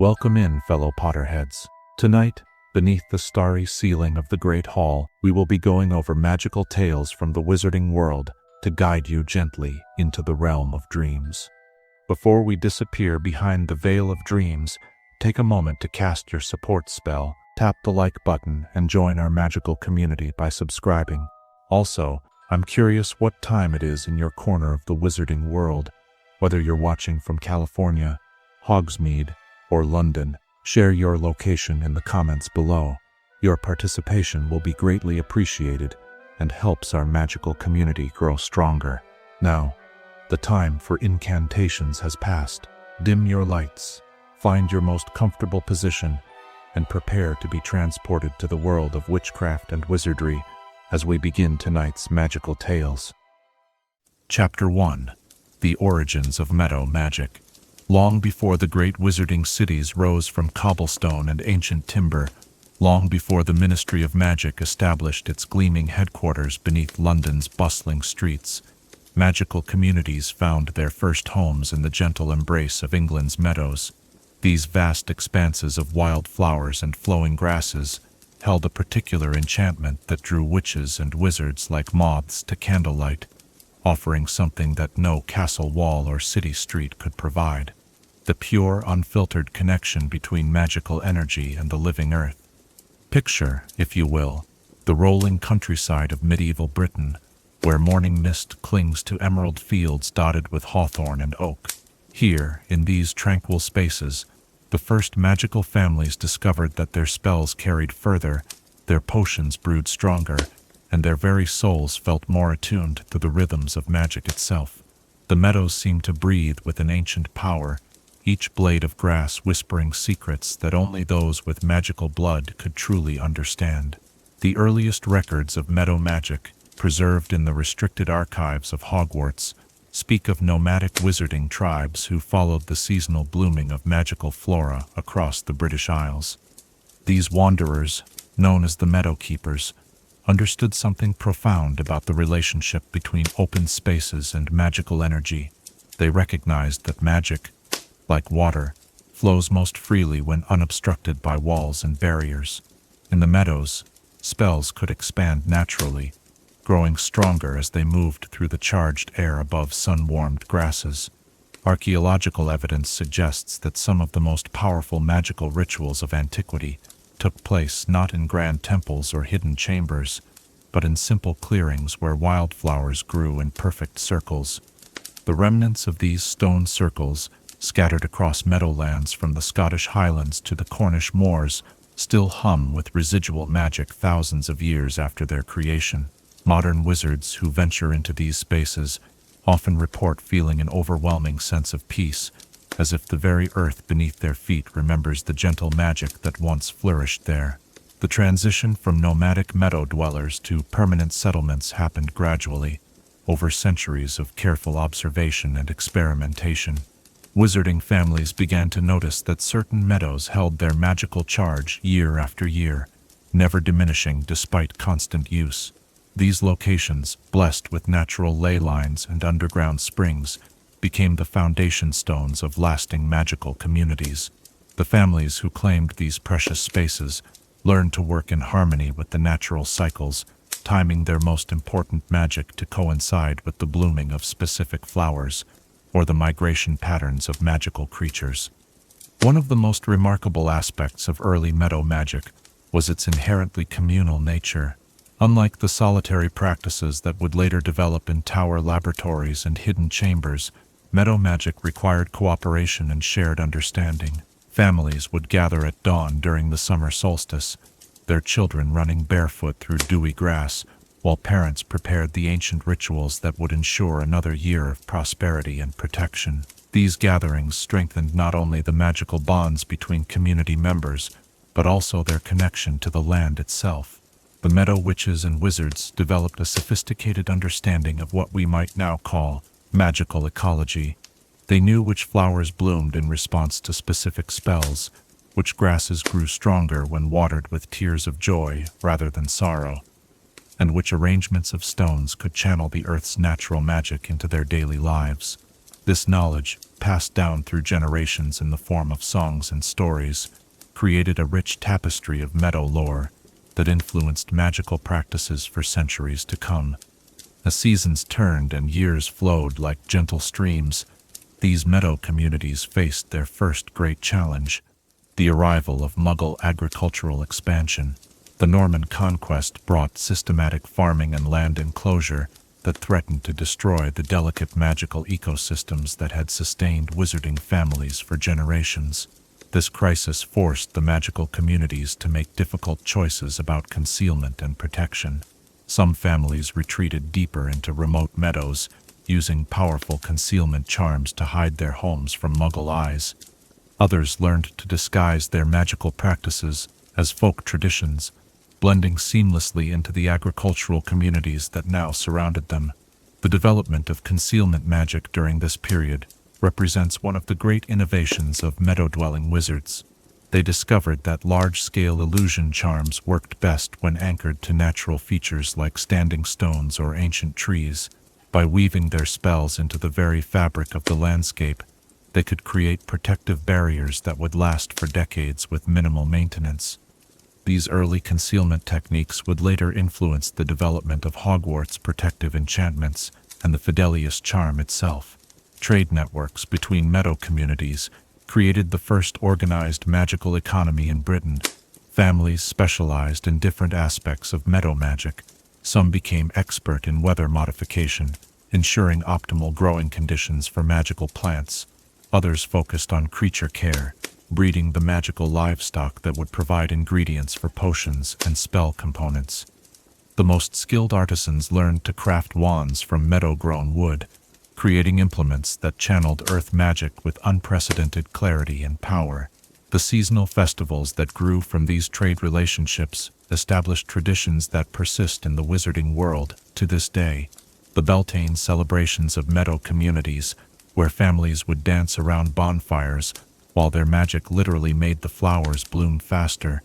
Welcome in, fellow Potterheads. Tonight, beneath the starry ceiling of the Great Hall, we will be going over magical tales from the wizarding world to guide you gently into the realm of dreams. Before we disappear behind the veil of dreams, take a moment to cast your support spell, tap the like button, and join our magical community by subscribing. Also, I'm curious what time it is in your corner of the wizarding world. Whether you're watching from California, Hogsmeade, or London, share your location in the comments below. Your participation will be greatly appreciated and helps our magical community grow stronger. Now, the time for incantations has passed. Dim your lights, find your most comfortable position, and prepare to be transported to the world of witchcraft and wizardry as we begin tonight's magical tales. Chapter 1. The Origins of Meadow Magic. Long before the great wizarding cities rose from cobblestone and ancient timber, long before the Ministry of Magic established its gleaming headquarters beneath London's bustling streets, magical communities found their first homes in the gentle embrace of England's meadows. These vast expanses of wildflowers and flowing grasses held a particular enchantment that drew witches and wizards like moths to candlelight, offering something that no castle wall or city street could provide: the pure, unfiltered connection between magical energy and the living earth. Picture, if you will, the rolling countryside of medieval Britain, where morning mist clings to emerald fields dotted with hawthorn and oak. Here, in these tranquil spaces, the first magical families discovered that their spells carried further, their potions brewed stronger, and their very souls felt more attuned to the rhythms of magic itself. The meadows seemed to breathe with an ancient power, each blade of grass whispering secrets that only those with magical blood could truly understand. The earliest records of meadow magic, preserved in the restricted archives of Hogwarts, speak of nomadic wizarding tribes who followed the seasonal blooming of magical flora across the British Isles. These wanderers, known as the Meadow Keepers, understood something profound about the relationship between open spaces and magical energy. They recognized that magic, like water, flows most freely when unobstructed by walls and barriers. In the meadows, spells could expand naturally, growing stronger as they moved through the charged air above sun-warmed grasses. Archaeological evidence suggests that some of the most powerful magical rituals of antiquity took place not in grand temples or hidden chambers, but in simple clearings where wildflowers grew in perfect circles. The remnants of these stone circles, scattered across meadowlands from the Scottish Highlands to the Cornish moors, still hum with residual magic thousands of years after their creation. Modern wizards who venture into these spaces often report feeling an overwhelming sense of peace, as if the very earth beneath their feet remembers the gentle magic that once flourished there. The transition from nomadic meadow dwellers to permanent settlements happened gradually, over centuries of careful observation and experimentation. Wizarding families began to notice that certain meadows held their magical charge year after year, never diminishing despite constant use. These locations, blessed with natural ley lines and underground springs, became the foundation stones of lasting magical communities. The families who claimed these precious spaces learned to work in harmony with the natural cycles, timing their most important magic to coincide with the blooming of specific flowers or the migration patterns of magical creatures. One of the most remarkable aspects of early meadow magic was its inherently communal nature. Unlike the solitary practices that would later develop in tower laboratories and hidden chambers, meadow magic required cooperation and shared understanding. Families would gather at dawn during the summer solstice, their children running barefoot through dewy grass, while parents prepared the ancient rituals that would ensure another year of prosperity and protection. These gatherings strengthened not only the magical bonds between community members, but also their connection to the land itself. The meadow witches and wizards developed a sophisticated understanding of what we might now call magical ecology. They knew which flowers bloomed in response to specific spells, which grasses grew stronger when watered with tears of joy rather than sorrow, and which arrangements of stones could channel the earth's natural magic into their daily lives. This knowledge, passed down through generations in the form of songs and stories, created a rich tapestry of meadow lore that influenced magical practices for centuries to come. As seasons turned and years flowed like gentle streams, these meadow communities faced their first great challenge: the arrival of Muggle agricultural expansion. The Norman conquest brought systematic farming and land enclosure that threatened to destroy the delicate magical ecosystems that had sustained wizarding families for generations. This crisis forced the magical communities to make difficult choices about concealment and protection. Some families retreated deeper into remote meadows, using powerful concealment charms to hide their homes from Muggle eyes. Others learned to disguise their magical practices as folk traditions, blending seamlessly into the agricultural communities that now surrounded them. The development of concealment magic during this period represents one of the great innovations of meadow-dwelling wizards. They discovered that large-scale illusion charms worked best when anchored to natural features like standing stones or ancient trees. By weaving their spells into the very fabric of the landscape, they could create protective barriers that would last for decades with minimal maintenance. These early concealment techniques would later influence the development of Hogwarts' protective enchantments and the Fidelius charm itself. Trade networks between meadow communities created the first organized magical economy in Britain. Families specialized in different aspects of meadow magic. Some became expert in weather modification, ensuring optimal growing conditions for magical plants. Others focused on creature care, breeding the magical livestock that would provide ingredients for potions and spell components. The most skilled artisans learned to craft wands from meadow-grown wood, creating implements that channeled earth magic with unprecedented clarity and power. The seasonal festivals that grew from these trade relationships established traditions that persist in the wizarding world to this day. The Beltane celebrations of meadow communities, where families would dance around bonfires while their magic literally made the flowers bloom faster,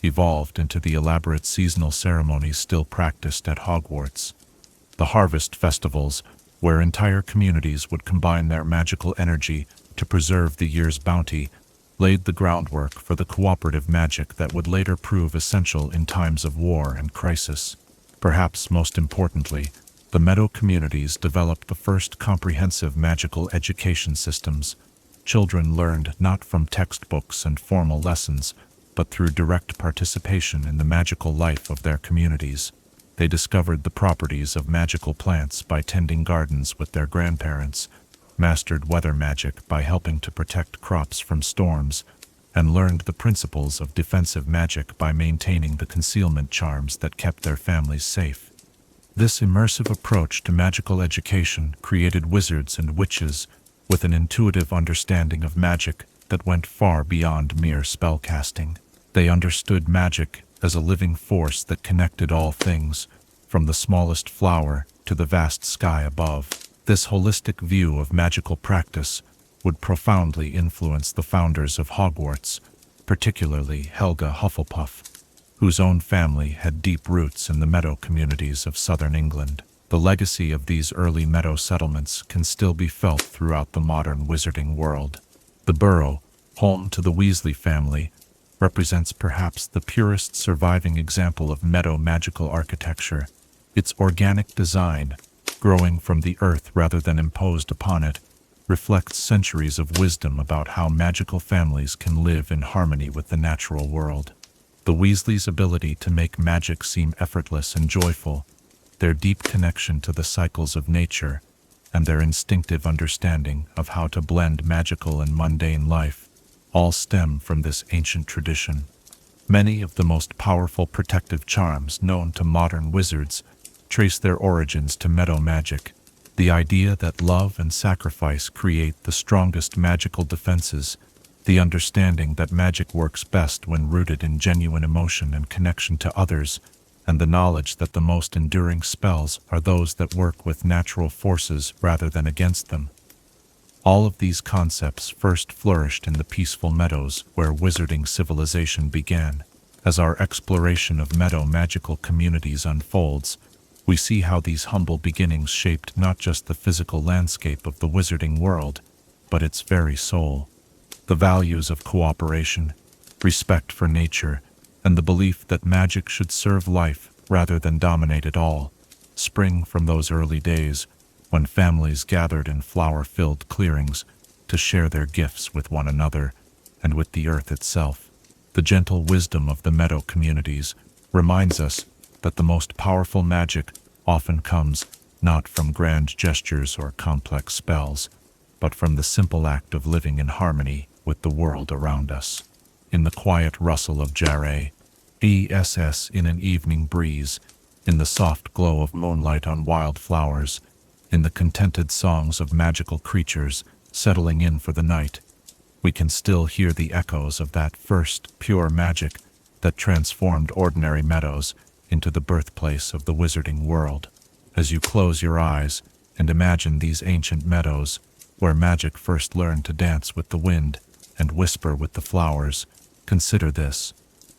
evolved into the elaborate seasonal ceremonies still practiced at Hogwarts. The harvest festivals, where entire communities would combine their magical energy to preserve the year's bounty, laid the groundwork for the cooperative magic that would later prove essential in times of war and crisis. Perhaps most importantly, the meadow communities developed the first comprehensive magical education systems. Children learned not from textbooks and formal lessons, but through direct participation in the magical life of their communities. They discovered the properties of magical plants by tending gardens with their grandparents, mastered weather magic by helping to protect crops from storms, and learned the principles of defensive magic by maintaining the concealment charms that kept their families safe. This immersive approach to magical education created wizards and witches with an intuitive understanding of magic that went far beyond mere spellcasting. They understood magic as a living force that connected all things, from the smallest flower to the vast sky above. This holistic view of magical practice would profoundly influence the founders of Hogwarts, particularly Helga Hufflepuff, whose own family had deep roots in the meadow communities of southern England. The legacy of these early meadow settlements can still be felt throughout the modern wizarding world. The Burrow, home to the Weasley family, represents perhaps the purest surviving example of meadow magical architecture. Its organic design, growing from the earth rather than imposed upon it, reflects centuries of wisdom about how magical families can live in harmony with the natural world. The Weasleys' ability to make magic seem effortless and joyful, their deep connection to the cycles of nature, and their instinctive understanding of how to blend magical and mundane life, all stem from this ancient tradition. Many of the most powerful protective charms known to modern wizards trace their origins to meadow magic. The idea that love and sacrifice create the strongest magical defenses, the understanding that magic works best when rooted in genuine emotion and connection to others, and the knowledge that the most enduring spells are those that work with natural forces rather than against them. All of these concepts first flourished in the peaceful meadows where wizarding civilization began. As our exploration of meadow magical communities unfolds, We see how these humble beginnings shaped not just the physical landscape of the wizarding world, but its very soul. The values of cooperation, respect for nature, and the belief that magic should serve life rather than dominate it all, spring from those early days when families gathered in flower-filled clearings to share their gifts with one another and with the earth itself. The gentle wisdom of the Meadow communities reminds us that the most powerful magic often comes not from grand gestures or complex spells, but from the simple act of living in harmony with the world around us. In the quiet rustle of jarre, in an evening breeze, in the soft glow of moonlight on wildflowers, in the contented songs of magical creatures settling in for the night, we can still hear the echoes of that first pure magic that transformed ordinary meadows into the birthplace of the wizarding world. As you close your eyes and imagine these ancient meadows, where magic first learned to dance with the wind and whisper with the flowers, consider this.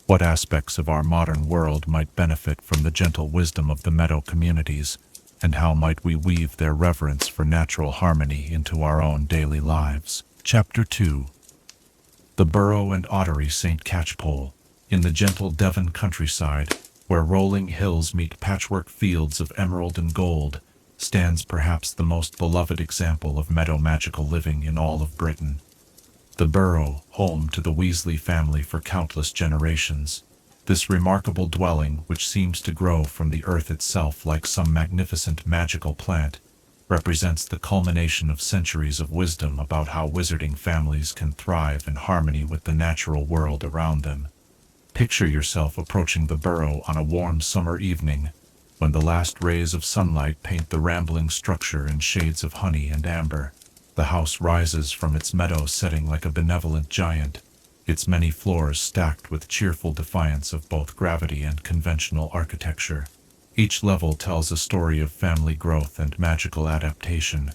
What aspects of our modern world might benefit from the gentle wisdom of the Meadow communities, and how might we weave their reverence for natural harmony into our own daily lives? Chapter 2. The Burrow and Ottery St. Catchpole. In the gentle Devon countryside, where rolling hills meet patchwork fields of emerald and gold, stands perhaps the most beloved example of meadow magical living in all of Britain. The Burrow, home to the Weasley family for countless generations. This remarkable dwelling, which seems to grow from the earth itself like some magnificent magical plant, represents the culmination of centuries of wisdom about how wizarding families can thrive in harmony with the natural world around them. Picture yourself approaching the Burrow on a warm summer evening, when the last rays of sunlight paint the rambling structure in shades of honey and amber. The house rises from its meadow setting like a benevolent giant, its many floors stacked with cheerful defiance of both gravity and conventional architecture. Each level tells a story of family growth and magical adaptation,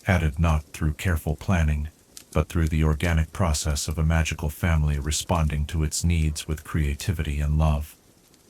added not through careful planning, but through the organic process of a magical family responding to its needs with creativity and love.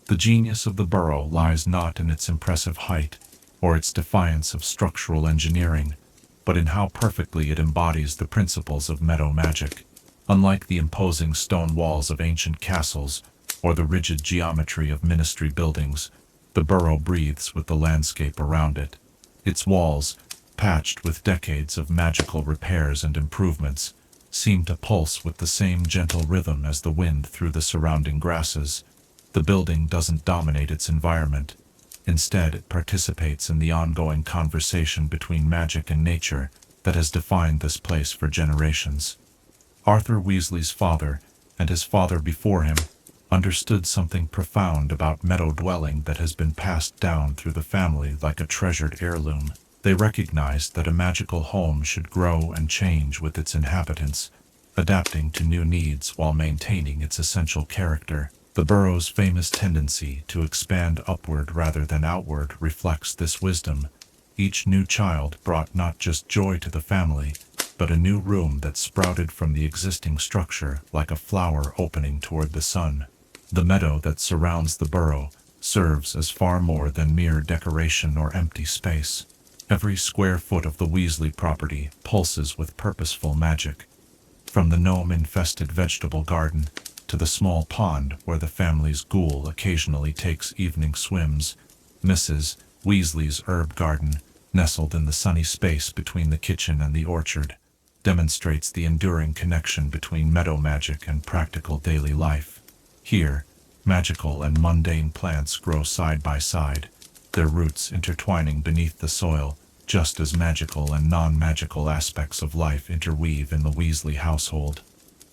The genius of the Burrow lies not in its impressive height or its defiance of structural engineering, but in how perfectly it embodies the principles of meadow magic. Unlike the imposing stone walls of ancient castles or the rigid geometry of ministry buildings, the Burrow breathes with the landscape around it. Its walls, patched with decades of magical repairs and improvements, seem to pulse with the same gentle rhythm as the wind through the surrounding grasses. The building doesn't dominate its environment. Instead, it participates in the ongoing conversation between magic and nature that has defined this place for generations. Arthur Weasley's father, and his father before him, understood something profound about meadow dwelling that has been passed down through the family like a treasured heirloom. They recognized that a magical home should grow and change with its inhabitants, adapting to new needs while maintaining its essential character. The Burrow's famous tendency to expand upward rather than outward reflects this wisdom. Each new child brought not just joy to the family, but a new room that sprouted from the existing structure like a flower opening toward the sun. The meadow that surrounds the Burrow serves as far more than mere decoration or empty space. Every square foot of the Weasley property pulses with purposeful magic. From the gnome-infested vegetable garden to the small pond where the family's ghoul occasionally takes evening swims, Mrs. Weasley's herb garden, nestled in the sunny space between the kitchen and the orchard, demonstrates the enduring connection between meadow magic and practical daily life. Here, magical and mundane plants grow side by side, their roots intertwining beneath the soil, just as magical and non-magical aspects of life interweave in the Weasley household.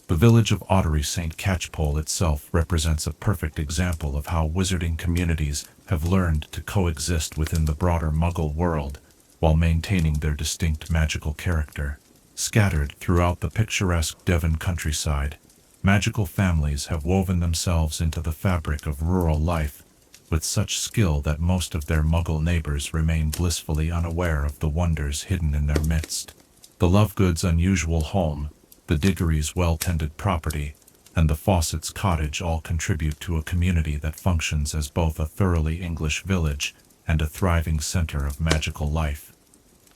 The village of Ottery St. Catchpole itself represents a perfect example of how wizarding communities have learned to coexist within the broader Muggle world while maintaining their distinct magical character. Scattered throughout the picturesque Devon countryside, magical families have woven themselves into the fabric of rural life with such skill that most of their Muggle neighbors remain blissfully unaware of the wonders hidden in their midst. The Lovegood's unusual home, the Diggory's well-tended property, and the Fawcett's cottage all contribute to a community that functions as both a thoroughly English village and a thriving center of magical life.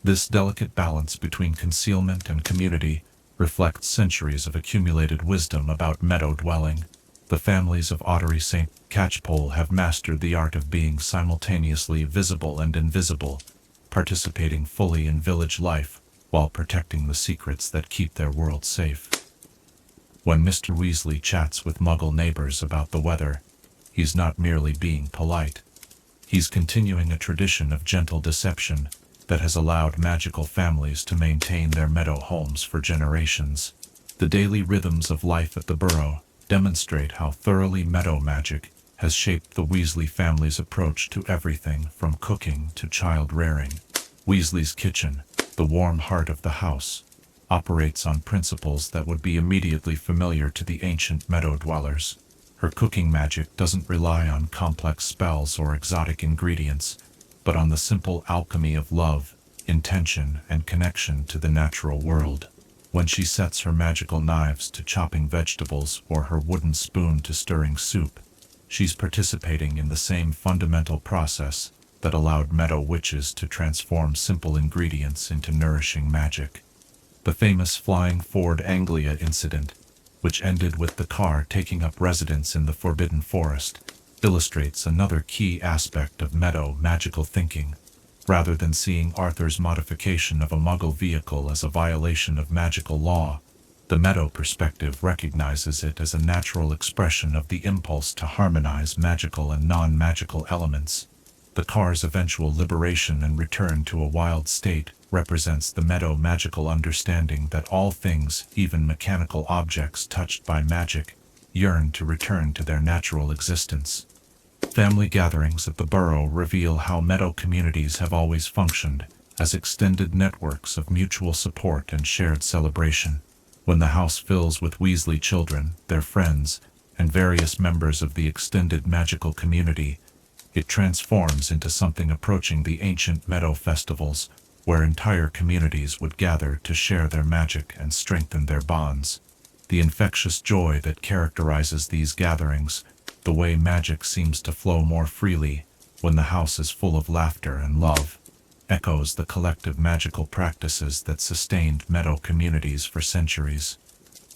This delicate balance between concealment and community reflects centuries of accumulated wisdom about meadow dwelling. The families of Ottery St. Catchpole have mastered the art of being simultaneously visible and invisible, participating fully in village life while protecting the secrets that keep their world safe. When Mr. Weasley chats with Muggle neighbors about the weather, he's not merely being polite. He's continuing a tradition of gentle deception that has allowed magical families to maintain their meadow homes for generations. The daily rhythms of life at the Burrow demonstrate how thoroughly meadow magic has shaped the Weasley family's approach to everything from cooking to child rearing. Weasley's kitchen, the warm heart of the house, operates on principles that would be immediately familiar to the ancient meadow dwellers. Her cooking magic doesn't rely on complex spells or exotic ingredients, but on the simple alchemy of love, intention, and connection to the natural world. When she sets her magical knives to chopping vegetables or her wooden spoon to stirring soup, she's participating in the same fundamental process that allowed meadow witches to transform simple ingredients into nourishing magic. The famous Flying Ford Anglia incident, which ended with the car taking up residence in the Forbidden Forest, illustrates another key aspect of meadow magical thinking. Rather than seeing Arthur's modification of a Muggle vehicle as a violation of magical law, the meadow perspective recognizes it as a natural expression of the impulse to harmonize magical and non-magical elements. The car's eventual liberation and return to a wild state represents the meadow magical understanding that all things, even mechanical objects touched by magic, yearn to return to their natural existence. Family gatherings at the Burrow reveal how meadow communities have always functioned as extended networks of mutual support and shared celebration. When the house fills with Weasley children, their friends, and various members of the extended magical community, it transforms into something approaching the ancient meadow festivals, where entire communities would gather to share their magic and strengthen their bonds. The infectious joy that characterizes these gatherings, the way magic seems to flow more freely when the house is full of laughter and love, echoes the collective magical practices that sustained meadow communities for centuries.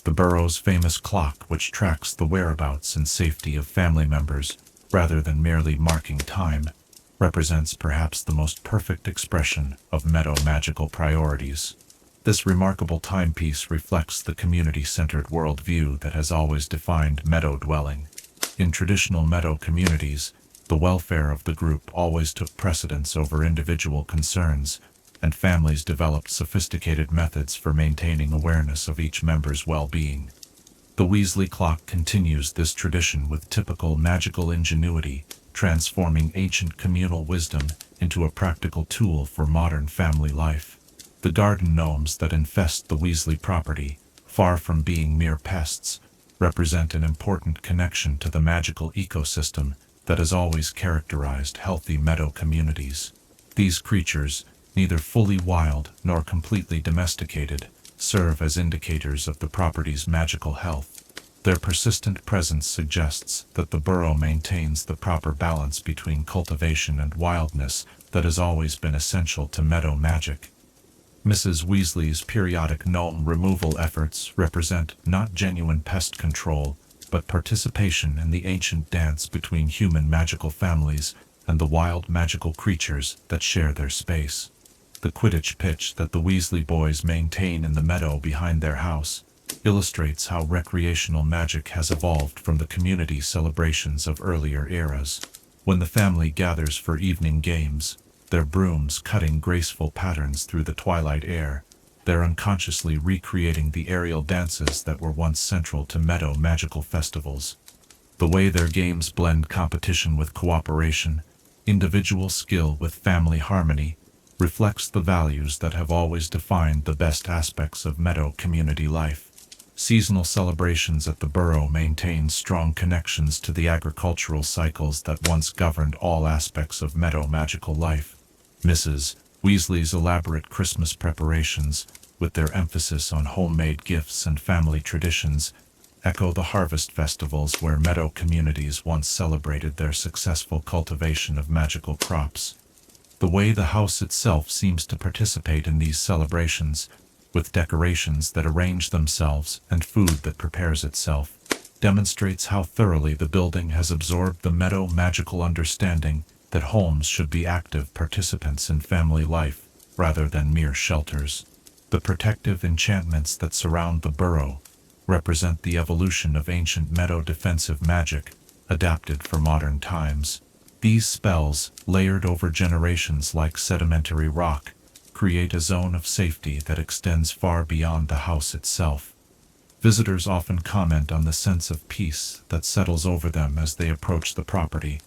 The Burrow's famous clock, which tracks the whereabouts and safety of family members rather than merely marking time, represents perhaps the most perfect expression of meadow magical priorities. This remarkable timepiece reflects the community-centered worldview that has always defined meadow dwelling. In traditional meadow communities, the welfare of the group always took precedence over individual concerns, and families developed sophisticated methods for maintaining awareness of each member's well-being. The Weasley clock continues this tradition with typical magical ingenuity, transforming ancient communal wisdom into a practical tool for modern family life. The garden gnomes that infest the Weasley property, far from being mere pests, represent an important connection to the magical ecosystem that has always characterized healthy meadow communities. These creatures, neither fully wild nor completely domesticated, serve as indicators of the property's magical health. Their persistent presence suggests that the Burrow maintains the proper balance between cultivation and wildness that has always been essential to meadow magic. Mrs. Weasley's periodic gnome removal efforts represent not genuine pest control, but participation in the ancient dance between human magical families and the wild magical creatures that share their space. The Quidditch pitch that the Weasley boys maintain in the meadow behind their house illustrates how recreational magic has evolved from the community celebrations of earlier eras. When the family gathers for evening games, their brooms cutting graceful patterns through the twilight air, they're unconsciously recreating the aerial dances that were once central to meadow magical festivals. The way their games blend competition with cooperation, individual skill with family harmony, reflects the values that have always defined the best aspects of meadow community life. Seasonal celebrations at the Burrow maintain strong connections to the agricultural cycles that once governed all aspects of meadow magical life. Mrs. Weasley's elaborate Christmas preparations, with their emphasis on homemade gifts and family traditions, echo the harvest festivals where meadow communities once celebrated their successful cultivation of magical crops. The way the house itself seems to participate in these celebrations, with decorations that arrange themselves and food that prepares itself, demonstrates how thoroughly the building has absorbed the Meadow magical understanding that homes should be active participants in family life, rather than mere shelters. The protective enchantments that surround the Burrow represent the evolution of ancient Meadow defensive magic, adapted for modern times. These spells, layered over generations like sedimentary rock, create a zone of safety that extends far beyond the house itself. Visitors often comment on the sense of peace that settles over them as they approach the property,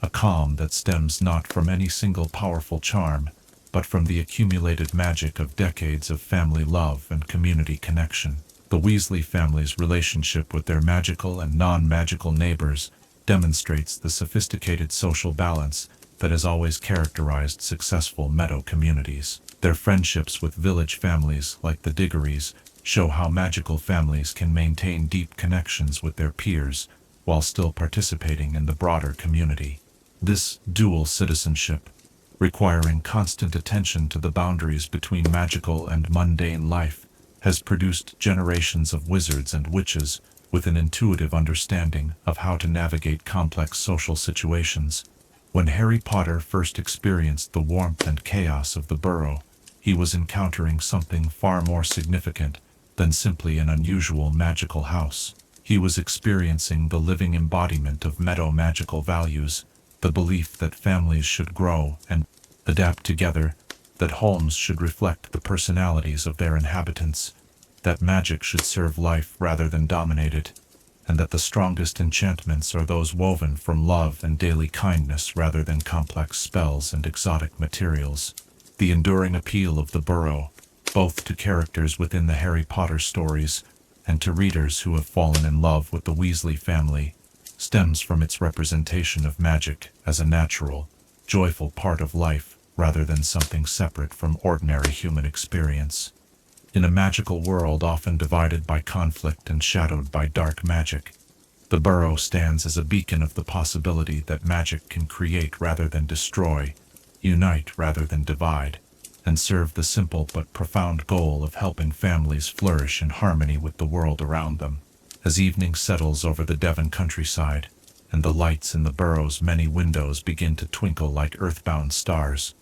a calm that stems not from any single powerful charm, but from the accumulated magic of decades of family love and community connection. The Weasley family's relationship with their magical and non-magical neighbors demonstrates the sophisticated social balance that has always characterized successful Meadow communities. Their friendships with village families like the Diggories show how magical families can maintain deep connections with their peers while still participating in the broader community. This dual citizenship, requiring constant attention to the boundaries between magical and mundane life, has produced generations of wizards and witches with an intuitive understanding of how to navigate complex social situations. When Harry Potter first experienced the warmth and chaos of the Burrow, he was encountering something far more significant than simply an unusual magical house. He was experiencing the living embodiment of Meadow magical values, the belief that families should grow and adapt together, that homes should reflect the personalities of their inhabitants, that magic should serve life rather than dominate it, and that the strongest enchantments are those woven from love and daily kindness rather than complex spells and exotic materials. The enduring appeal of the Burrow, both to characters within the Harry Potter stories and to readers who have fallen in love with the Weasley family, stems from its representation of magic as a natural, joyful part of life rather than something separate from ordinary human experience. In a magical world often divided by conflict and shadowed by dark magic, the Burrow stands as a beacon of the possibility that magic can create rather than destroy, unite rather than divide, and serve the simple but profound goal of helping families flourish in harmony with the world around them. As evening settles over the Devon countryside, and the lights in the Burrow's many windows begin to twinkle like earthbound stars,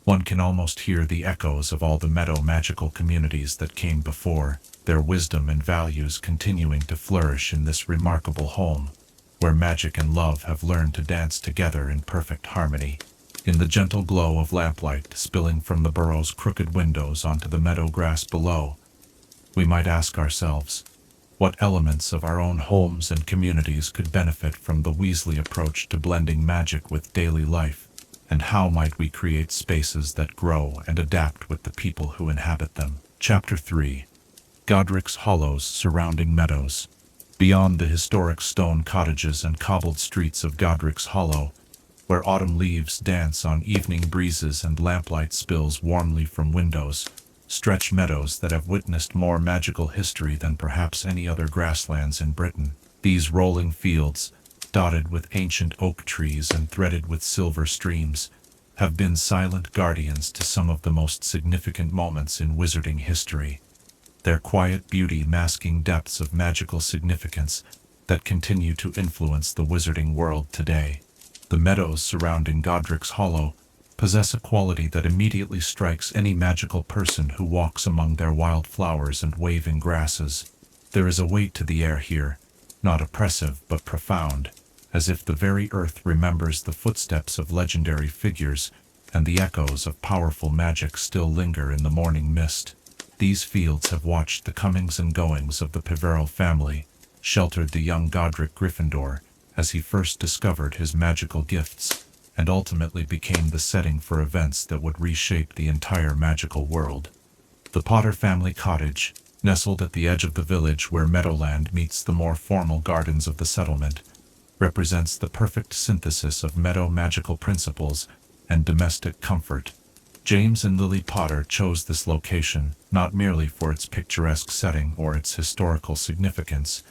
one can almost hear the echoes of all the Meadow magical communities that came before, their wisdom and values continuing to flourish in this remarkable home, where magic and love have learned to dance together in perfect harmony. In the gentle glow of lamplight spilling from the Burrow's crooked windows onto the meadow grass below, we might ask ourselves, what elements of our own homes and communities could benefit from the Weasley approach to blending magic with daily life, and how might we create spaces that grow and adapt with the people who inhabit them? Chapter 3. Godric's Hollows Surrounding Meadows. Beyond the historic stone cottages and cobbled streets of Godric's Hollow, where autumn leaves dance on evening breezes and lamplight spills warmly from windows, stretch meadows that have witnessed more magical history than perhaps any other grasslands in Britain. These rolling fields, dotted with ancient oak trees and threaded with silver streams, have been silent guardians to some of the most significant moments in wizarding history, their quiet beauty masking depths of magical significance that continue to influence the wizarding world today. The meadows surrounding Godric's Hollow possess a quality that immediately strikes any magical person who walks among their wildflowers and waving grasses. There is a weight to the air here, not oppressive but profound, as if the very earth remembers the footsteps of legendary figures and the echoes of powerful magic still linger in the morning mist. These fields have watched the comings and goings of the Peverell family, sheltered the young Godric Gryffindor as he first discovered his magical gifts, and ultimately became the setting for events that would reshape the entire magical world. The Potter family cottage, nestled at the edge of the village where Meadowland meets the more formal gardens of the settlement, represents the perfect synthesis of Meadow magical principles and domestic comfort. James and Lily Potter chose this location not merely for its picturesque setting or its historical significance,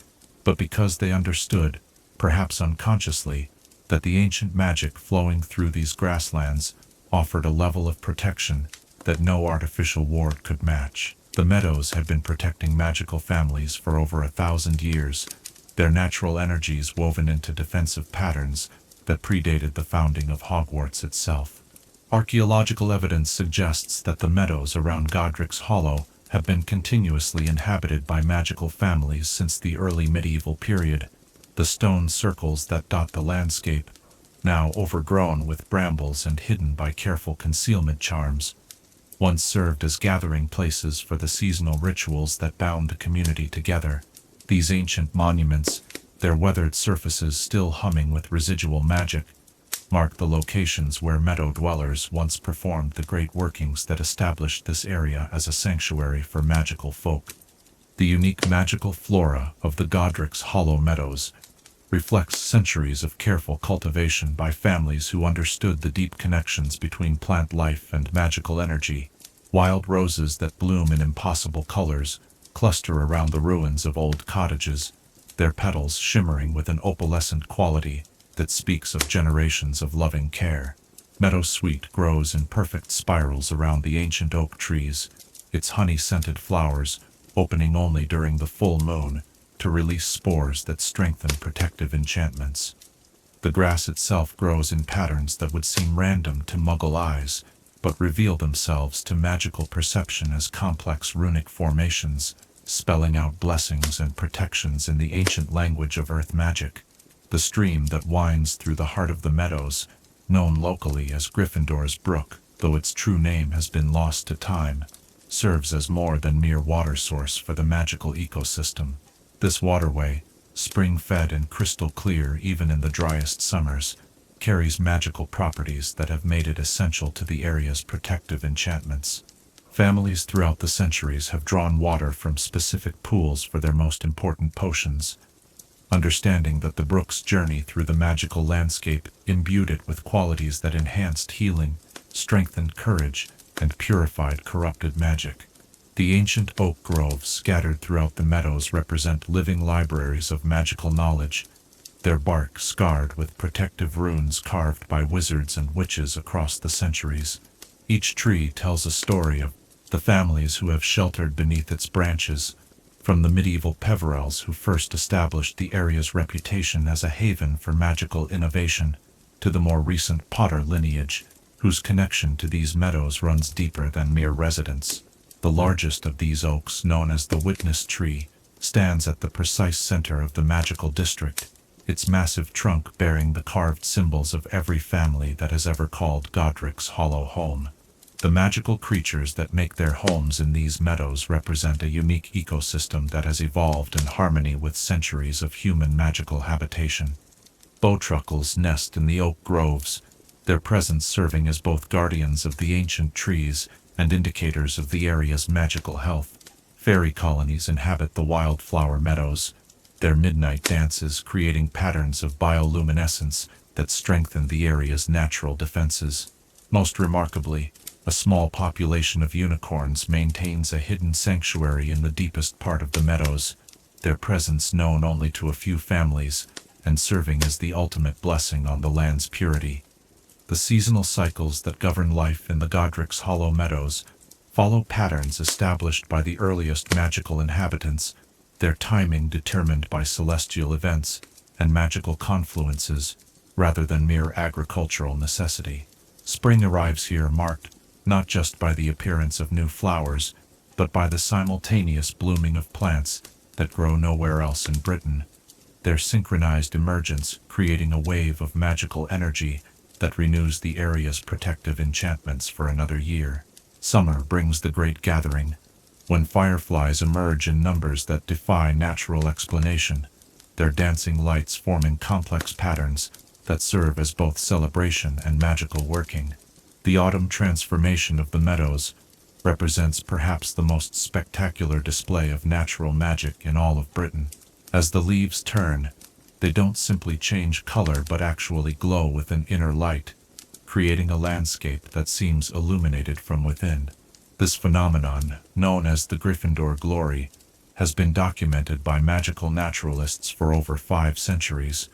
but because they understood, perhaps unconsciously, that the ancient magic flowing through these grasslands offered a level of protection that no artificial ward could match. The Meadows had been protecting magical families for over 1,000 years, their natural energies woven into defensive patterns that predated the founding of Hogwarts itself. Archaeological evidence suggests that the meadows around Godric's Hollow have been continuously inhabited by magical families since the early medieval period. The stone circles that dot the landscape, now overgrown with brambles and hidden by careful concealment charms, once served as gathering places for the seasonal rituals that bound the community together. These ancient monuments, their weathered surfaces still humming with residual magic, mark the locations where meadow dwellers once performed the great workings that established this area as a sanctuary for magical folk. The unique magical flora of the Godric's Hollow Meadows reflects centuries of careful cultivation by families who understood the deep connections between plant life and magical energy. Wild roses that bloom in impossible colors cluster around the ruins of old cottages, their petals shimmering with an opalescent quality that speaks of generations of loving care. Meadowsweet grows in perfect spirals around the ancient oak trees, its honey-scented flowers opening only during the full moon to release spores that strengthen protective enchantments. The grass itself grows in patterns that would seem random to Muggle eyes, but reveal themselves to magical perception as complex runic formations, spelling out blessings and protections in the ancient language of earth magic. The stream that winds through the heart of the meadows, known locally as Gryffindor's Brook, though its true name has been lost to time, serves as more than mere water source for the magical ecosystem. This waterway, spring-fed and crystal clear even in the driest summers, carries magical properties that have made it essential to the area's protective enchantments. Families throughout the centuries have drawn water from specific pools for their most important potions, understanding that the brook's journey through the magical landscape imbued it with qualities that enhanced healing, strengthened courage, and purified corrupted magic. The ancient oak groves scattered throughout the meadows represent living libraries of magical knowledge, their bark scarred with protective runes carved by wizards and witches across the centuries. Each tree tells a story of the families who have sheltered beneath its branches, from the medieval Peverells who first established the area's reputation as a haven for magical innovation, to the more recent Potter lineage, whose connection to these meadows runs deeper than mere residence. The largest of these oaks, known as the Witness Tree, stands at the precise center of the magical district, its massive trunk bearing the carved symbols of every family that has ever called Godric's Hollow home. The magical creatures that make their homes in these meadows represent a unique ecosystem that has evolved in harmony with centuries of human magical habitation. Bowtruckles nest in the oak groves, their presence serving as both guardians of the ancient trees and indicators of the area's magical health. Fairy colonies inhabit the Wildflower meadows, their midnight dances creating patterns of bioluminescence that strengthen the area's natural defenses. Most remarkably, a small population of unicorns maintains a hidden sanctuary in the deepest part of the meadows, their presence known only to a few families, and serving as the ultimate blessing on the land's purity. The seasonal cycles that govern life in the Godric's Hollow Meadows follow patterns established by the earliest magical inhabitants, their timing determined by celestial events and magical confluences, rather than mere agricultural necessity. Spring arrives here marked not just by the appearance of new flowers, but by the simultaneous blooming of plants that grow nowhere else in Britain, their synchronized emergence creating a wave of magical energy that renews the area's protective enchantments for another year. Summer brings the great gathering, when fireflies emerge in numbers that defy natural explanation, their dancing lights forming complex patterns that serve as both celebration and magical working. The autumn transformation of the meadows represents perhaps the most spectacular display of natural magic in all of Britain. As the leaves turn, they don't simply change color but actually glow with an inner light, creating a landscape that seems illuminated from within. This phenomenon, known as the Gryffindor glory, has been documented by magical naturalists for over 5 centuries,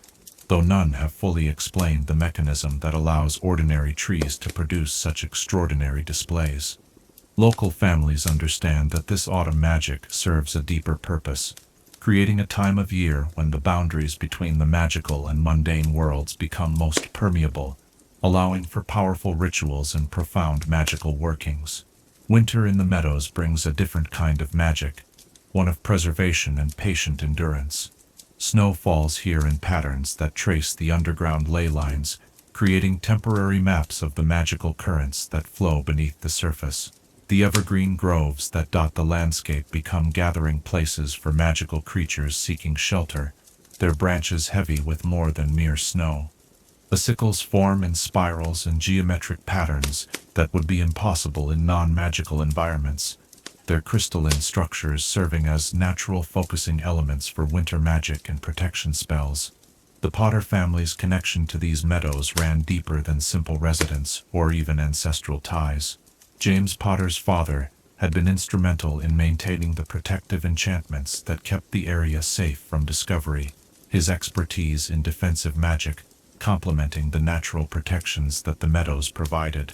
though none have fully explained the mechanism that allows ordinary trees to produce such extraordinary displays. Local families understand that this autumn magic serves a deeper purpose, creating a time of year when the boundaries between the magical and mundane worlds become most permeable, allowing for powerful rituals and profound magical workings. Winter in the meadows brings a different kind of magic, one of preservation and patient endurance. Snow falls here in patterns that trace the underground ley lines, creating temporary maps of the magical currents that flow beneath the surface. The evergreen groves that dot the landscape become gathering places for magical creatures seeking shelter, their branches heavy with more than mere snow. Icicles form in spirals and geometric patterns that would be impossible in non-magical environments, their crystalline structures serving as natural focusing elements for winter magic and protection spells. The Potter family's connection to these meadows ran deeper than simple residence or even ancestral ties. James Potter's father had been instrumental in maintaining the protective enchantments that kept the area safe from discovery, his expertise in defensive magic complementing the natural protections that the meadows provided.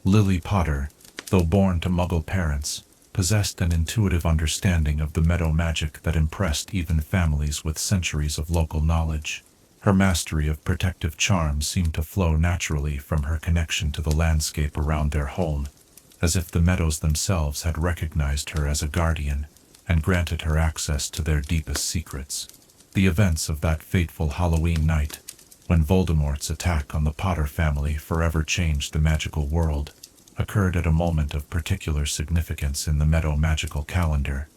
Lily Potter, though born to Muggle parents, possessed an intuitive understanding of the meadow magic that impressed even families with centuries of local knowledge. Her mastery of protective charms seemed to flow naturally from her connection to the landscape around their home, as if the meadows themselves had recognized her as a guardian and granted her access to their deepest secrets. The events of that fateful Halloween night, when Voldemort's attack on the Potter family forever changed the magical world, occurred at a moment of particular significance in the Meadow magical calendar.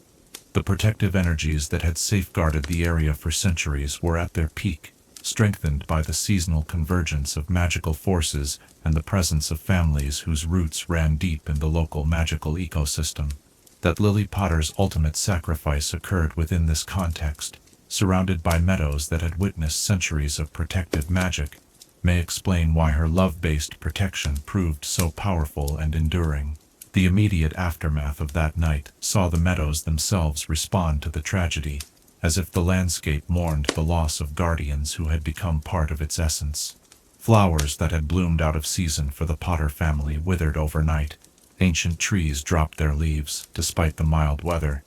The protective energies that had safeguarded the area for centuries were at their peak, strengthened by the seasonal convergence of magical forces and the presence of families whose roots ran deep in the local magical ecosystem. That Lily Potter's ultimate sacrifice occurred within this context, surrounded by meadows that had witnessed centuries of protective magic, may explain why her love-based protection proved so powerful and enduring. The immediate aftermath of that night saw the meadows themselves respond to the tragedy, as if the landscape mourned the loss of guardians who had become part of its essence. Flowers that had bloomed out of season for the Potter family withered overnight, ancient trees dropped their leaves despite the mild weather,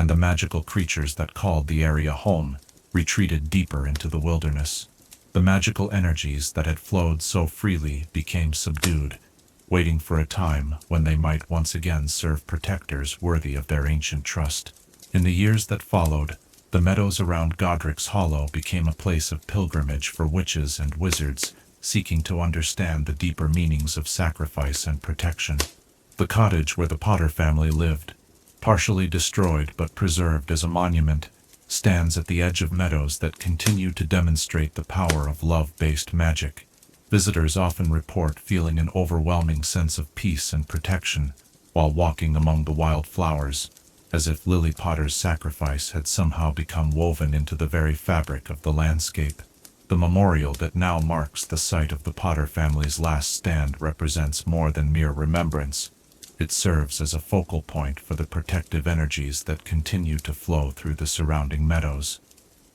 and the magical creatures that called the area home retreated deeper into the wilderness. The magical energies that had flowed so freely became subdued, waiting for a time when they might once again serve protectors worthy of their ancient trust. In the years that followed, the meadows around Godric's Hollow became a place of pilgrimage for witches and wizards, seeking to understand the deeper meanings of sacrifice and protection. The cottage where the Potter family lived, partially destroyed but preserved as a monument, stands at the edge of meadows that continue to demonstrate the power of love-based magic. Visitors often report feeling an overwhelming sense of peace and protection while walking among the wildflowers, as if Lily Potter's sacrifice had somehow become woven into the very fabric of the landscape. The memorial that now marks the site of the Potter family's last stand represents more than mere remembrance. It serves as a focal point for the protective energies that continue to flow through the surrounding meadows.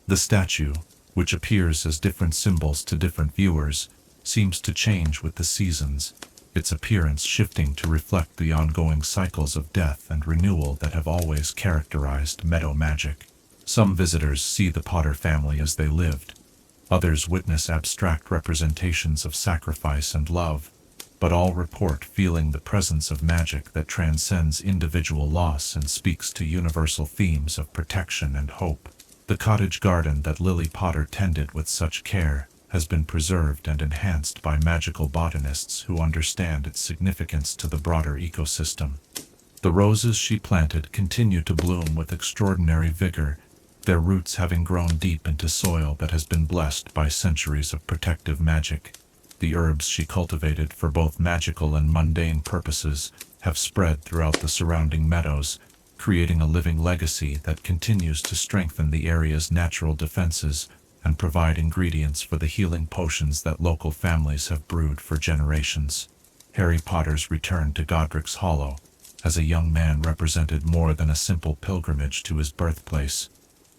The statue, which appears as different symbols to different viewers, seems to change with the seasons, its appearance shifting to reflect the ongoing cycles of death and renewal that have always characterized meadow magic. Some visitors see the Potter family as they lived. Others witness abstract representations of sacrifice and love, but all report feeling the presence of magic that transcends individual loss and speaks to universal themes of protection and hope. The cottage garden that Lily Potter tended with such care has been preserved and enhanced by magical botanists who understand its significance to the broader ecosystem. The roses she planted continue to bloom with extraordinary vigor, their roots having grown deep into soil that has been blessed by centuries of protective magic. The herbs she cultivated for both magical and mundane purposes have spread throughout the surrounding meadows, creating a living legacy that continues to strengthen the area's natural defenses and provide ingredients for the healing potions that local families have brewed for generations. Harry Potter's return to Godric's Hollow as a young man represented more than a simple pilgrimage to his birthplace.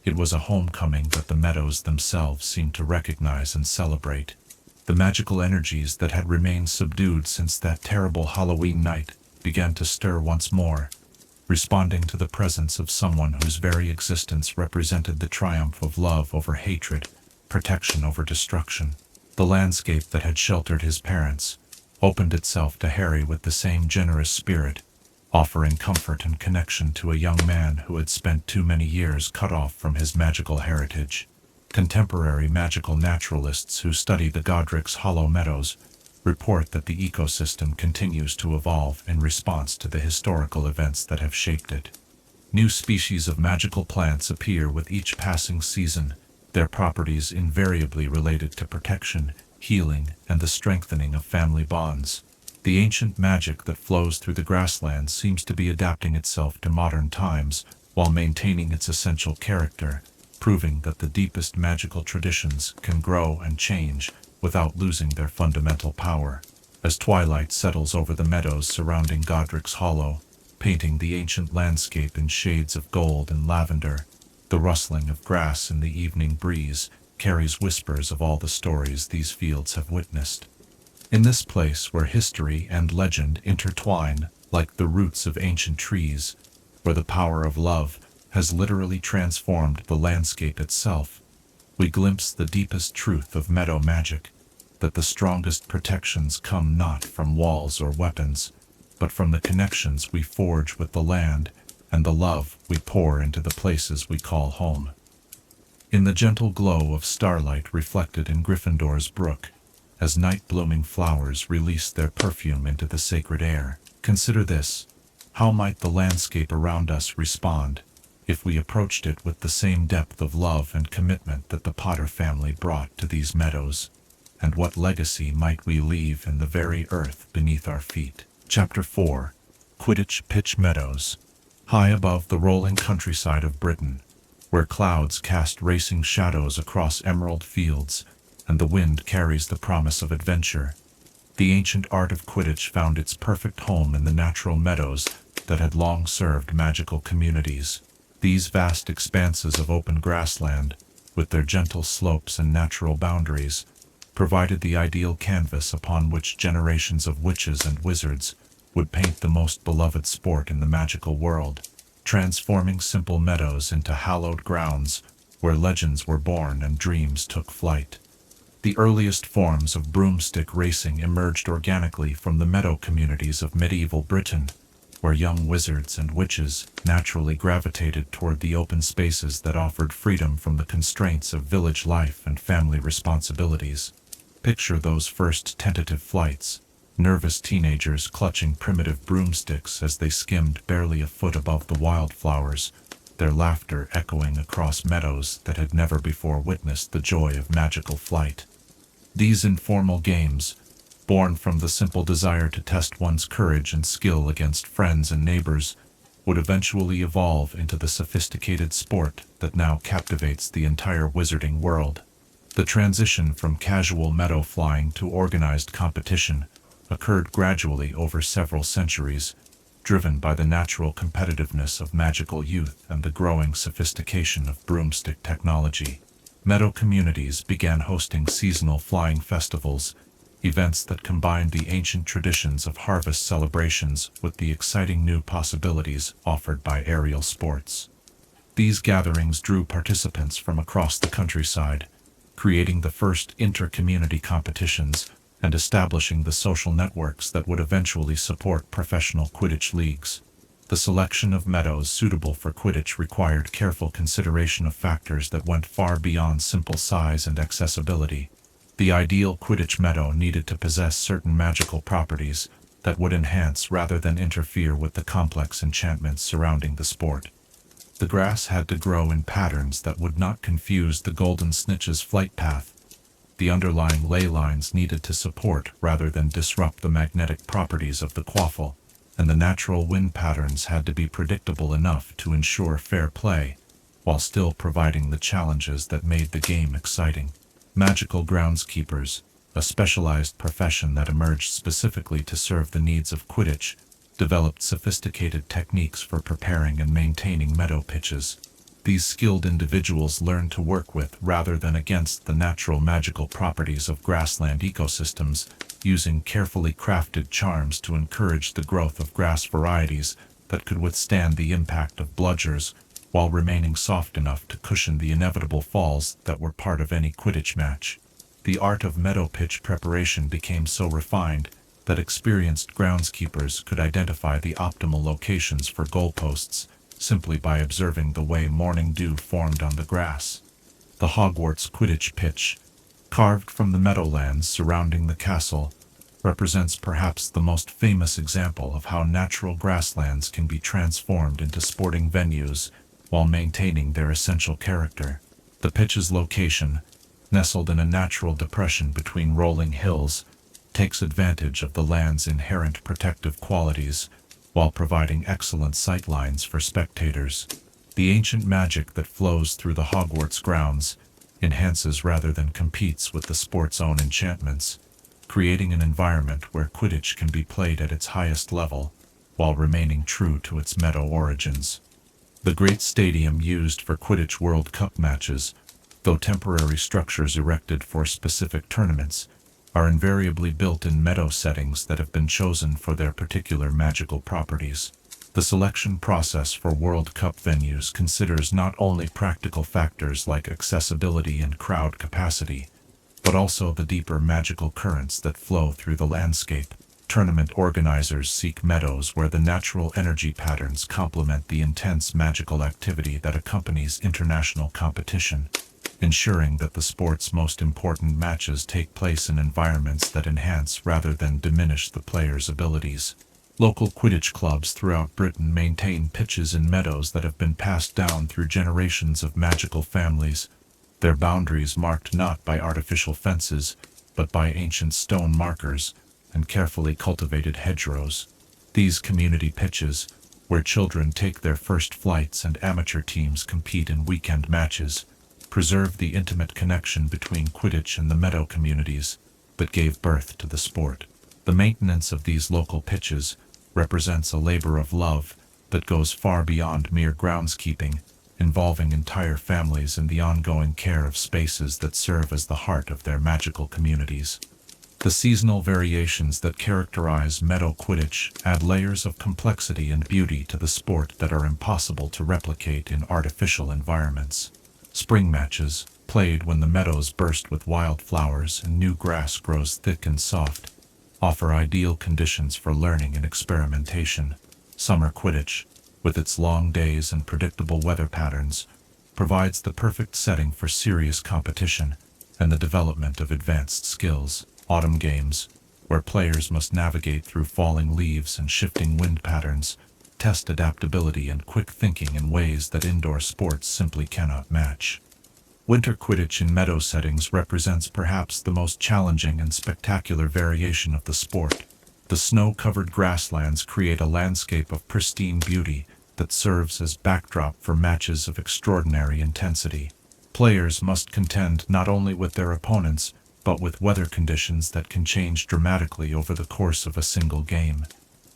It was a homecoming that the Meadows themselves seemed to recognize and celebrate. The magical energies that had remained subdued since that terrible Halloween night began to stir once more, responding to the presence of someone whose very existence represented the triumph of love over hatred, protection over destruction. The landscape that had sheltered his parents opened itself to Harry with the same generous spirit, offering comfort and connection to a young man who had spent too many years cut off from his magical heritage. Contemporary magical naturalists who study the Godric's Hollow Meadows report that the ecosystem continues to evolve in response to the historical events that have shaped it. New species of magical plants appear with each passing season, their properties invariably related to protection, healing, and the strengthening of family bonds. The ancient magic that flows through the grasslands seems to be adapting itself to modern times while maintaining its essential character, proving that the deepest magical traditions can grow and change without losing their fundamental power. As twilight settles over the meadows surrounding Godric's Hollow, painting the ancient landscape in shades of gold and lavender, the rustling of grass in the evening breeze carries whispers of all the stories these fields have witnessed. In this place where history and legend intertwine like the roots of ancient trees, where the power of love has literally transformed the landscape itself, we glimpse the deepest truth of meadow magic, that the strongest protections come not from walls or weapons, but from the connections we forge with the land and the love we pour into the places we call home. In the gentle glow of starlight reflected in Gryffindor's brook, as night-blooming flowers release their perfume into the sacred air, consider this: how might the landscape around us respond if we approached it with the same depth of love and commitment that the Potter family brought to these meadows? And what legacy might we leave in the very earth beneath our feet? Chapter 4. Quidditch Pitch Meadows. High above the rolling countryside of Britain, where clouds cast racing shadows across emerald fields, and the wind carries the promise of adventure, the ancient art of Quidditch found its perfect home in the natural meadows that had long served magical communities. These vast expanses of open grassland, with their gentle slopes and natural boundaries, provided the ideal canvas upon which generations of witches and wizards would paint the most beloved sport in the magical world, transforming simple meadows into hallowed grounds where legends were born and dreams took flight. The earliest forms of broomstick racing emerged organically from the meadow communities of medieval Britain, where young wizards and witches naturally gravitated toward the open spaces that offered freedom from the constraints of village life and family responsibilities. Picture those first tentative flights, nervous teenagers clutching primitive broomsticks as they skimmed barely a foot above the wildflowers, their laughter echoing across meadows that had never before witnessed the joy of magical flight. These informal games, born from the simple desire to test one's courage and skill against friends and neighbors, would eventually evolve into the sophisticated sport that now captivates the entire wizarding world. The transition from casual meadow flying to organized competition occurred gradually over several centuries, driven by the natural competitiveness of magical youth and the growing sophistication of broomstick technology. Meadow communities began hosting seasonal flying festivals, events that combined the ancient traditions of harvest celebrations with the exciting new possibilities offered by aerial sports. These gatherings drew participants from across the countryside, creating the first inter-community competitions and establishing the social networks that would eventually support professional Quidditch leagues. The selection of meadows suitable for Quidditch required careful consideration of factors that went far beyond simple size and accessibility. The ideal Quidditch meadow needed to possess certain magical properties that would enhance rather than interfere with the complex enchantments surrounding the sport. The grass had to grow in patterns that would not confuse the golden snitch's flight path. The underlying ley lines needed to support rather than disrupt the magnetic properties of the quaffle, and the natural wind patterns had to be predictable enough to ensure fair play, while still providing the challenges that made the game exciting. Magical groundskeepers, a specialized profession that emerged specifically to serve the needs of Quidditch, developed sophisticated techniques for preparing and maintaining meadow pitches. These skilled individuals learn to work with rather than against the natural magical properties of grassland ecosystems, using carefully crafted charms to encourage the growth of grass varieties that could withstand the impact of bludgers, while remaining soft enough to cushion the inevitable falls that were part of any Quidditch match. The art of meadow pitch preparation became so refined that experienced groundskeepers could identify the optimal locations for goalposts simply by observing the way morning dew formed on the grass. The Hogwarts Quidditch pitch, carved from the meadowlands surrounding the castle, represents perhaps the most famous example of how natural grasslands can be transformed into sporting venues while maintaining their essential character. The pitch's location, nestled in a natural depression between rolling hills, takes advantage of the land's inherent protective qualities while providing excellent sightlines for spectators. The ancient magic that flows through the Hogwarts grounds enhances rather than competes with the sport's own enchantments, creating an environment where Quidditch can be played at its highest level while remaining true to its meadow origins. The great stadium used for Quidditch World Cup matches, though temporary structures erected for specific tournaments, are invariably built in meadow settings that have been chosen for their particular magical properties. The selection process for World Cup venues considers not only practical factors like accessibility and crowd capacity, but also the deeper magical currents that flow through the landscape. Tournament organizers seek meadows where the natural energy patterns complement the intense magical activity that accompanies international competition, ensuring that the sport's most important matches take place in environments that enhance rather than diminish the players' abilities. Local Quidditch clubs throughout Britain maintain pitches in meadows that have been passed down through generations of magical families, their boundaries marked not by artificial fences, but by ancient stone markers and carefully cultivated hedgerows. These community pitches, where children take their first flights and amateur teams compete in weekend matches, preserve the intimate connection between Quidditch and the meadow communities that gave birth to the sport. The maintenance of these local pitches represents a labor of love that goes far beyond mere groundskeeping, involving entire families in the ongoing care of spaces that serve as the heart of their magical communities. The seasonal variations that characterize meadow Quidditch add layers of complexity and beauty to the sport that are impossible to replicate in artificial environments. Spring matches, played when the meadows burst with wildflowers and new grass grows thick and soft, offer ideal conditions for learning and experimentation. Summer Quidditch, with its long days and predictable weather patterns, provides the perfect setting for serious competition and the development of advanced skills. Autumn games, where players must navigate through falling leaves and shifting wind patterns, test adaptability and quick thinking in ways that indoor sports simply cannot match. Winter Quidditch in meadow settings represents perhaps the most challenging and spectacular variation of the sport. The snow-covered grasslands create a landscape of pristine beauty that serves as backdrop for matches of extraordinary intensity. Players must contend not only with their opponents, but with weather conditions that can change dramatically over the course of a single game.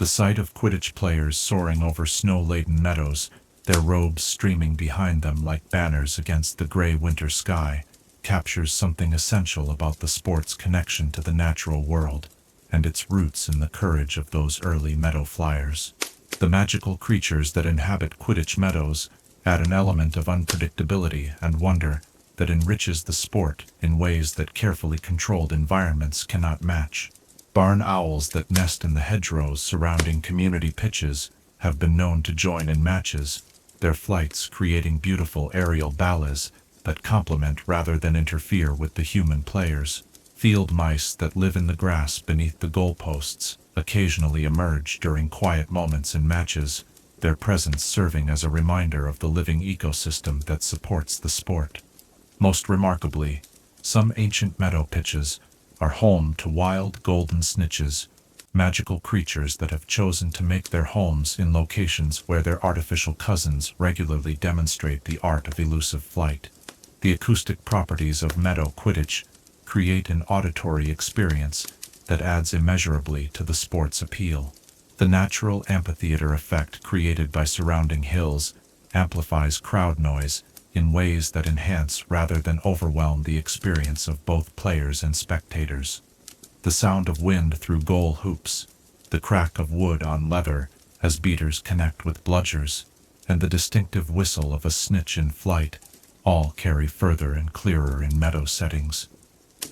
The sight of Quidditch players soaring over snow-laden meadows, their robes streaming behind them like banners against the gray winter sky, captures something essential about the sport's connection to the natural world, and its roots in the courage of those early meadow flyers. The magical creatures that inhabit Quidditch meadows add an element of unpredictability and wonder that enriches the sport in ways that carefully controlled environments cannot match. Barn owls that nest in the hedgerows surrounding community pitches have been known to join in matches, their flights creating beautiful aerial ballets that complement rather than interfere with the human players. Field mice that live in the grass beneath the goalposts occasionally emerge during quiet moments in matches, their presence serving as a reminder of the living ecosystem that supports the sport. Most remarkably, some ancient meadow pitches are home to wild golden snitches, magical creatures that have chosen to make their homes in locations where their artificial cousins regularly demonstrate the art of elusive flight. The acoustic properties of meadow Quidditch create an auditory experience that adds immeasurably to the sport's appeal. The natural amphitheater effect created by surrounding hills amplifies crowd noise in ways that enhance rather than overwhelm the experience of both players and spectators. The sound of wind through goal hoops, the crack of wood on leather as beaters connect with bludgers, and the distinctive whistle of a snitch in flight all carry further and clearer in meadow settings,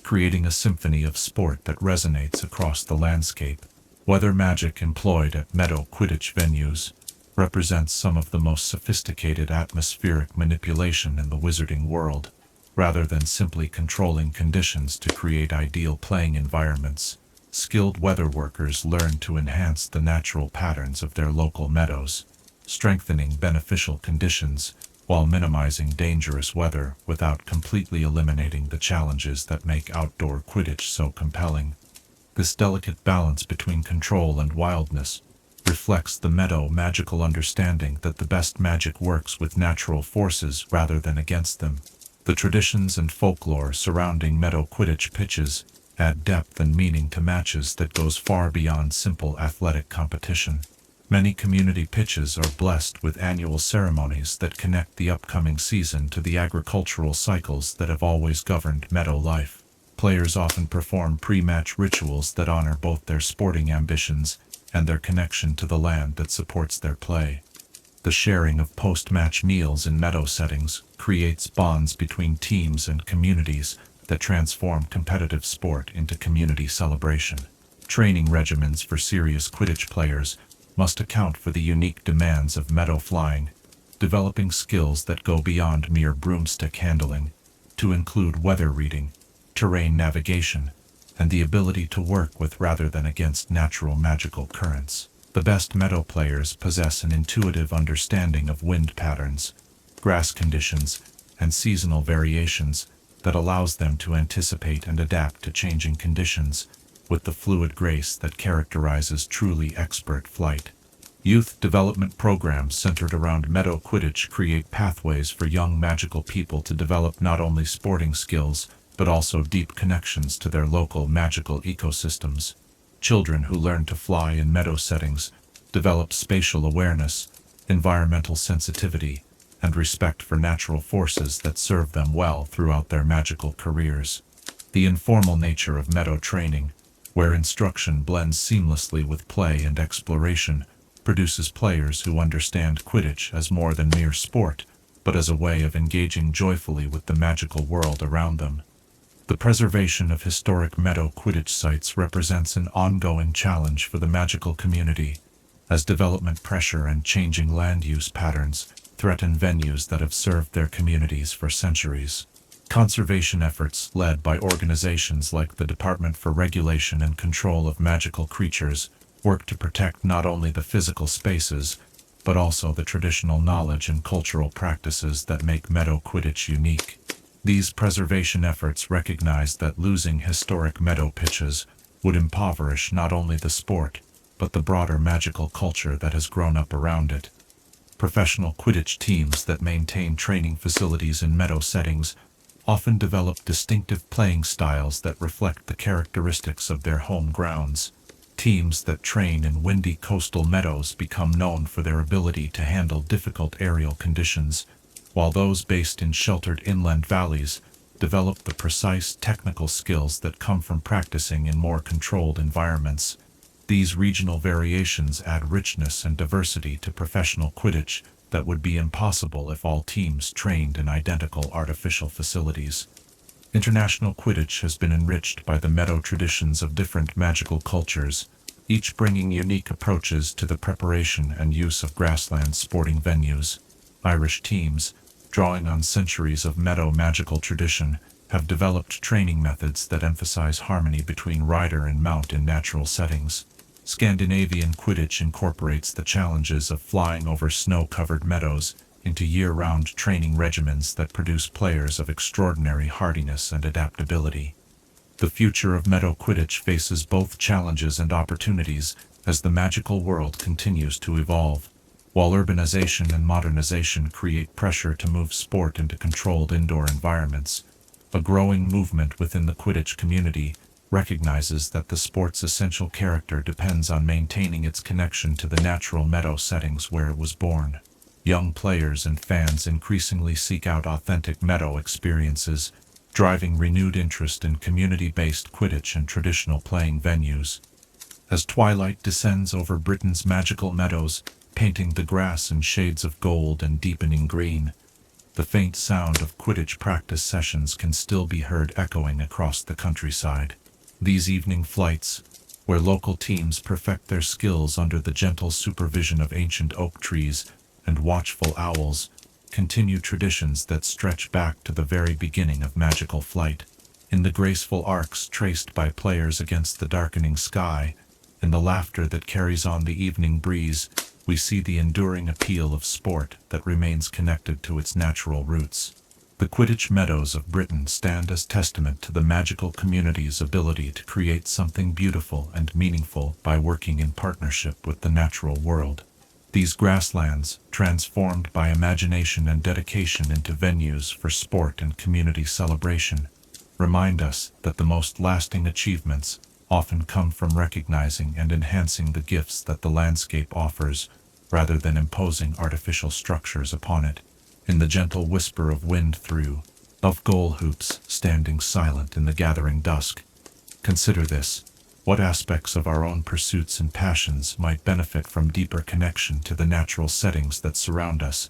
creating a symphony of sport that resonates across the landscape. Weather magic employed at meadow Quidditch venues represents some of the most sophisticated atmospheric manipulation in the wizarding world. Rather than simply controlling conditions to create ideal playing environments, skilled weather workers learn to enhance the natural patterns of their local meadows, strengthening beneficial conditions while minimizing dangerous weather without completely eliminating the challenges that make outdoor Quidditch so compelling. This delicate balance between control and wildness reflects the meadow magical understanding that the best magic works with natural forces rather than against them. The traditions and folklore surrounding meadow Quidditch pitches add depth and meaning to matches that goes far beyond simple athletic competition. Many community pitches are blessed with annual ceremonies that connect the upcoming season to the agricultural cycles that have always governed meadow life. Players often perform pre-match rituals that honor both their sporting ambitions and their connection to the land that supports their play. The sharing of post-match meals in meadow settings creates bonds between teams and communities that transform competitive sport into community celebration. Training regimens for serious Quidditch players must account for the unique demands of meadow flying, developing skills that go beyond mere broomstick handling to include weather reading, terrain navigation, and the ability to work with rather than against natural magical currents. The best meadow players possess an intuitive understanding of wind patterns, grass conditions, and seasonal variations that allows them to anticipate and adapt to changing conditions with the fluid grace that characterizes truly expert flight. Youth development programs centered around meadow Quidditch create pathways for young magical people to develop not only sporting skills, but also deep connections to their local magical ecosystems. Children who learn to fly in meadow settings develop spatial awareness, environmental sensitivity, and respect for natural forces that serve them well throughout their magical careers. The informal nature of meadow training, where instruction blends seamlessly with play and exploration, produces players who understand Quidditch as more than mere sport, but as a way of engaging joyfully with the magical world around them. The preservation of historic meadow Quidditch sites represents an ongoing challenge for the magical community, as development pressure and changing land use patterns threaten venues that have served their communities for centuries. Conservation efforts led by organizations like the Department for Regulation and Control of Magical Creatures work to protect not only the physical spaces, but also the traditional knowledge and cultural practices that make meadow Quidditch unique. These preservation efforts recognize that losing historic meadow pitches would impoverish not only the sport, but the broader magical culture that has grown up around it. Professional Quidditch teams that maintain training facilities in meadow settings often develop distinctive playing styles that reflect the characteristics of their home grounds. Teams that train in windy coastal meadows become known for their ability to handle difficult aerial conditions, while those based in sheltered inland valleys develop the precise technical skills that come from practicing in more controlled environments. These regional variations add richness and diversity to professional Quidditch that would be impossible if all teams trained in identical artificial facilities. International Quidditch has been enriched by the meadow traditions of different magical cultures, each bringing unique approaches to the preparation and use of grassland sporting venues. Irish teams, drawing on centuries of meadow magical tradition, have developed training methods that emphasize harmony between rider and mount in natural settings. Scandinavian Quidditch incorporates the challenges of flying over snow-covered meadows into year-round training regimens that produce players of extraordinary hardiness and adaptability. The future of meadow Quidditch faces both challenges and opportunities as the magical world continues to evolve. While urbanization and modernization create pressure to move sport into controlled indoor environments, a growing movement within the Quidditch community recognizes that the sport's essential character depends on maintaining its connection to the natural meadow settings where it was born. Young players and fans increasingly seek out authentic Meadow experiences, driving renewed interest in community-based Quidditch and traditional playing venues. As twilight descends over Britain's magical meadows, painting the grass in shades of gold and deepening green, the faint sound of Quidditch practice sessions can still be heard echoing across the countryside. These evening flights, where local teams perfect their skills under the gentle supervision of ancient oak trees and watchful owls, continue traditions that stretch back to the very beginning of magical flight. In the graceful arcs traced by players against the darkening sky, in the laughter that carries on the evening breeze, we see the enduring appeal of sport that remains connected to its natural roots. The Quidditch Meadows of Britain stand as testament to the magical community's ability to create something beautiful and meaningful by working in partnership with the natural world. These grasslands, transformed by imagination and dedication into venues for sport and community celebration, remind us that the most lasting achievements often come from recognizing and enhancing the gifts that the landscape offers, rather than imposing artificial structures upon it. In the gentle whisper of wind through, of goal hoops standing silent in the gathering dusk, consider this: what aspects of our own pursuits and passions might benefit from deeper connection to the natural settings that surround us,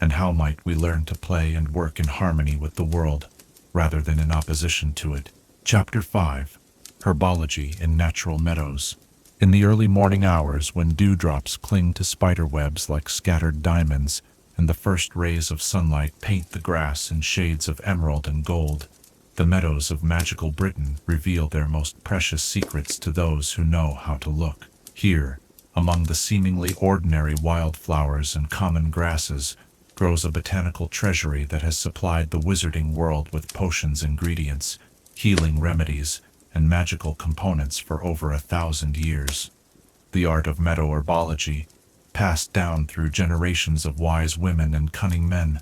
and how might we learn to play and work in harmony with the world, rather than in opposition to it. Chapter 5. Herbology in Natural Meadows. In the early morning hours, when dewdrops cling to spiderwebs like scattered diamonds, and the first rays of sunlight paint the grass in shades of emerald and gold, the meadows of magical Britain reveal their most precious secrets to those who know how to look. Here, among the seemingly ordinary wildflowers and common grasses, grows a botanical treasury that has supplied the wizarding world with potions, ingredients, healing remedies, and magical components for over 1,000 years. The art of meadow herbology, passed down through generations of wise women and cunning men,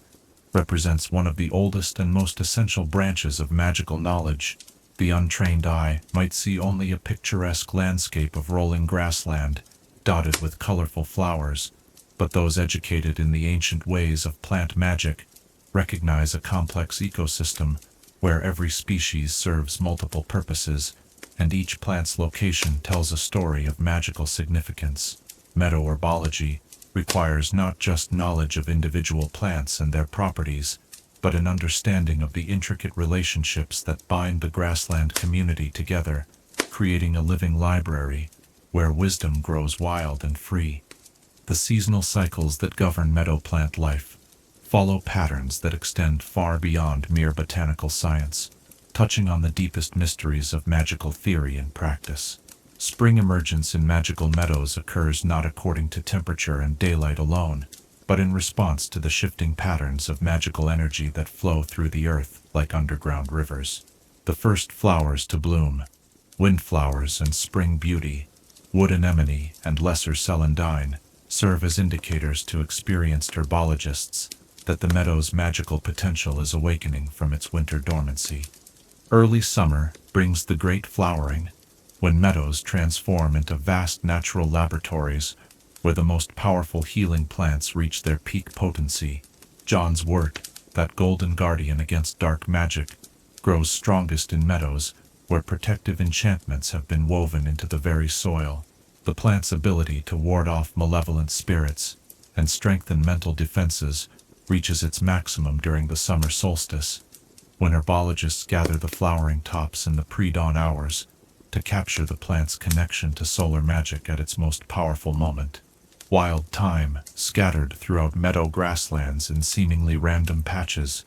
represents one of the oldest and most essential branches of magical knowledge. The untrained eye might see only a picturesque landscape of rolling grassland, dotted with colorful flowers, but those educated in the ancient ways of plant magic recognize a complex ecosystem where every species serves multiple purposes, and each plant's location tells a story of magical significance. Meadow herbology requires not just knowledge of individual plants and their properties, but an understanding of the intricate relationships that bind the grassland community together, creating a living library where wisdom grows wild and free. The seasonal cycles that govern meadow plant life follow patterns that extend far beyond mere botanical science, touching on the deepest mysteries of magical theory and practice. Spring emergence in magical meadows occurs not according to temperature and daylight alone, but in response to the shifting patterns of magical energy that flow through the earth like underground rivers. The first flowers to bloom, windflowers and spring beauty, wood anemone and lesser celandine, serve as indicators to experienced herbologists that the meadow's magical potential is awakening from its winter dormancy. Early summer brings the great flowering, when meadows transform into vast natural laboratories where the most powerful healing plants reach their peak potency. John's wort, that golden guardian against dark magic, grows strongest in meadows where protective enchantments have been woven into the very soil. The plant's ability to ward off malevolent spirits and strengthen mental defenses reaches its maximum during the summer solstice, when herbologists gather the flowering tops in the pre-dawn hours to capture the plant's connection to solar magic at its most powerful moment. Wild thyme, scattered throughout meadow grasslands in seemingly random patches,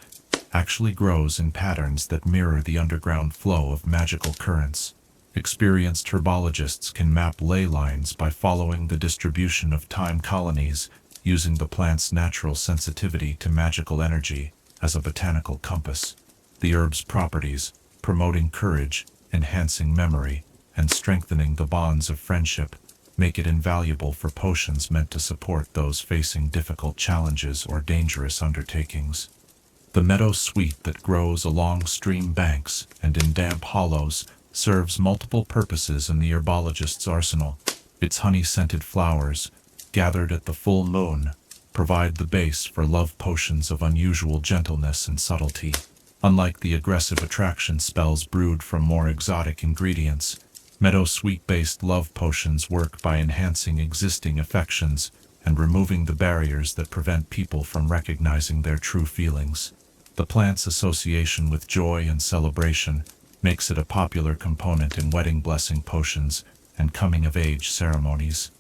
actually grows in patterns that mirror the underground flow of magical currents. Experienced herbologists can map ley lines by following the distribution of thyme colonies, using the plant's natural sensitivity to magical energy as a botanical compass. The herb's properties, promoting courage, enhancing memory, and strengthening the bonds of friendship, make it invaluable for potions meant to support those facing difficult challenges or dangerous undertakings. The meadow sweet that grows along stream banks and in damp hollows serves multiple purposes in the herbologist's arsenal. Its honey-scented flowers, gathered at the full moon, provide the base for love potions of unusual gentleness and subtlety. Unlike the aggressive attraction spells brewed from more exotic ingredients, Meadow sweet-based love potions work by enhancing existing affections and removing the barriers that prevent people from recognizing their true feelings. The plant's association with joy and celebration makes it a popular component in wedding blessing potions and coming-of-age ceremonies.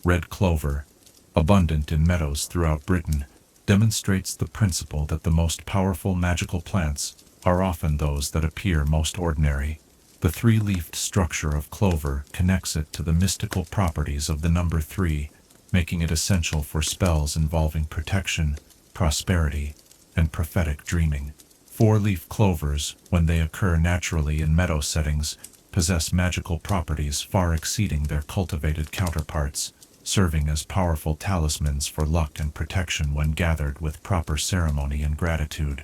Red clover, abundant in meadows throughout Britain, demonstrates the principle that the most powerful magical plants are often those that appear most ordinary. The three-leafed structure of clover connects it to the mystical properties of the number 3, making it essential for spells involving protection, prosperity, and prophetic dreaming. 4-leaf clovers, when they occur naturally in meadow settings, possess magical properties far exceeding their cultivated counterparts, serving as powerful talismans for luck and protection when gathered with proper ceremony and gratitude.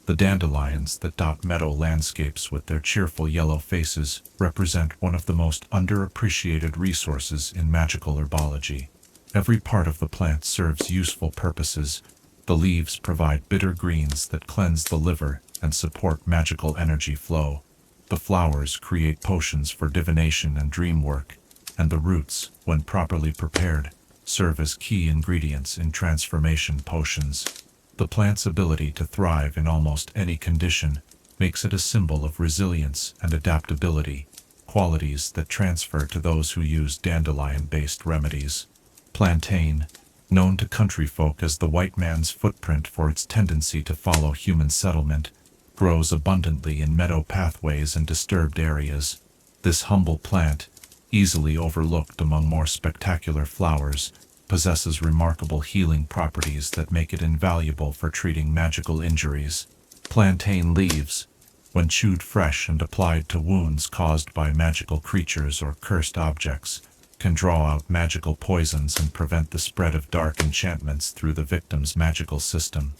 The dandelions that dot meadow landscapes with their cheerful yellow faces represent one of the most underappreciated resources in magical herbology. Every part of the plant serves useful purposes. The leaves provide bitter greens that cleanse the liver and support magical energy flow. The flowers create potions for divination and dream work, and the roots, when properly prepared, serve as key ingredients in transformation potions. The plant's ability to thrive in almost any condition makes it a symbol of resilience and adaptability, qualities that transfer to those who use dandelion-based remedies. Plantain, known to country folk as the white man's footprint for its tendency to follow human settlement, grows abundantly in meadow pathways and disturbed areas. This humble plant, easily overlooked among more spectacular flowers, possesses remarkable healing properties that make it invaluable for treating magical injuries. Plantain leaves, when chewed fresh and applied to wounds caused by magical creatures or cursed objects, can draw out magical poisons and prevent the spread of dark enchantments through the victim's magical system.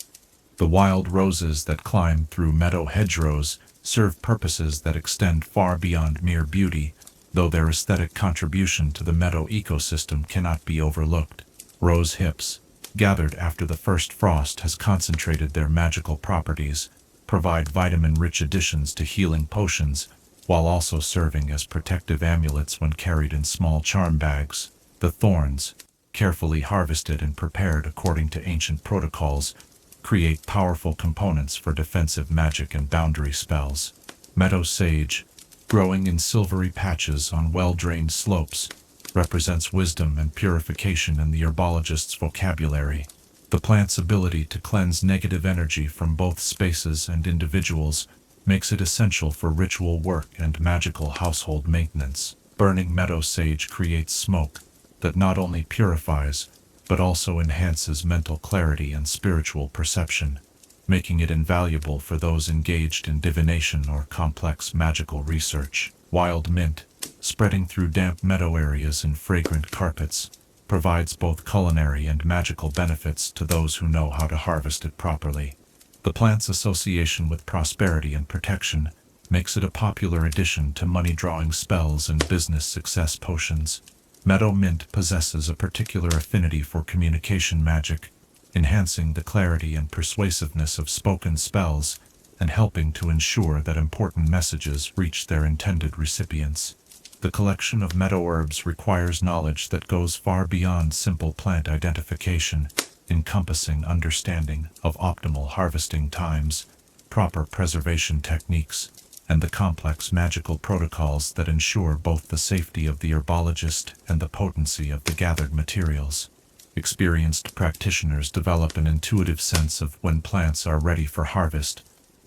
The wild roses that climb through meadow hedgerows serve purposes that extend far beyond mere beauty, though their aesthetic contribution to the meadow ecosystem cannot be overlooked. Rose hips, gathered after the first frost has concentrated their magical properties, provide vitamin-rich additions to healing potions, while also serving as protective amulets when carried in small charm bags. The thorns, carefully harvested and prepared according to ancient protocols, create powerful components for defensive magic and boundary spells. Meadow sage, growing in silvery patches on well-drained slopes, represents wisdom and purification in the herbologist's vocabulary. The plant's ability to cleanse negative energy from both spaces and individuals makes it essential for ritual work and magical household maintenance. Burning meadow sage creates smoke that not only purifies, but also enhances mental clarity and spiritual perception, making it invaluable for those engaged in divination or complex magical research. Wild mint, spreading through damp meadow areas in fragrant carpets, provides both culinary and magical benefits to those who know how to harvest it properly. The plant's association with prosperity and protection makes it a popular addition to money-drawing spells and business success potions. Meadow mint possesses a particular affinity for communication magic, enhancing the clarity and persuasiveness of spoken spells and helping to ensure that important messages reach their intended recipients. The collection of meadow herbs requires knowledge that goes far beyond simple plant identification, encompassing understanding of optimal harvesting times, proper preservation techniques, and the complex magical protocols that ensure both the safety of the herbologist and the potency of the gathered materials. Experienced practitioners develop an intuitive sense of when plants are ready for harvest,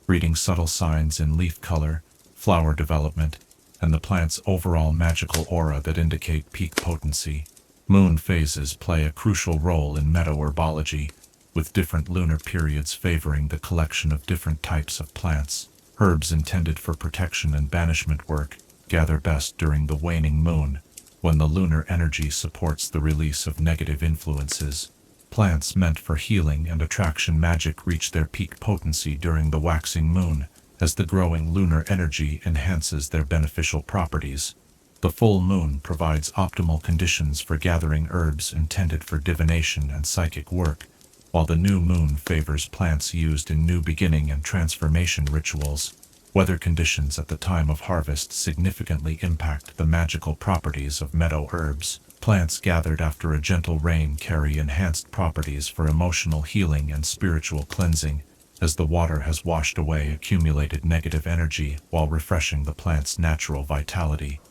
reading subtle signs in leaf color, flower development, and the plant's overall magical aura that indicate peak potency. Moon phases play a crucial role in meadow herbology, with different lunar periods favoring the collection of different types of plants. Herbs intended for protection and banishment work gather best during the waning moon, when the lunar energy supports the release of negative influences. Plants meant for healing and attraction magic reach their peak potency during the waxing moon, as the growing lunar energy enhances their beneficial properties. The full moon provides optimal conditions for gathering herbs intended for divination and psychic work, while the new moon favors plants used in new beginning and transformation rituals. Weather conditions at the time of harvest significantly impact the magical properties of meadow herbs. Plants gathered after a gentle rain carry enhanced properties for emotional healing and spiritual cleansing, as the water has washed away accumulated negative energy while refreshing the plant's natural vitality.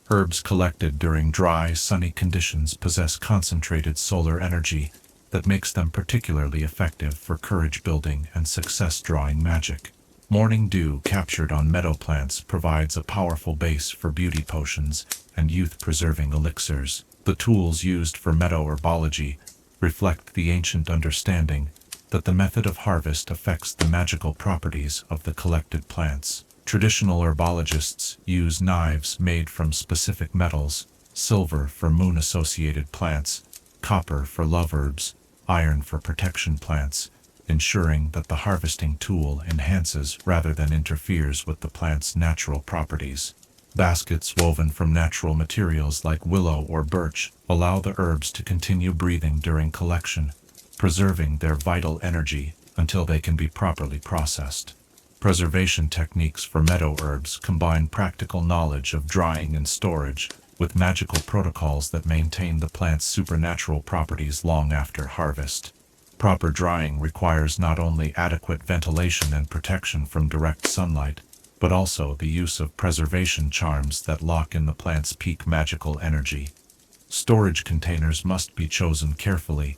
Herbs collected during dry, sunny conditions possess concentrated solar energy that makes them particularly effective for courage-building and success-drawing magic. Morning dew captured on meadow plants provides a powerful base for beauty potions and youth-preserving elixirs. The tools used for meadow herbology reflect the ancient understanding that the method of harvest affects the magical properties of the collected plants. Traditional herbologists use knives made from specific metals: silver for moon-associated plants, copper for love herbs, iron for protection plants, ensuring that the harvesting tool enhances rather than interferes with the plant's natural properties. Baskets woven from natural materials like willow or birch allow the herbs to continue breathing during collection, preserving their vital energy until they can be properly processed. Preservation techniques for meadow herbs combine practical knowledge of drying and storage with magical protocols that maintain the plant's supernatural properties long after harvest. Proper drying requires not only adequate ventilation and protection from direct sunlight, but also the use of preservation charms that lock in the plant's peak magical energy. Storage containers must be chosen carefully,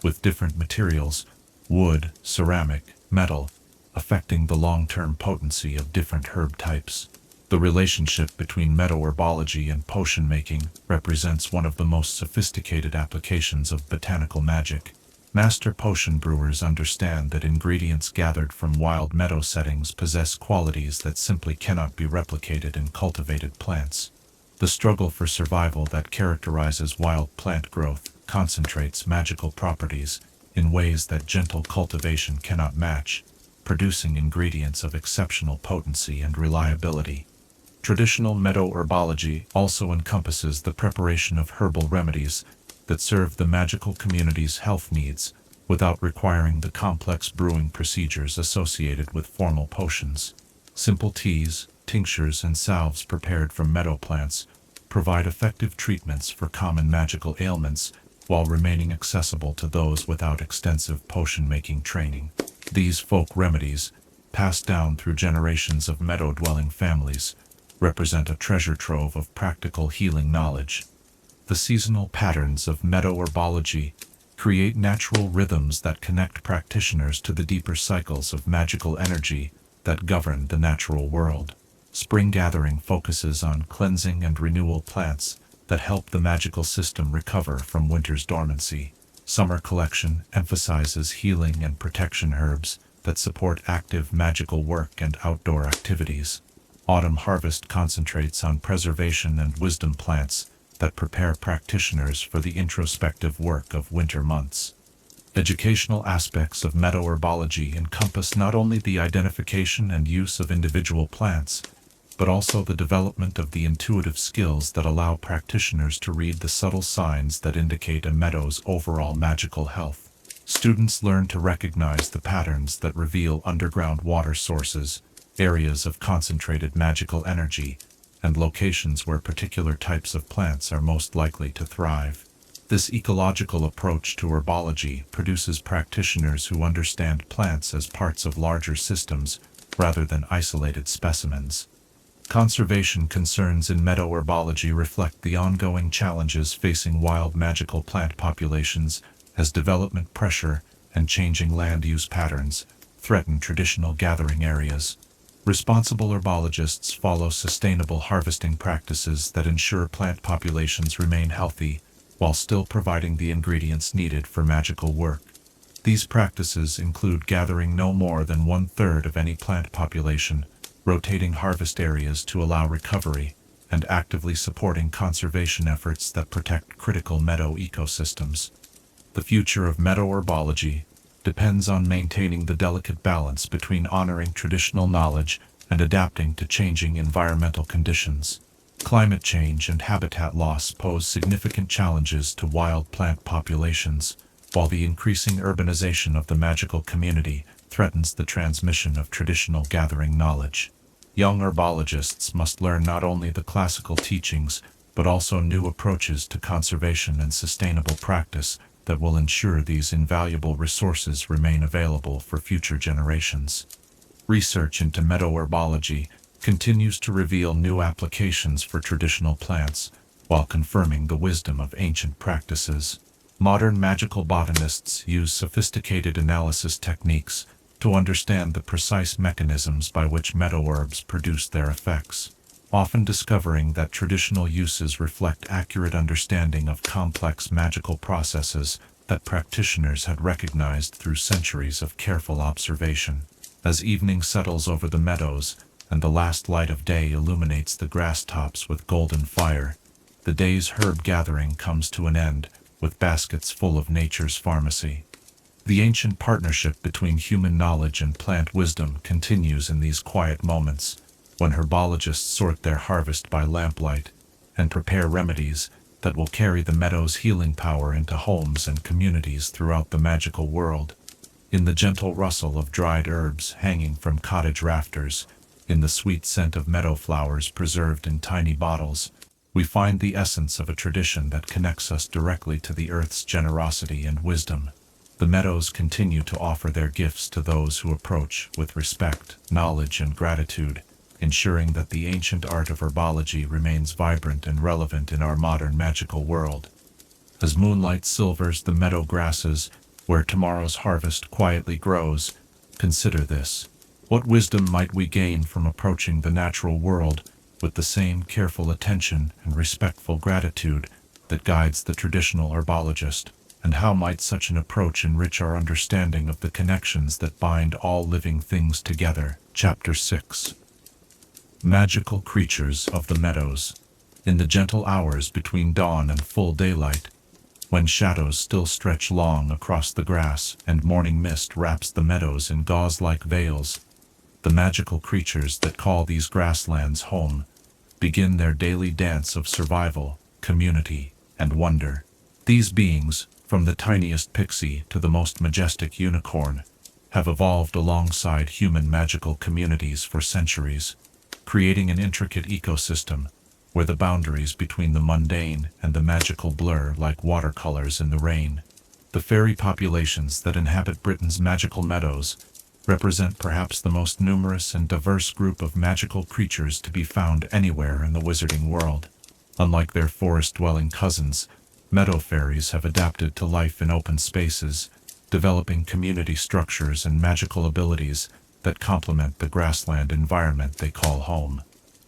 with different materials, wood, ceramic, metal, affecting the long-term potency of different herb types. The relationship between meadow herbology and potion making represents one of the most sophisticated applications of botanical magic. Master potion brewers understand that ingredients gathered from wild meadow settings possess qualities that simply cannot be replicated in cultivated plants. The struggle for survival that characterizes wild plant growth concentrates magical properties in ways that gentle cultivation cannot match, producing ingredients of exceptional potency and reliability. Traditional meadow herbology also encompasses the preparation of herbal remedies that serve the magical community's health needs without requiring the complex brewing procedures associated with formal potions. Simple teas, tinctures, and salves prepared from meadow plants provide effective treatments for common magical ailments while remaining accessible to those without extensive potion-making training. These folk remedies, passed down through generations of meadow-dwelling families, represent a treasure trove of practical healing knowledge. The seasonal patterns of meadow herbology create natural rhythms that connect practitioners to the deeper cycles of magical energy that govern the natural world. Spring gathering focuses on cleansing and renewal plants that help the magical system recover from winter's dormancy. Summer collection emphasizes healing and protection herbs that support active magical work and outdoor activities. Autumn harvest concentrates on preservation and wisdom plants that prepare practitioners for the introspective work of winter months. Educational aspects of meadow herbology encompass not only the identification and use of individual plants, but also the development of the intuitive skills that allow practitioners to read the subtle signs that indicate a meadow's overall magical health. Students learn to recognize the patterns that reveal underground water sources, areas of concentrated magical energy, and locations where particular types of plants are most likely to thrive. This ecological approach to herbology produces practitioners who understand plants as parts of larger systems rather than isolated specimens. Conservation concerns in meadow herbology reflect the ongoing challenges facing wild magical plant populations as development pressure and changing land use patterns threaten traditional gathering areas. Responsible herbologists follow sustainable harvesting practices that ensure plant populations remain healthy while still providing the ingredients needed for magical work. These practices include gathering no more than 1/3 of any plant population, rotating harvest areas to allow recovery, and actively supporting conservation efforts that protect critical meadow ecosystems. The future of meadow herbology depends on maintaining the delicate balance between honoring traditional knowledge and adapting to changing environmental conditions. Climate change and habitat loss pose significant challenges to wild plant populations, while the increasing urbanization of the magical community threatens the transmission of traditional gathering knowledge. Young herbologists must learn not only the classical teachings, but also new approaches to conservation and sustainable practice that will ensure these invaluable resources remain available for future generations. Research into meadow herbology continues to reveal new applications for traditional plants, while confirming the wisdom of ancient practices. Modern magical botanists use sophisticated analysis techniques to understand the precise mechanisms by which meadow herbs produce their effects, often discovering that traditional uses reflect accurate understanding of complex magical processes that practitioners had recognized through centuries of careful observation. As evening settles over the meadows, and the last light of day illuminates the grass tops with golden fire, the day's herb gathering comes to an end, with baskets full of nature's pharmacy. The ancient partnership between human knowledge and plant wisdom continues in these quiet moments, when herbologists sort their harvest by lamplight, and prepare remedies that will carry the meadow's healing power into homes and communities throughout the magical world. In the gentle rustle of dried herbs hanging from cottage rafters, in the sweet scent of meadow flowers preserved in tiny bottles, we find the essence of a tradition that connects us directly to the earth's generosity and wisdom. The meadows continue to offer their gifts to those who approach with respect, knowledge, and gratitude, ensuring that the ancient art of herbology remains vibrant and relevant in our modern magical world. As moonlight silvers the meadow grasses, where tomorrow's harvest quietly grows, consider this. What wisdom might we gain from approaching the natural world with the same careful attention and respectful gratitude that guides the traditional herbologist? And how might such an approach enrich our understanding of the connections that bind all living things together? Chapter 6. Magical Creatures of the Meadows. In the gentle hours between dawn and full daylight, when shadows still stretch long across the grass and morning mist wraps the meadows in gauze-like veils, the magical creatures that call these grasslands home begin their daily dance of survival, community, and wonder. These beings, from the tiniest pixie to the most majestic unicorn, have evolved alongside human magical communities for centuries, creating an intricate ecosystem where the boundaries between the mundane and the magical blur like watercolors in the rain. The fairy populations that inhabit Britain's magical meadows represent perhaps the most numerous and diverse group of magical creatures to be found anywhere in the wizarding world. Unlike their forest-dwelling cousins, meadow fairies have adapted to life in open spaces, developing community structures and magical abilities that complement the grassland environment they call home.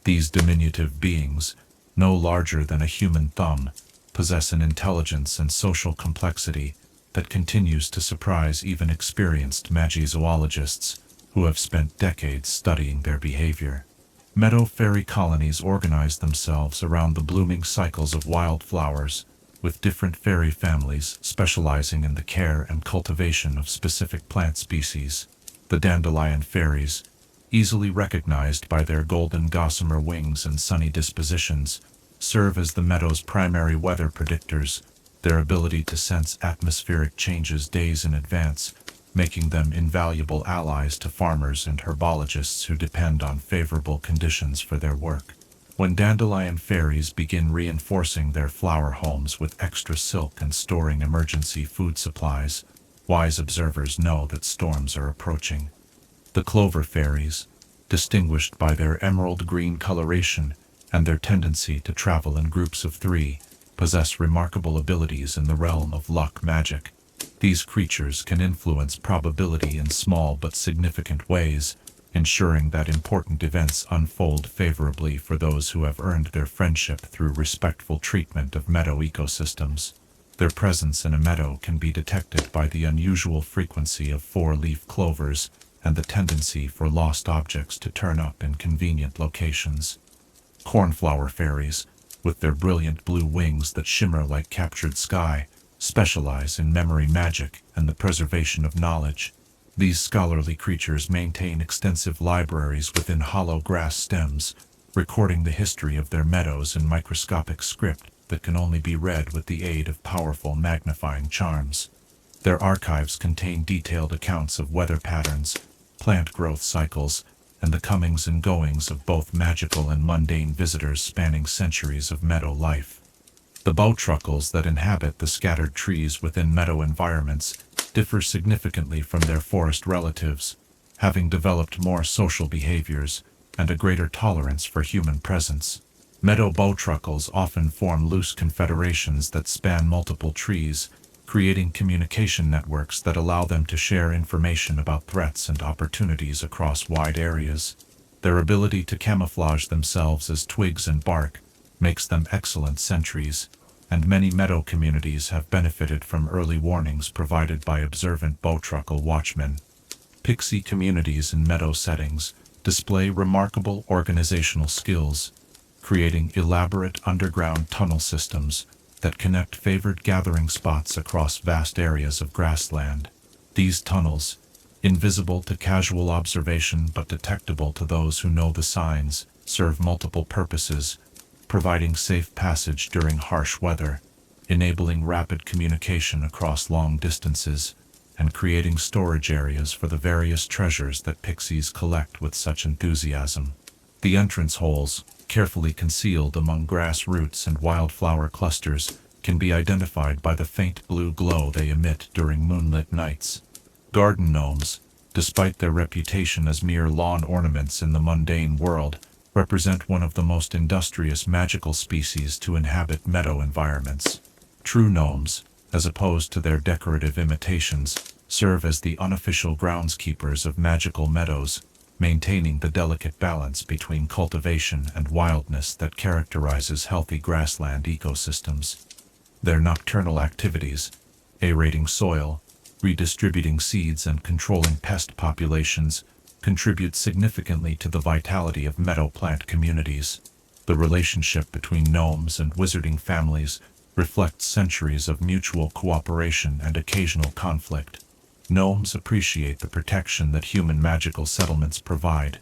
These diminutive beings, no larger than a human thumb, possess an intelligence and social complexity that continues to surprise even experienced magizoologists who have spent decades studying their behavior. Meadow fairy colonies organize themselves around the blooming cycles of wildflowers, with different fairy families specializing in the care and cultivation of specific plant species. The dandelion fairies, easily recognized by their golden gossamer wings and sunny dispositions, serve as the meadow's primary weather predictors, their ability to sense atmospheric changes days in advance, making them invaluable allies to farmers and herbologists who depend on favorable conditions for their work. When dandelion fairies begin reinforcing their flower homes with extra silk and storing emergency food supplies, wise observers know that storms are approaching. The clover fairies, distinguished by their emerald green coloration and their tendency to travel in groups of 3, possess remarkable abilities in the realm of luck magic. These creatures can influence probability in small but significant ways, ensuring that important events unfold favorably for those who have earned their friendship through respectful treatment of meadow ecosystems. Their presence in a meadow can be detected by the unusual frequency of 4-leaf clovers and the tendency for lost objects to turn up in convenient locations. Cornflower fairies, with their brilliant blue wings that shimmer like captured sky, specialize in memory magic and the preservation of knowledge. These scholarly creatures maintain extensive libraries within hollow grass stems, recording the history of their meadows in microscopic script that can only be read with the aid of powerful magnifying charms. Their archives contain detailed accounts of weather patterns, plant growth cycles, and the comings and goings of both magical and mundane visitors spanning centuries of meadow life. The bowtruckles that inhabit the scattered trees within meadow environments differ significantly from their forest relatives, having developed more social behaviors and a greater tolerance for human presence. Meadow bowtruckles often form loose confederations that span multiple trees, creating communication networks that allow them to share information about threats and opportunities across wide areas. Their ability to camouflage themselves as twigs and bark makes them excellent sentries, and many meadow communities have benefited from early warnings provided by observant bowtruckle watchmen. Pixie communities in meadow settings display remarkable organizational skills, creating elaborate underground tunnel systems that connect favored gathering spots across vast areas of grassland. These tunnels, invisible to casual observation but detectable to those who know the signs, serve multiple purposes, providing safe passage during harsh weather, enabling rapid communication across long distances, and creating storage areas for the various treasures that pixies collect with such enthusiasm. The entrance holes, carefully concealed among grass roots and wildflower clusters, can be identified by the faint blue glow they emit during moonlit nights. Garden gnomes, despite their reputation as mere lawn ornaments in the mundane world, represent one of the most industrious magical species to inhabit meadow environments. True gnomes, as opposed to their decorative imitations, serve as the unofficial groundskeepers of magical meadows, maintaining the delicate balance between cultivation and wildness that characterizes healthy grassland ecosystems. Their nocturnal activities, aerating soil, redistributing seeds and controlling pest populations, contribute significantly to the vitality of meadow plant communities. The relationship between gnomes and wizarding families reflects centuries of mutual cooperation and occasional conflict. Gnomes appreciate the protection that human magical settlements provide,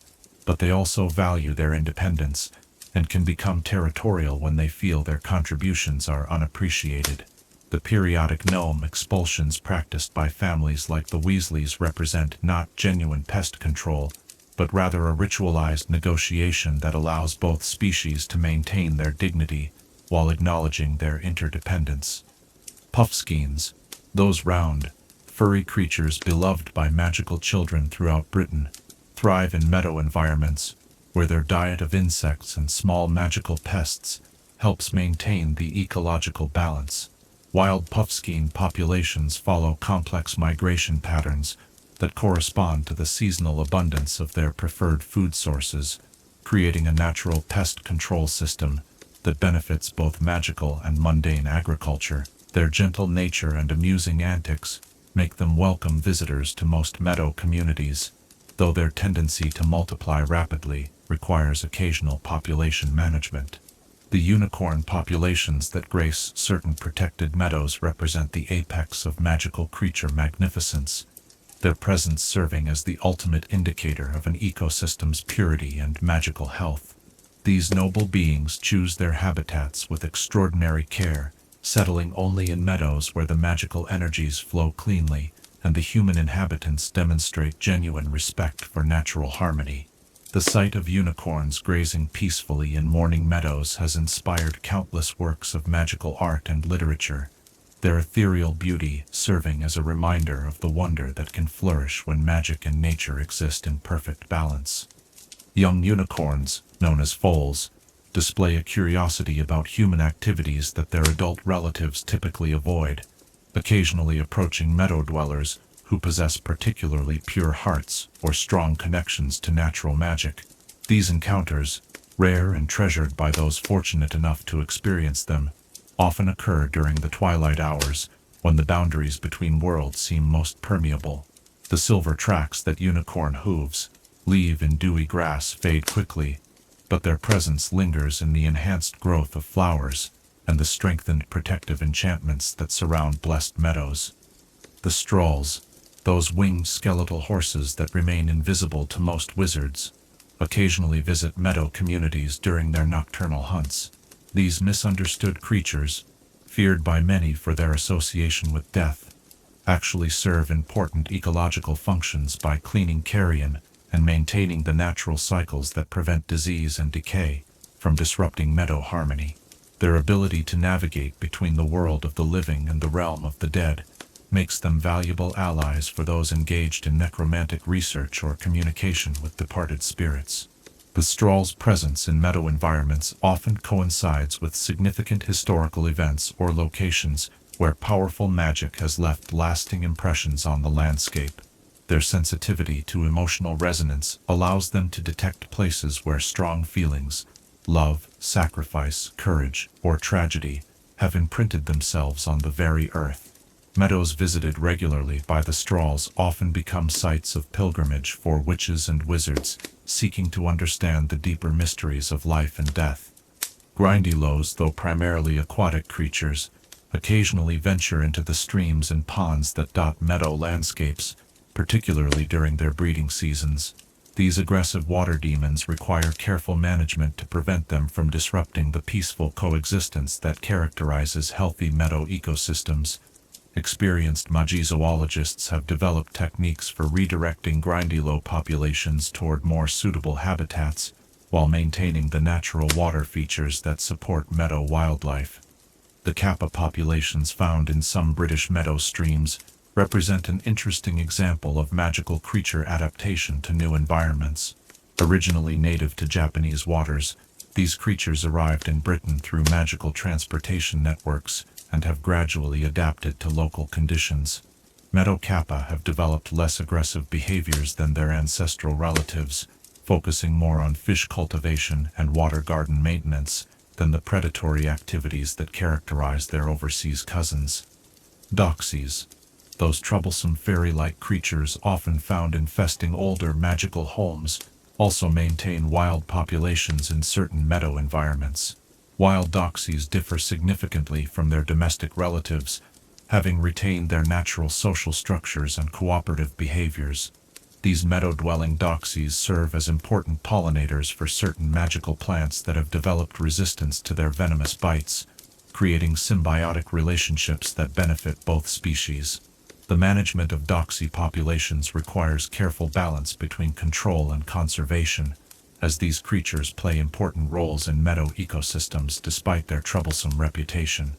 but they also value their independence and can become territorial when they feel their contributions are unappreciated. The periodic gnome expulsions practiced by families like the Weasleys represent not genuine pest control, but rather a ritualized negotiation that allows both species to maintain their dignity while acknowledging their interdependence. Puffskeins, those round, furry creatures beloved by magical children throughout Britain, thrive in meadow environments, where their diet of insects and small magical pests helps maintain the ecological balance. Wild puffskein populations follow complex migration patterns that correspond to the seasonal abundance of their preferred food sources, creating a natural pest control system that benefits both magical and mundane agriculture. Their gentle nature and amusing antics make them welcome visitors to most meadow communities, though their tendency to multiply rapidly requires occasional population management. The unicorn populations that grace certain protected meadows represent the apex of magical creature magnificence, their presence serving as the ultimate indicator of an ecosystem's purity and magical health. These noble beings choose their habitats with extraordinary care, settling only in meadows where the magical energies flow cleanly and the human inhabitants demonstrate genuine respect for natural harmony. The sight of unicorns grazing peacefully in morning meadows has inspired countless works of magical art and literature, their ethereal beauty serving as a reminder of the wonder that can flourish when magic and nature exist in perfect balance. Young unicorns, known as foals, display a curiosity about human activities that their adult relatives typically avoid, occasionally approaching meadow dwellers who possess particularly pure hearts or strong connections to natural magic. These encounters, rare and treasured by those fortunate enough to experience them, often occur during the twilight hours when the boundaries between worlds seem most permeable. The silver tracks that unicorn hooves leave in dewy grass fade quickly, but their presence lingers in the enhanced growth of flowers and the strengthened protective enchantments that surround blessed meadows. The strolls, those winged skeletal horses that remain invisible to most wizards, occasionally visit meadow communities during their nocturnal hunts. These misunderstood creatures, feared by many for their association with death, actually serve important ecological functions by cleaning carrion and maintaining the natural cycles that prevent disease and decay from disrupting meadow harmony. Their ability to navigate between the world of the living and the realm of the dead makes them valuable allies for those engaged in necromantic research or communication with departed spirits. The Strall's presence in meadow environments often coincides with significant historical events or locations where powerful magic has left lasting impressions on the landscape. Their sensitivity to emotional resonance allows them to detect places where strong feelings, love, sacrifice, courage, or tragedy, have imprinted themselves on the very earth. Meadows visited regularly by the Stralls often become sites of pilgrimage for witches and wizards seeking to understand the deeper mysteries of life and death. Grindylows, though primarily aquatic creatures, occasionally venture into the streams and ponds that dot meadow landscapes, particularly during their breeding seasons. These aggressive water demons require careful management to prevent them from disrupting the peaceful coexistence that characterizes healthy meadow ecosystems. Experienced magizoologists have developed techniques for redirecting grindylow populations toward more suitable habitats, while maintaining the natural water features that support meadow wildlife. The kappa populations found in some British meadow streams represent an interesting example of magical creature adaptation to new environments. Originally native to Japanese waters, these creatures arrived in Britain through magical transportation networks and have gradually adapted to local conditions. Meadow kappa have developed less aggressive behaviors than their ancestral relatives, focusing more on fish cultivation and water garden maintenance than the predatory activities that characterize their overseas cousins. Doxies, those troublesome fairy-like creatures often found infesting older magical homes, also maintain wild populations in certain meadow environments. Wild doxies differ significantly from their domestic relatives, having retained their natural social structures and cooperative behaviors. These meadow-dwelling doxies serve as important pollinators for certain magical plants that have developed resistance to their venomous bites, creating symbiotic relationships that benefit both species. The management of doxy populations requires careful balance between control and conservation, as these creatures play important roles in meadow ecosystems despite their troublesome reputation.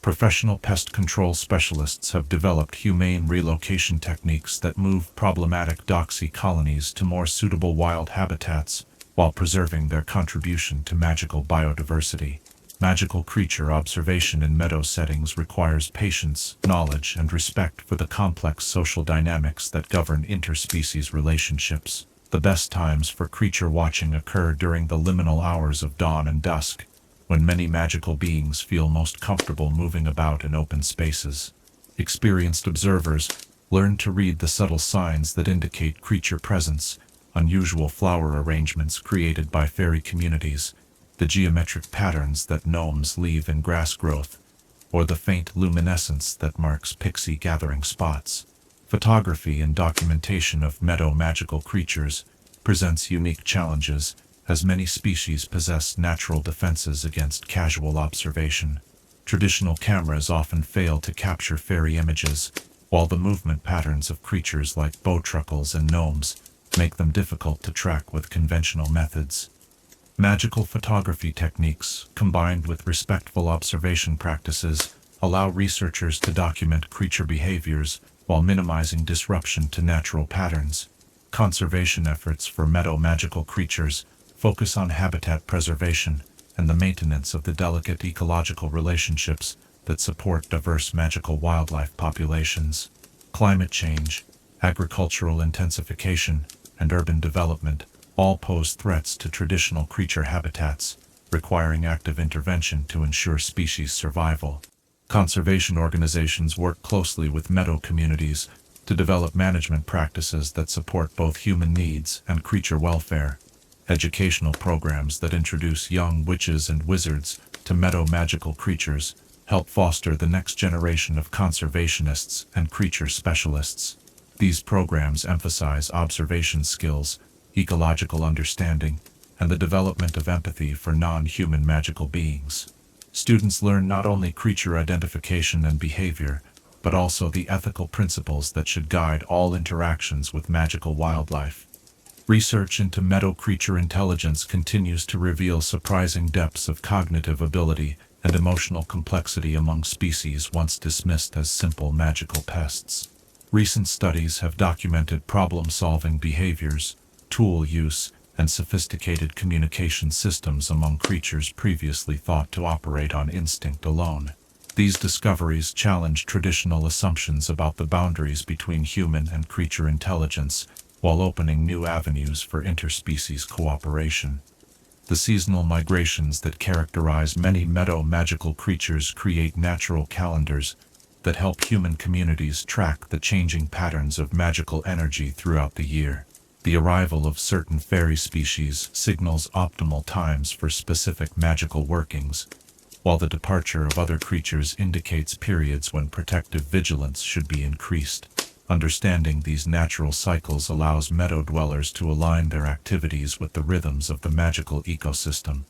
Professional pest control specialists have developed humane relocation techniques that move problematic doxy colonies to more suitable wild habitats while preserving their contribution to magical biodiversity. Magical creature observation in meadow settings requires patience, knowledge, and respect for the complex social dynamics that govern interspecies relationships. The best times for creature watching occur during the liminal hours of dawn and dusk, when many magical beings feel most comfortable moving about in open spaces. Experienced observers learn to read the subtle signs that indicate creature presence, unusual flower arrangements created by fairy communities, the geometric patterns that gnomes leave in grass growth, or the faint luminescence that marks pixie gathering spots. Photography and documentation of meadow magical creatures presents unique challenges, as many species possess natural defenses against casual observation. Traditional cameras often fail to capture fairy images, while the movement patterns of creatures like bowtruckles and gnomes make them difficult to track with conventional methods. Magical photography techniques, combined with respectful observation practices, allow researchers to document creature behaviors while minimizing disruption to natural patterns. Conservation efforts for meadow magical creatures focus on habitat preservation and the maintenance of the delicate ecological relationships that support diverse magical wildlife populations. Climate change, agricultural intensification, and urban development all pose threats to traditional creature habitats, requiring active intervention to ensure species survival. Conservation organizations work closely with meadow communities to develop management practices that support both human needs and creature welfare. Educational programs that introduce young witches and wizards to meadow magical creatures help foster the next generation of conservationists and creature specialists. These programs emphasize observation skills, ecological understanding, and the development of empathy for non-human magical beings. Students learn not only creature identification and behavior, but also the ethical principles that should guide all interactions with magical wildlife. Research into meadow creature intelligence continues to reveal surprising depths of cognitive ability and emotional complexity among species once dismissed as simple magical pests. Recent studies have documented problem-solving behaviors, tool use, and sophisticated communication systems among creatures previously thought to operate on instinct alone. These discoveries challenge traditional assumptions about the boundaries between human and creature intelligence, while opening new avenues for interspecies cooperation. The seasonal migrations that characterize many meadow magical creatures create natural calendars that help human communities track the changing patterns of magical energy throughout the year. The arrival of certain fairy species signals optimal times for specific magical workings, while the departure of other creatures indicates periods when protective vigilance should be increased. Understanding these natural cycles allows meadow dwellers to align their activities with the rhythms of the magical ecosystem.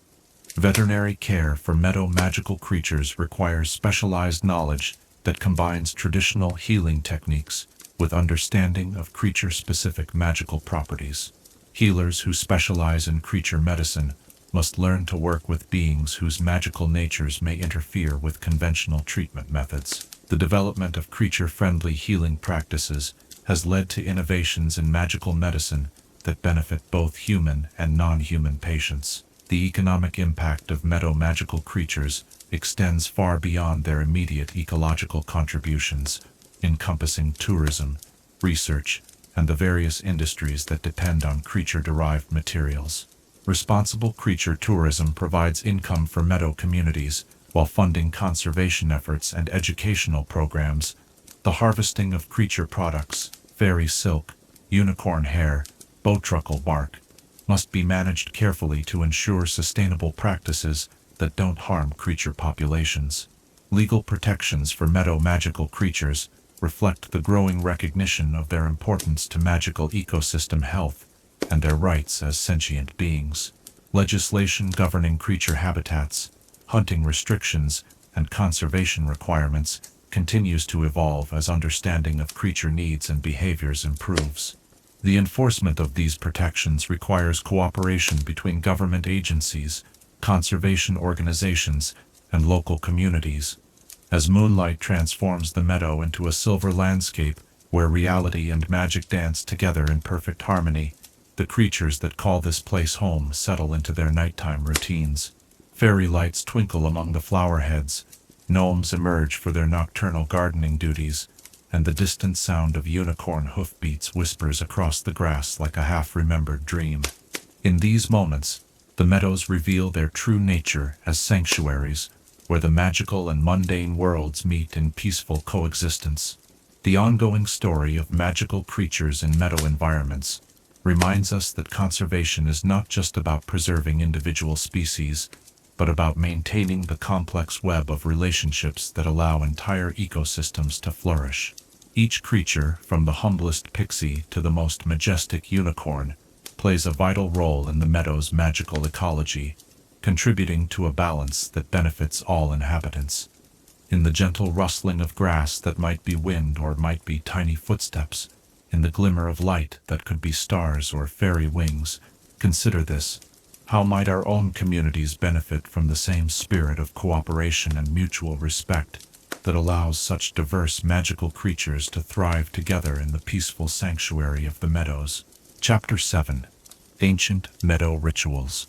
Veterinary care for meadow magical creatures requires specialized knowledge that combines traditional healing techniques with understanding of creature-specific magical properties. Healers who specialize in creature medicine must learn to work with beings whose magical natures may interfere with conventional treatment methods. The development of creature-friendly healing practices has led to innovations in magical medicine that benefit both human and non-human patients. The economic impact of meadow magical creatures extends far beyond their immediate ecological contributions, encompassing tourism, research, and the various industries that depend on creature-derived materials. Responsible creature tourism provides income for meadow communities, while funding conservation efforts and educational programs. The harvesting of creature products, fairy silk, unicorn hair, bowtruckle bark, must be managed carefully to ensure sustainable practices that don't harm creature populations. Legal protections for meadow magical creatures reflect the growing recognition of their importance to magical ecosystem health and their rights as sentient beings. Legislation governing creature habitats, hunting restrictions, and conservation requirements continues to evolve as understanding of creature needs and behaviors improves. The enforcement of these protections requires cooperation between government agencies, conservation organizations, and local communities. As moonlight transforms the meadow into a silver landscape where reality and magic dance together in perfect harmony, the creatures that call this place home settle into their nighttime routines. Fairy lights twinkle among the flower heads, gnomes emerge for their nocturnal gardening duties, and the distant sound of unicorn hoofbeats whispers across the grass like a half-remembered dream. In these moments, the meadows reveal their true nature as sanctuaries, where the magical and mundane worlds meet in peaceful coexistence. The ongoing story of magical creatures in meadow environments reminds us that conservation is not just about preserving individual species, but about maintaining the complex web of relationships that allow entire ecosystems to flourish. Each creature, from the humblest pixie to the most majestic unicorn, plays a vital role in the meadow's magical ecology, contributing to a balance that benefits all inhabitants. In the gentle rustling of grass that might be wind or might be tiny footsteps, in the glimmer of light that could be stars or fairy wings, consider this: how might our own communities benefit from the same spirit of cooperation and mutual respect that allows such diverse magical creatures to thrive together in the peaceful sanctuary of the meadows? Chapter 7: Ancient Meadow Rituals.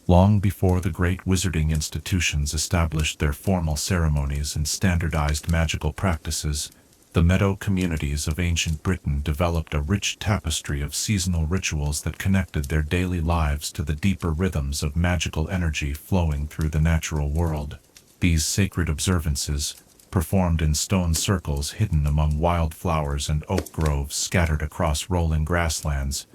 Long before the great wizarding institutions established their formal ceremonies and standardized magical practices, the meadow communities of ancient Britain developed a rich tapestry of seasonal rituals that connected their daily lives to the deeper rhythms of magical energy flowing through the natural world. These sacred observances, performed in stone circles hidden among wildflowers and oak groves scattered across rolling grasslands,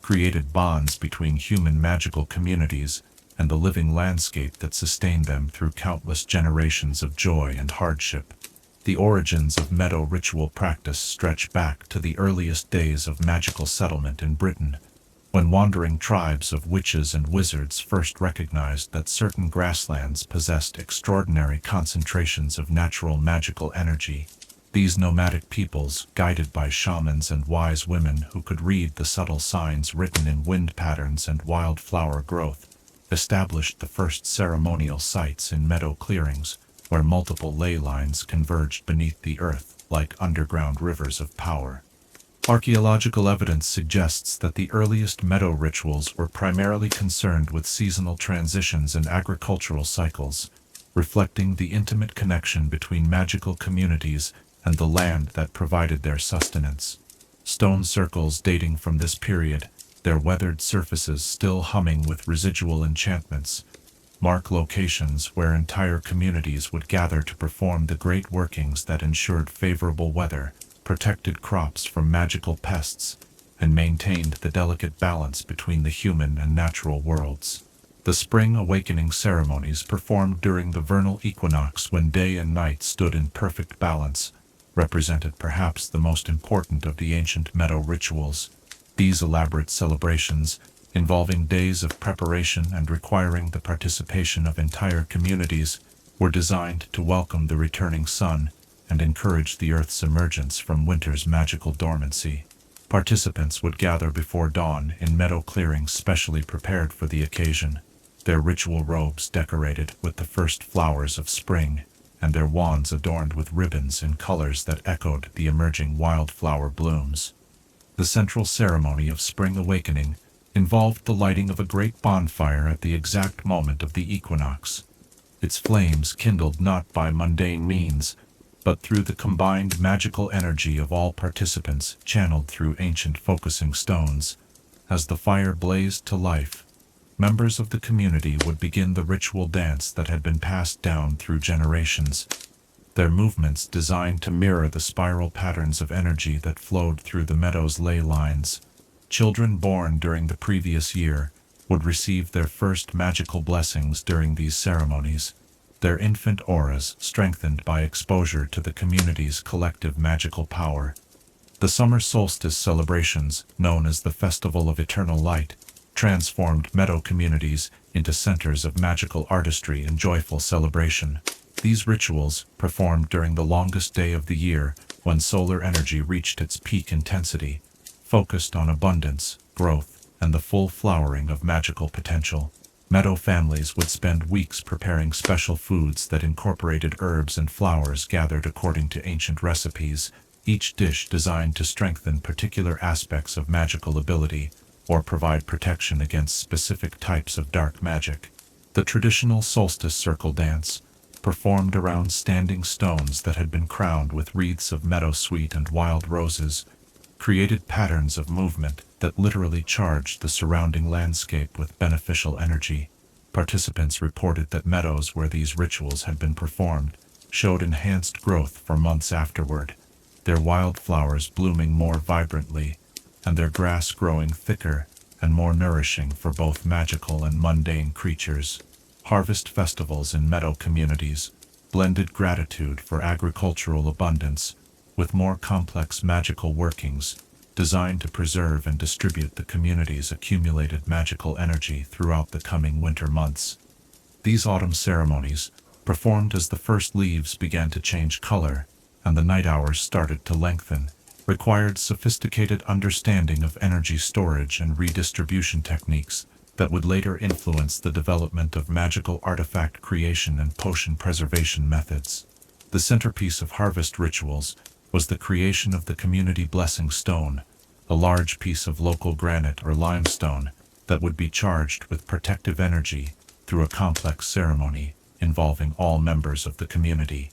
created bonds between human magical communities and the living landscape that sustained them through countless generations of joy and hardship. The origins of meadow ritual practice stretch back to the earliest days of magical settlement in Britain, when wandering tribes of witches and wizards first recognized that certain grasslands possessed extraordinary concentrations of natural magical energy. These nomadic peoples, guided by shamans and wise women who could read the subtle signs written in wind patterns and wildflower growth, established the first ceremonial sites in meadow clearings, where multiple ley lines converged beneath the earth like underground rivers of power. Archaeological evidence suggests that the earliest meadow rituals were primarily concerned with seasonal transitions and agricultural cycles, reflecting the intimate connection between magical communities and the land that provided their sustenance. Stone circles dating from this period, their weathered surfaces still humming with residual enchantments, mark locations where entire communities would gather to perform the great workings that ensured favorable weather, protected crops from magical pests, and maintained the delicate balance between the human and natural worlds. The spring awakening ceremonies performed during the vernal equinox, when day and night stood in perfect balance, represented perhaps the most important of the ancient meadow rituals. These elaborate celebrations, involving days of preparation and requiring the participation of entire communities, were designed to welcome the returning sun and encourage the earth's emergence from winter's magical dormancy. Participants would gather before dawn in meadow clearings specially prepared for the occasion, their ritual robes decorated with the first flowers of spring, and their wands adorned with ribbons in colors that echoed the emerging wildflower blooms. The central ceremony of spring awakening involved the lighting of a great bonfire at the exact moment of the equinox. Its flames kindled not by mundane means, but through the combined magical energy of all participants channeled through ancient focusing stones. As the fire blazed to life, members of the community would begin the ritual dance that had been passed down through generations, their movements designed to mirror the spiral patterns of energy that flowed through the meadow's ley lines. Children born during the previous year would receive their first magical blessings during these ceremonies, their infant auras strengthened by exposure to the community's collective magical power. The summer solstice celebrations, known as the Festival of Eternal Light, transformed meadow communities into centers of magical artistry and joyful celebration. These rituals, performed during the longest day of the year when solar energy reached its peak intensity, focused on abundance, growth, and the full flowering of magical potential. Meadow families would spend weeks preparing special foods that incorporated herbs and flowers gathered according to ancient recipes, each dish designed to strengthen particular aspects of magical ability or provide protection against specific types of dark magic. The traditional solstice circle dance, performed around standing stones that had been crowned with wreaths of meadowsweet and wild roses, created patterns of movement that literally charged the surrounding landscape with beneficial energy. Participants reported that meadows where these rituals had been performed showed enhanced growth for months afterward, their wildflowers blooming more vibrantly, and their grass growing thicker and more nourishing for both magical and mundane creatures. Harvest festivals in meadow communities blended gratitude for agricultural abundance with more complex magical workings designed to preserve and distribute the community's accumulated magical energy throughout the coming winter months. These autumn ceremonies, performed as the first leaves began to change color and the night hours started to lengthen, required sophisticated understanding of energy storage and redistribution techniques that would later influence the development of magical artifact creation and potion preservation methods. The centerpiece of harvest rituals was the creation of the community blessing stone, a large piece of local granite or limestone that would be charged with protective energy through a complex ceremony involving all members of the community.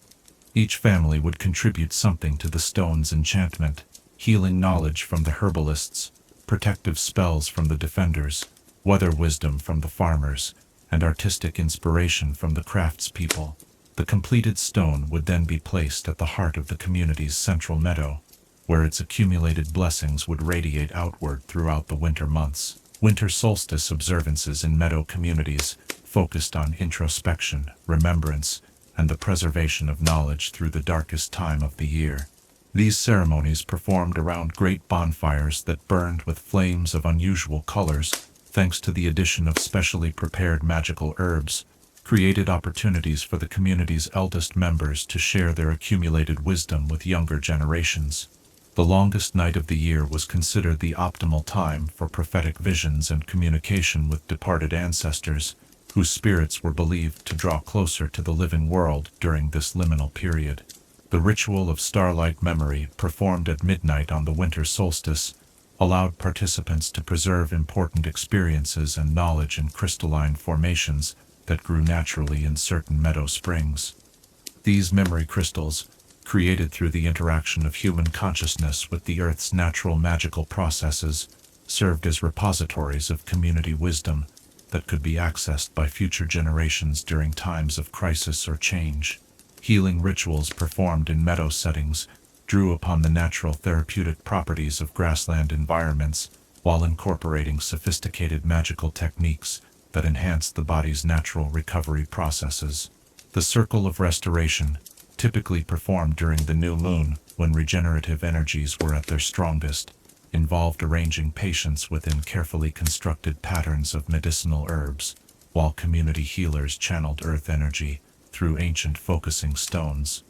Each family would contribute something to the stone's enchantment: healing knowledge from the herbalists, protective spells from the defenders, weather wisdom from the farmers, and artistic inspiration from the craftspeople. The completed stone would then be placed at the heart of the community's central meadow, where its accumulated blessings would radiate outward throughout the winter months. Winter solstice observances in meadow communities focused on introspection, remembrance, and the preservation of knowledge through the darkest time of the year. These ceremonies, performed around great bonfires that burned with flames of unusual colors, thanks to the addition of specially prepared magical herbs, created opportunities for the community's eldest members to share their accumulated wisdom with younger generations. The longest night of the year was considered the optimal time for prophetic visions and communication with departed ancestors, whose spirits were believed to draw closer to the living world during this liminal period. The ritual of starlight memory, performed at midnight on the winter solstice, allowed participants to preserve important experiences and knowledge in crystalline formations that grew naturally in certain meadow springs. These memory crystals, created through the interaction of human consciousness with the Earth's natural magical processes, served as repositories of community wisdom that could be accessed by future generations during times of crisis or change. Healing rituals performed in meadow settings drew upon the natural therapeutic properties of grassland environments while incorporating sophisticated magical techniques that enhanced the body's natural recovery processes. The circle of restoration, typically performed during the new moon when regenerative energies were at their strongest, involved arranging patients within carefully constructed patterns of medicinal herbs, while community healers channeled earth energy through ancient focusing stones.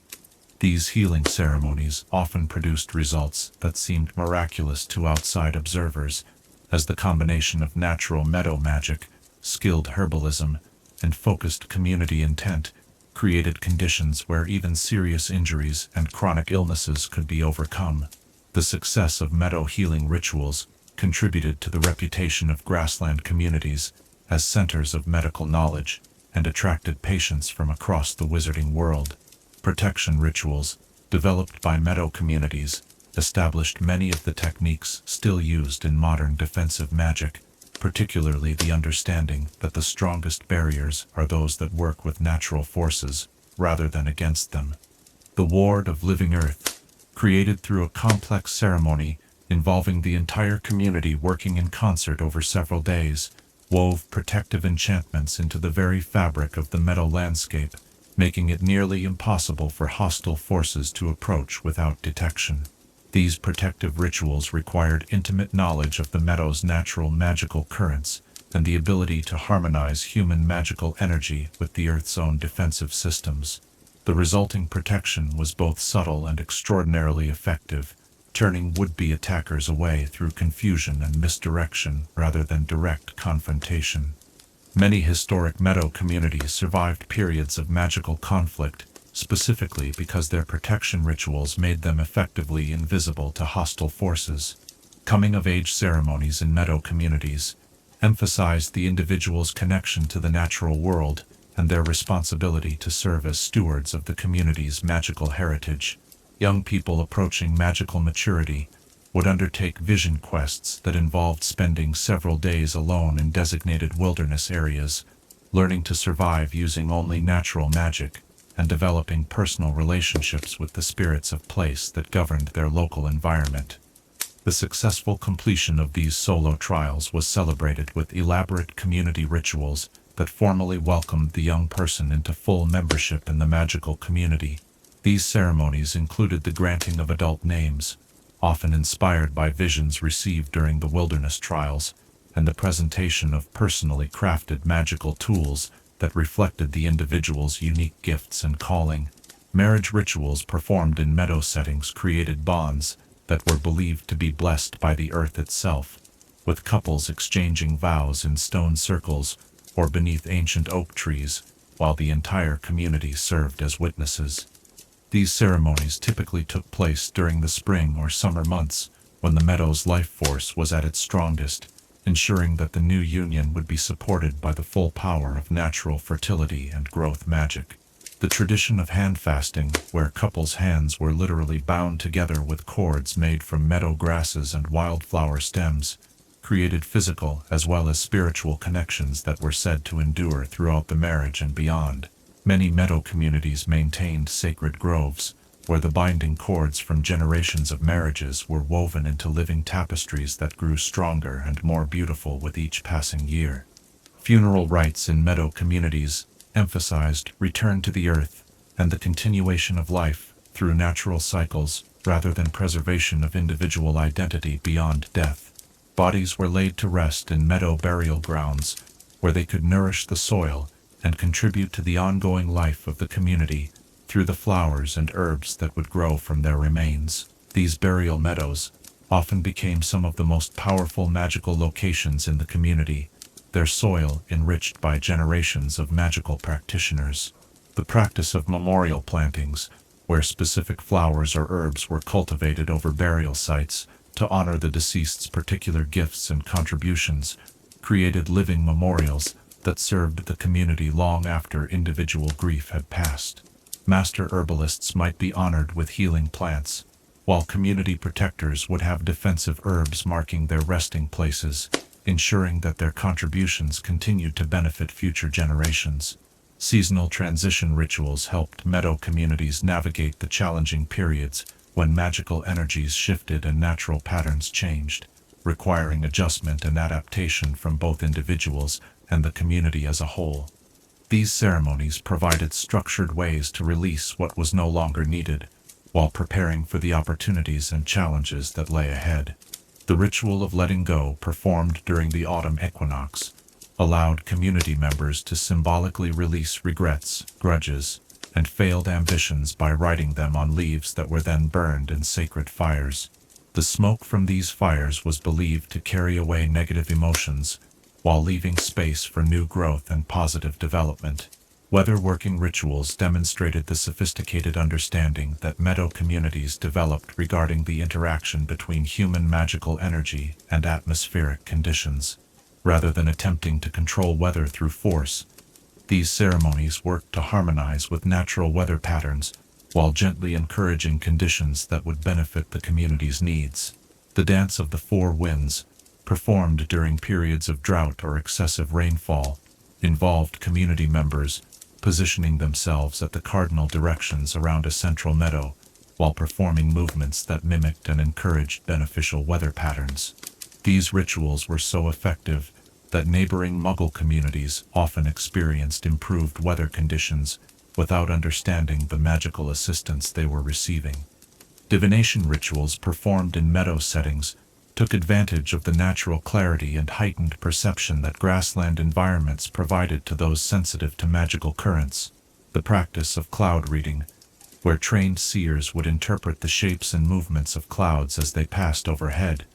These healing ceremonies often produced results that seemed miraculous to outside observers, as the combination of natural meadow magic, skilled herbalism, and focused community intent created conditions where even serious injuries and chronic illnesses could be overcome. The success of meadow healing rituals contributed to the reputation of grassland communities as centers of medical knowledge and attracted patients from across the wizarding world. Protection rituals, developed by meadow communities, established many of the techniques still used in modern defensive magic, particularly the understanding that the strongest barriers are those that work with natural forces rather than against them. The Ward of Living Earth, created through a complex ceremony involving the entire community working in concert over several days, wove protective enchantments into the very fabric of the meadow landscape, making it nearly impossible for hostile forces to approach without detection. These protective rituals required intimate knowledge of the meadow's natural magical currents and the ability to harmonize human magical energy with the Earth's own defensive systems. The resulting protection was both subtle and extraordinarily effective, turning would-be attackers away through confusion and misdirection rather than direct confrontation. Many historic meadow communities survived periods of magical conflict, specifically because their protection rituals made them effectively invisible to hostile forces. Coming-of-age ceremonies in meadow communities emphasized the individual's connection to the natural world and their responsibility to serve as stewards of the community's magical heritage. Young people approaching magical maturity would undertake vision quests that involved spending several days alone in designated wilderness areas, learning to survive using only natural magic, and developing personal relationships with the spirits of place that governed their local environment. The successful completion of these solo trials was celebrated with elaborate community rituals that formally welcomed the young person into full membership in the magical community. These ceremonies included the granting of adult names, often inspired by visions received during the wilderness trials, and the presentation of personally crafted magical tools that reflected the individual's unique gifts and calling. Marriage rituals performed in meadow settings created bonds that were believed to be blessed by the earth itself, with couples exchanging vows in stone circles or beneath ancient oak trees, while the entire community served as witnesses. These ceremonies typically took place during the spring or summer months, when the meadow's life force was at its strongest, ensuring that the new union would be supported by the full power of natural fertility and growth magic. The tradition of hand fasting, where couples' hands were literally bound together with cords made from meadow grasses and wildflower stems, created physical as well as spiritual connections that were said to endure throughout the marriage and beyond. Many meadow communities maintained sacred groves, where the binding cords from generations of marriages were woven into living tapestries that grew stronger and more beautiful with each passing year. Funeral rites in meadow communities emphasized return to the earth and the continuation of life through natural cycles rather than preservation of individual identity beyond death. Bodies were laid to rest in meadow burial grounds, where they could nourish the soil and contribute to the ongoing life of the community through the flowers and herbs that would grow from their remains. These burial meadows often became some of the most powerful magical locations in the community, their soil enriched by generations of magical practitioners. The practice of memorial plantings, where specific flowers or herbs were cultivated over burial sites to honor the deceased's particular gifts and contributions, created living memorials that served the community long after individual grief had passed. Master herbalists might be honored with healing plants, while community protectors would have defensive herbs marking their resting places, ensuring that their contributions continued to benefit future generations. Seasonal transition rituals helped meadow communities navigate the challenging periods when magical energies shifted and natural patterns changed, requiring adjustment and adaptation from both individuals and the community as a whole. These ceremonies provided structured ways to release what was no longer needed, while preparing for the opportunities and challenges that lay ahead. The ritual of letting go, performed during the autumn equinox, allowed community members to symbolically release regrets, grudges, and failed ambitions by writing them on leaves that were then burned in sacred fires. The smoke from these fires was believed to carry away negative emotions, while leaving space for new growth and positive development. Weatherworking rituals demonstrated the sophisticated understanding that meadow communities developed regarding the interaction between human magical energy and atmospheric conditions. Rather than attempting to control weather through force, these ceremonies worked to harmonize with natural weather patterns, while gently encouraging conditions that would benefit the community's needs. The Dance of the Four Winds, performed during periods of drought or excessive rainfall, involved community members positioning themselves at the cardinal directions around a central meadow, while performing movements that mimicked and encouraged beneficial weather patterns. These rituals were so effective that neighboring Muggle communities often experienced improved weather conditions without understanding the magical assistance they were receiving. Divination rituals performed in meadow settings took advantage of the natural clarity and heightened perception that grassland environments provided to those sensitive to magical currents. The practice of cloud reading, where trained seers would interpret the shapes and movements of clouds as they passed overhead,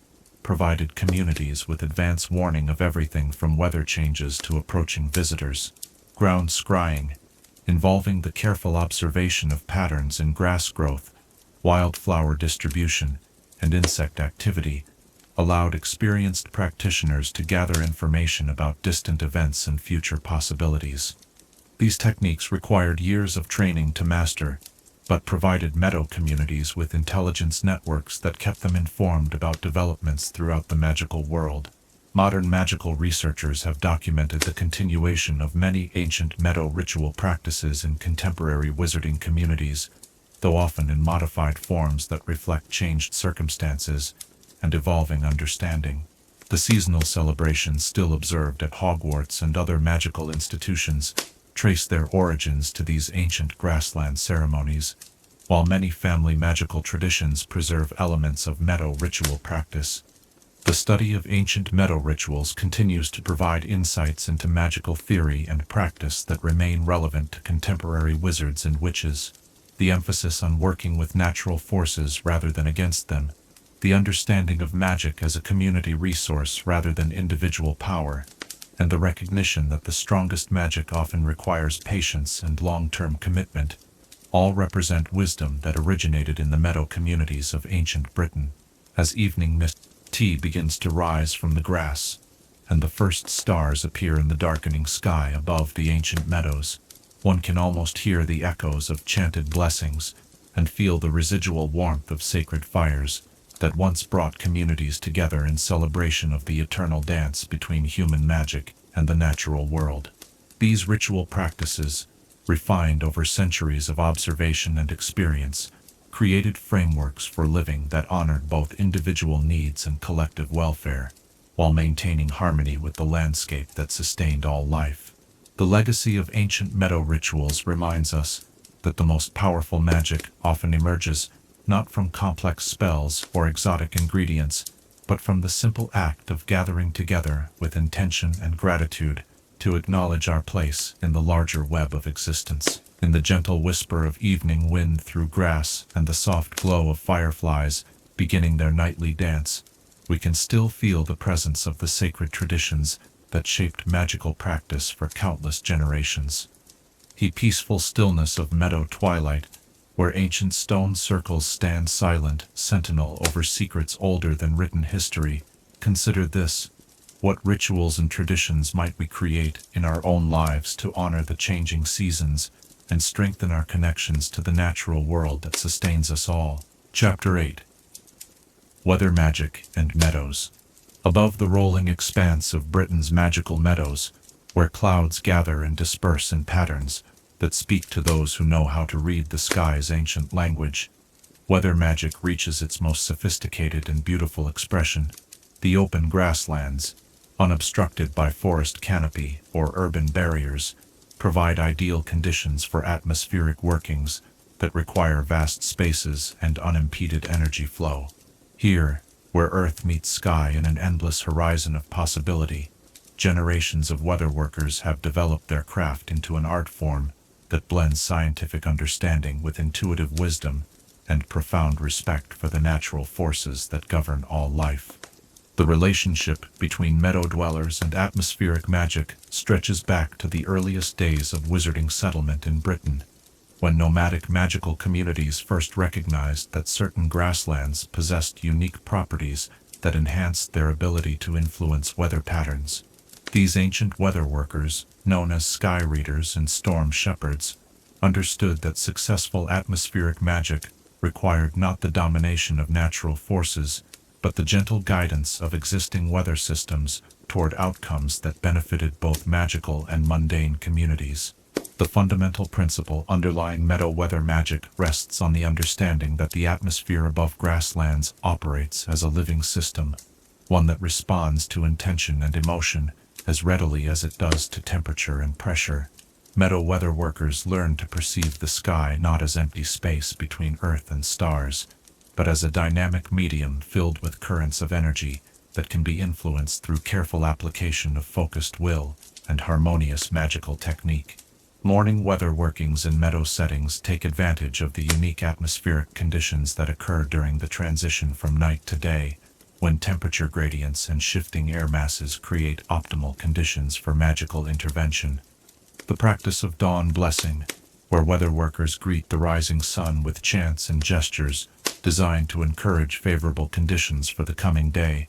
provided communities with advance warning of everything from weather changes to approaching visitors. Ground scrying, involving the careful observation of patterns in grass growth, wildflower distribution, and insect activity, allowed experienced practitioners to gather information about distant events and future possibilities. These techniques required years of training to master, but provided meadow communities with intelligence networks that kept them informed about developments throughout the magical world. Modern magical researchers have documented the continuation of many ancient meadow ritual practices in contemporary wizarding communities, though often in modified forms that reflect changed circumstances and evolving understanding. The seasonal celebrations still observed at Hogwarts and other magical institutions trace their origins to these ancient grassland ceremonies, while many family magical traditions preserve elements of meadow ritual practice. The study of ancient meadow rituals continues to provide insights into magical theory and practice that remain relevant to contemporary wizards and witches. The emphasis on working with natural forces rather than against them, the understanding of magic as a community resource rather than individual power, and the recognition that the strongest magic often requires patience and long-term commitment, all represent wisdom that originated in the meadow communities of ancient Britain. As evening mist begins to rise from the grass, and the first stars appear in the darkening sky above the ancient meadows, one can almost hear the echoes of chanted blessings and feel the residual warmth of sacred fires that once brought communities together in celebration of the eternal dance between human magic and the natural world. These ritual practices, refined over centuries of observation and experience, created frameworks for living that honored both individual needs and collective welfare, while maintaining harmony with the landscape that sustained all life. The legacy of ancient meadow rituals reminds us that the most powerful magic often emerges not from complex spells or exotic ingredients, but from the simple act of gathering together with intention and gratitude to acknowledge our place in the larger web of existence. In the gentle whisper of evening wind through grass and the soft glow of fireflies beginning their nightly dance, we can still feel the presence of the sacred traditions that shaped magical practice for countless generations. The peaceful stillness of meadow twilight, where ancient stone circles stand silent, sentinel over secrets older than written history. Consider this: what rituals and traditions might we create in our own lives to honor the changing seasons and strengthen our connections to the natural world that sustains us all? Chapter 8. Weather Magic and Meadows. Above the rolling expanse of Britain's magical meadows, where clouds gather and disperse in patterns that speak to those who know how to read the sky's ancient language, weather magic reaches its most sophisticated and beautiful expression. The open grasslands, unobstructed by forest canopy or urban barriers, provide ideal conditions for atmospheric workings that require vast spaces and unimpeded energy flow. Here, where earth meets sky in an endless horizon of possibility, generations of weather workers have developed their craft into an art form that blends scientific understanding with intuitive wisdom and profound respect for the natural forces that govern all life. The relationship between meadow dwellers and atmospheric magic stretches back to the earliest days of wizarding settlement in Britain, when nomadic magical communities first recognized that certain grasslands possessed unique properties that enhanced their ability to influence weather patterns. These ancient weather workers, known as sky readers and storm shepherds, understood that successful atmospheric magic required not the domination of natural forces, but the gentle guidance of existing weather systems toward outcomes that benefited both magical and mundane communities. The fundamental principle underlying meadow weather magic rests on the understanding that the atmosphere above grasslands operates as a living system, one that responds to intention and emotion as readily as it does to temperature and pressure. Meadow weather workers learn to perceive the sky not as empty space between Earth and stars, but as a dynamic medium filled with currents of energy that can be influenced through careful application of focused will and harmonious magical technique. Morning weather workings in meadow settings take advantage of the unique atmospheric conditions that occur during the transition from night to day, when temperature gradients and shifting air masses create optimal conditions for magical intervention. The practice of dawn blessing, where weather workers greet the rising sun with chants and gestures designed to encourage favorable conditions for the coming day,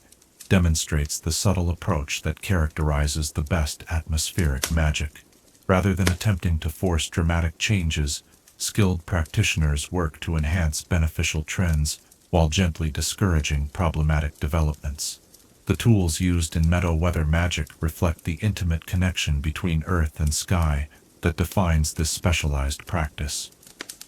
demonstrates the subtle approach that characterizes the best atmospheric magic. Rather than attempting to force dramatic changes, skilled practitioners work to enhance beneficial trends while gently discouraging problematic developments. The tools used in meadow weather magic reflect the intimate connection between earth and sky that defines this specialized practice.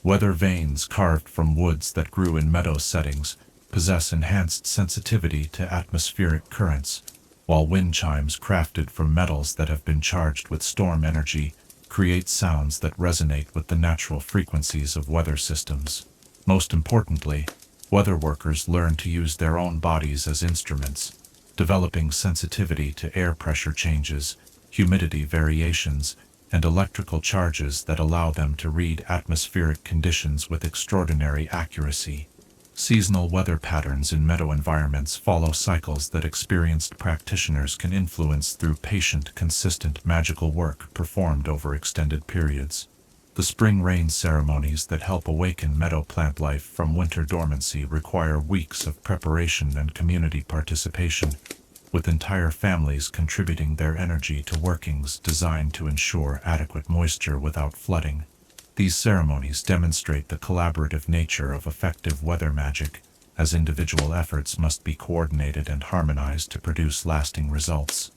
Weather vanes carved from woods that grew in meadow settings possess enhanced sensitivity to atmospheric currents, while wind chimes crafted from metals that have been charged with storm energy create sounds that resonate with the natural frequencies of weather systems. Most importantly, weather workers learn to use their own bodies as instruments, developing sensitivity to air pressure changes, humidity variations, and electrical charges that allow them to read atmospheric conditions with extraordinary accuracy. Seasonal weather patterns in meadow environments follow cycles that experienced practitioners can influence through patient, consistent magical work performed over extended periods. The spring rain ceremonies that help awaken meadow plant life from winter dormancy require weeks of preparation and community participation, with entire families contributing their energy to workings designed to ensure adequate moisture without flooding. These ceremonies demonstrate the collaborative nature of effective weather magic, as individual efforts must be coordinated and harmonized to produce lasting results.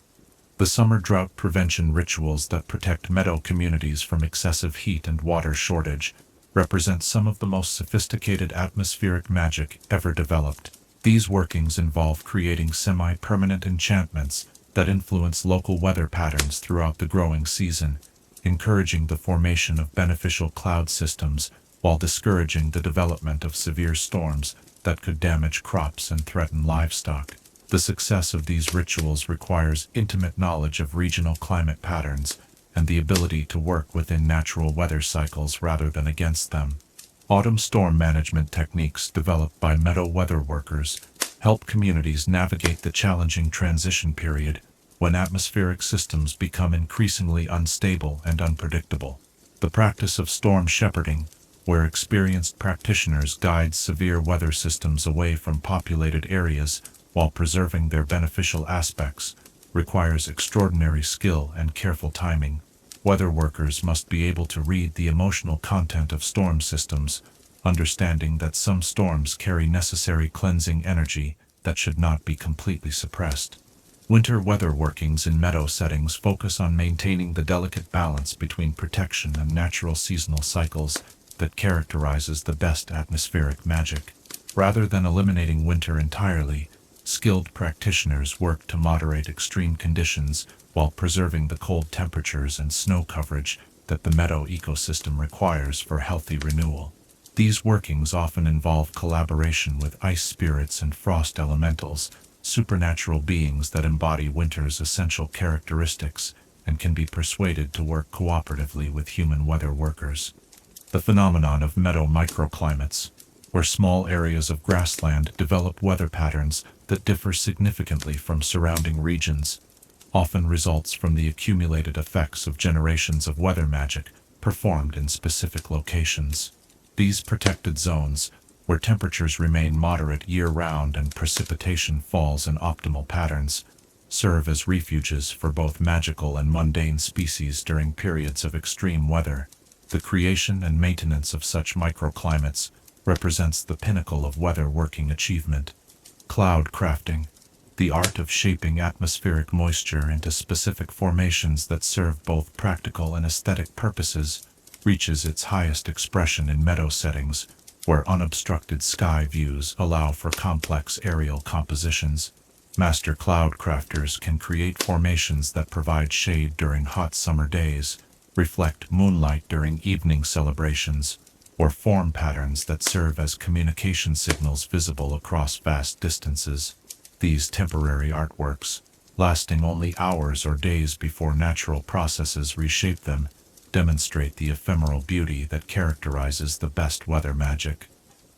The summer drought prevention rituals that protect meadow communities from excessive heat and water shortage represent some of the most sophisticated atmospheric magic ever developed. These workings involve creating semi-permanent enchantments that influence local weather patterns throughout the growing season, encouraging the formation of beneficial cloud systems while discouraging the development of severe storms that could damage crops and threaten livestock. The success of these rituals requires intimate knowledge of regional climate patterns and the ability to work within natural weather cycles rather than against them. Autumn storm management techniques developed by Meadow weather workers help communities navigate the challenging transition period when atmospheric systems become increasingly unstable and unpredictable. The practice of storm shepherding, where experienced practitioners guide severe weather systems away from populated areas while preserving their beneficial aspects, requires extraordinary skill and careful timing. Weather workers must be able to read the emotional content of storm systems, understanding that some storms carry necessary cleansing energy that should not be completely suppressed. Winter weather workings in Meadow settings focus on maintaining the delicate balance between protection and natural seasonal cycles that characterizes the best atmospheric magic. Rather than eliminating winter entirely, skilled practitioners work to moderate extreme conditions while preserving the cold temperatures and snow coverage that the Meadow ecosystem requires for healthy renewal. These workings often involve collaboration with ice spirits and frost elementals, supernatural beings that embody winter's essential characteristics and can be persuaded to work cooperatively with human weather workers. The phenomenon of Meadow microclimates, where small areas of grassland develop weather patterns that differ significantly from surrounding regions, often results from the accumulated effects of generations of weather magic performed in specific locations. These protected zones, where temperatures remain moderate year-round and precipitation falls in optimal patterns, serve as refuges for both magical and mundane species during periods of extreme weather. The creation and maintenance of such microclimates represents the pinnacle of weather working achievement. Cloud crafting, the art of shaping atmospheric moisture into specific formations that serve both practical and aesthetic purposes, reaches its highest expression in Meadow settings, where unobstructed sky views allow for complex aerial compositions. Master cloud crafters can create formations that provide shade during hot summer days, reflect moonlight during evening celebrations, or form patterns that serve as communication signals visible across vast distances. These temporary artworks, lasting only hours or days before natural processes reshape them, demonstrate the ephemeral beauty that characterizes the best weather magic.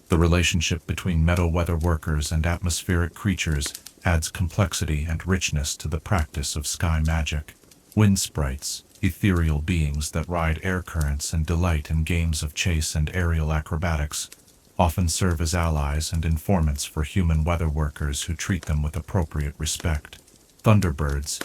The relationship between Meadow weather workers and atmospheric creatures adds complexity and richness to the practice of sky magic. Wind sprites, ethereal beings that ride air currents and delight in games of chase and aerial acrobatics, often serve as allies and informants for human weather workers who treat them with appropriate respect. Thunderbirds,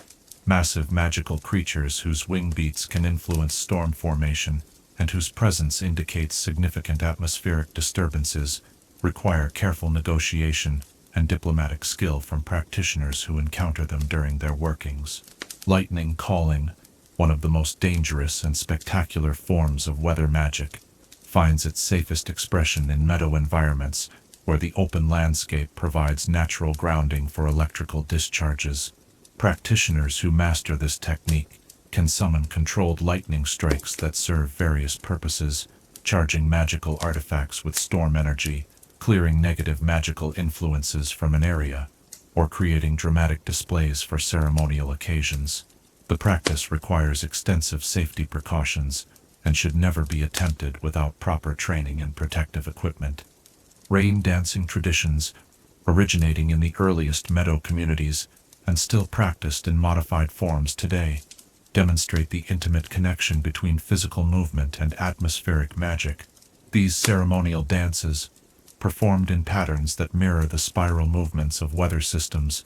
massive magical creatures whose wing beats can influence storm formation and whose presence indicates significant atmospheric disturbances, require careful negotiation and diplomatic skill from practitioners who encounter them during their workings. Lightning calling, one of the most dangerous and spectacular forms of weather magic, finds its safest expression in Meadow environments where the open landscape provides natural grounding for electrical discharges. Practitioners who master this technique can summon controlled lightning strikes that serve various purposes, charging magical artifacts with storm energy, clearing negative magical influences from an area, or creating dramatic displays for ceremonial occasions. The practice requires extensive safety precautions and should never be attempted without proper training and protective equipment. Rain dancing traditions, originating in the earliest Meadow communities and still practiced in modified forms today, demonstrate the intimate connection between physical movement and atmospheric magic. These ceremonial dances, performed in patterns that mirror the spiral movements of weather systems,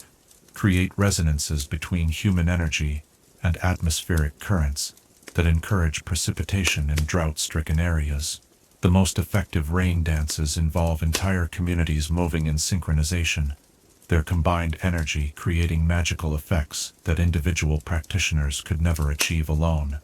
create resonances between human energy and atmospheric currents that encourage precipitation in drought-stricken areas. The most effective rain dances involve entire communities moving in synchronization, their combined energy creating magical effects that individual practitioners could never achieve alone.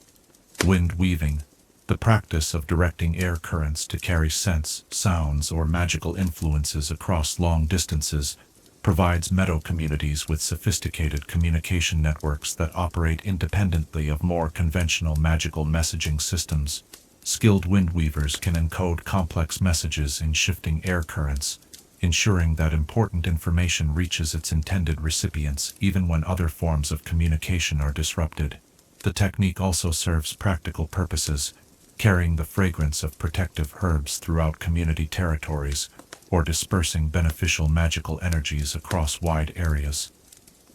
Wind weaving, the practice of directing air currents to carry scents, sounds, or magical influences across long distances, provides Meadow communities with sophisticated communication networks that operate independently of more conventional magical messaging systems. Skilled wind weavers can encode complex messages in shifting air currents, ensuring that important information reaches its intended recipients even when other forms of communication are disrupted. The technique also serves practical purposes, carrying the fragrance of protective herbs throughout community territories, or dispersing beneficial magical energies across wide areas.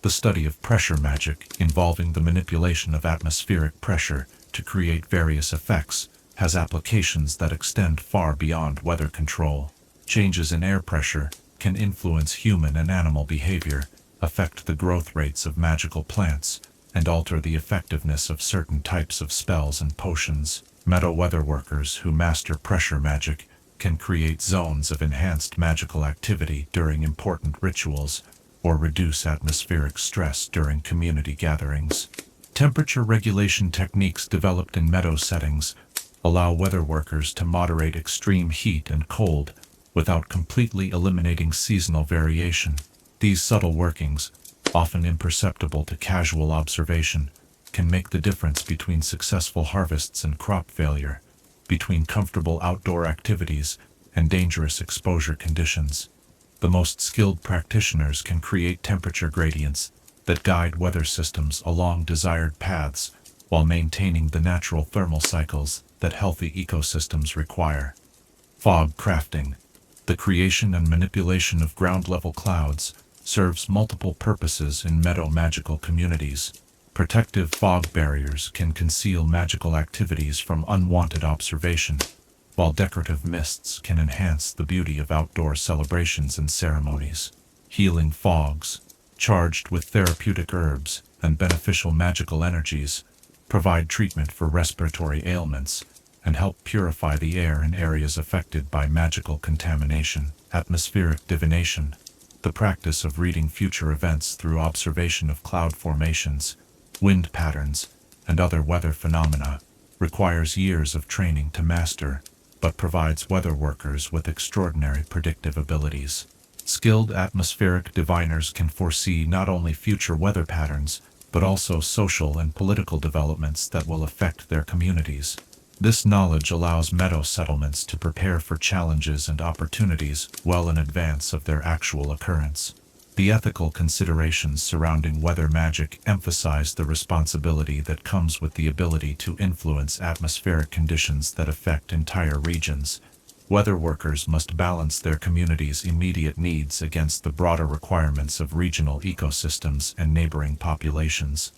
The study of pressure magic, involving the manipulation of atmospheric pressure to create various effects, has applications that extend far beyond weather control. Changes in air pressure can influence human and animal behavior, affect the growth rates of magical plants, and alter the effectiveness of certain types of spells and potions. Meadow weather workers who master pressure magic can create zones of enhanced magical activity during important rituals, or reduce atmospheric stress during community gatherings. Temperature regulation techniques developed in meadow settings allow weather workers to moderate extreme heat and cold without completely eliminating seasonal variation. These subtle workings, often imperceptible to casual observation, can make the difference between successful harvests and crop failure, between comfortable outdoor activities and dangerous exposure conditions. The most skilled practitioners can create temperature gradients that guide weather systems along desired paths while maintaining the natural thermal cycles that healthy ecosystems require. Fog crafting, the creation and manipulation of ground-level clouds, serves multiple purposes in meadow magical communities. Protective fog barriers can conceal magical activities from unwanted observation, while decorative mists can enhance the beauty of outdoor celebrations and ceremonies. Healing fogs, charged with therapeutic herbs and beneficial magical energies, provide treatment for respiratory ailments and help purify the air in areas affected by magical contamination. Atmospheric divination, the practice of reading future events through observation of cloud formations, wind patterns, and other weather phenomena, requires years of training to master, but provides weather workers with extraordinary predictive abilities. Skilled atmospheric diviners can foresee not only future weather patterns, but also social and political developments that will affect their communities. This knowledge allows meadow settlements to prepare for challenges and opportunities well in advance of their actual occurrence. The ethical considerations surrounding weather magic emphasize the responsibility that comes with the ability to influence atmospheric conditions that affect entire regions. Weather workers must balance their community's immediate needs against the broader requirements of regional ecosystems and neighboring populations.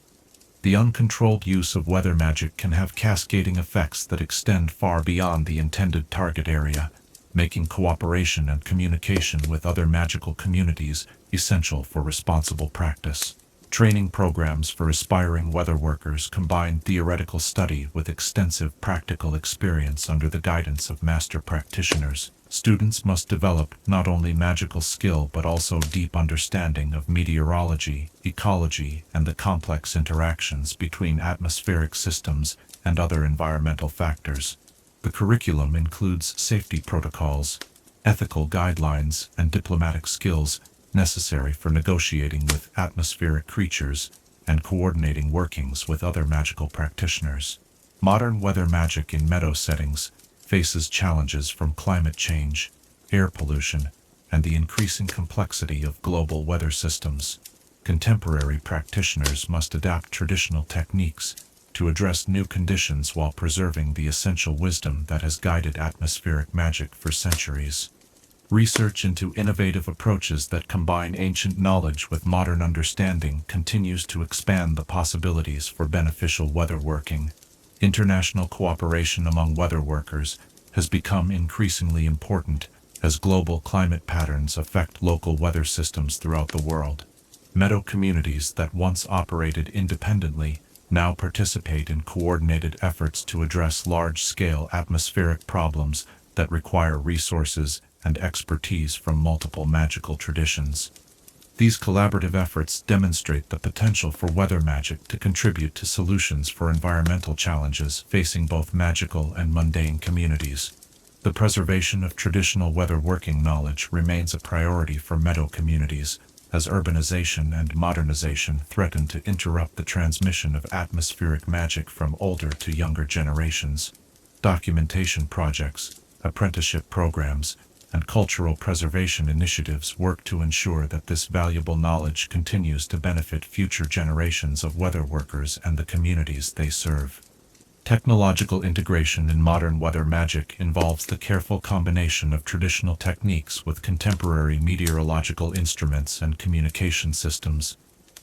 The uncontrolled use of weather magic can have cascading effects that extend far beyond the intended target area, making cooperation and communication with other magical communities essential for responsible practice. Training programs for aspiring weather workers combine theoretical study with extensive practical experience under the guidance of master practitioners. Students must develop not only magical skill but also deep understanding of meteorology, ecology, and the complex interactions between atmospheric systems and other environmental factors. The curriculum includes safety protocols, ethical guidelines, and diplomatic skills necessary for negotiating with atmospheric creatures and coordinating workings with other magical practitioners. Modern weather magic in meadow settings faces challenges from climate change, air pollution, and the increasing complexity of global weather systems. Contemporary practitioners must adapt traditional techniques to address new conditions while preserving the essential wisdom that has guided atmospheric magic for centuries. Research into innovative approaches that combine ancient knowledge with modern understanding continues to expand the possibilities for beneficial weather working. International cooperation among weather workers has become increasingly important as global climate patterns affect local weather systems throughout the world. Meadow communities that once operated independently now participate in coordinated efforts to address large-scale atmospheric problems that require resources and expertise from multiple magical traditions. These collaborative efforts demonstrate the potential for weather magic to contribute to solutions for environmental challenges facing both magical and mundane communities. The preservation of traditional weather working knowledge remains a priority for meadow communities, as urbanization and modernization threaten to interrupt the transmission of atmospheric magic from older to younger generations. Documentation projects, apprenticeship programs, and cultural preservation initiatives work to ensure that this valuable knowledge continues to benefit future generations of weather workers and the communities they serve. Technological integration in modern weather magic involves the careful combination of traditional techniques with contemporary meteorological instruments and communication systems.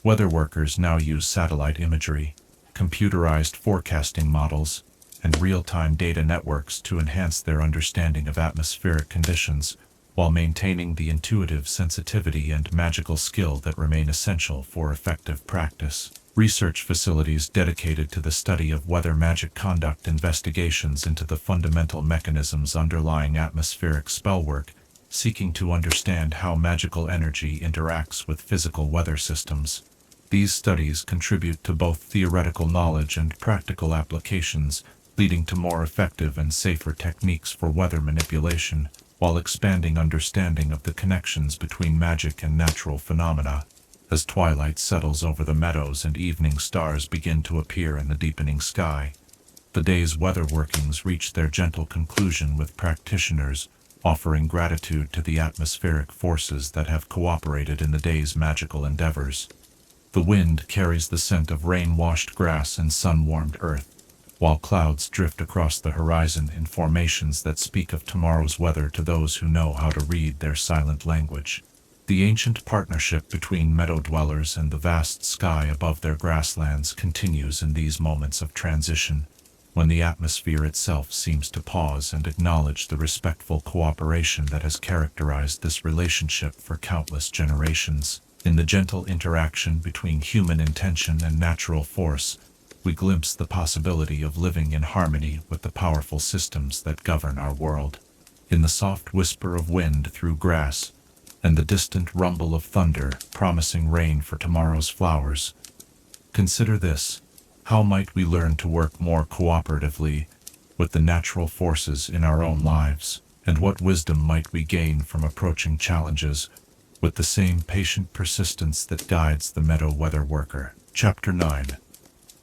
Weather workers now use satellite imagery, computerized forecasting models, and real-time data networks to enhance their understanding of atmospheric conditions, while maintaining the intuitive sensitivity and magical skill that remain essential for effective practice. Research facilities dedicated to the study of weather magic conduct investigations into the fundamental mechanisms underlying atmospheric spellwork, seeking to understand how magical energy interacts with physical weather systems. These studies contribute to both theoretical knowledge and practical applications, leading to more effective and safer techniques for weather manipulation, while expanding understanding of the connections between magic and natural phenomena. As twilight settles over the meadows and evening stars begin to appear in the deepening sky, the day's weather workings reach their gentle conclusion, with practitioners offering gratitude to the atmospheric forces that have cooperated in the day's magical endeavors. The wind carries the scent of rain-washed grass and sun-warmed earth, while clouds drift across the horizon in formations that speak of tomorrow's weather to those who know how to read their silent language. The ancient partnership between meadow dwellers and the vast sky above their grasslands continues in these moments of transition, when the atmosphere itself seems to pause and acknowledge the respectful cooperation that has characterized this relationship for countless generations. In the gentle interaction between human intention and natural force, we glimpse the possibility of living in harmony with the powerful systems that govern our world. In the soft whisper of wind through grass, and the distant rumble of thunder promising rain for tomorrow's flowers, consider this: how might we learn to work more cooperatively with the natural forces in our own lives, and what wisdom might we gain from approaching challenges with the same patient persistence that guides the meadow weather worker? Chapter 9.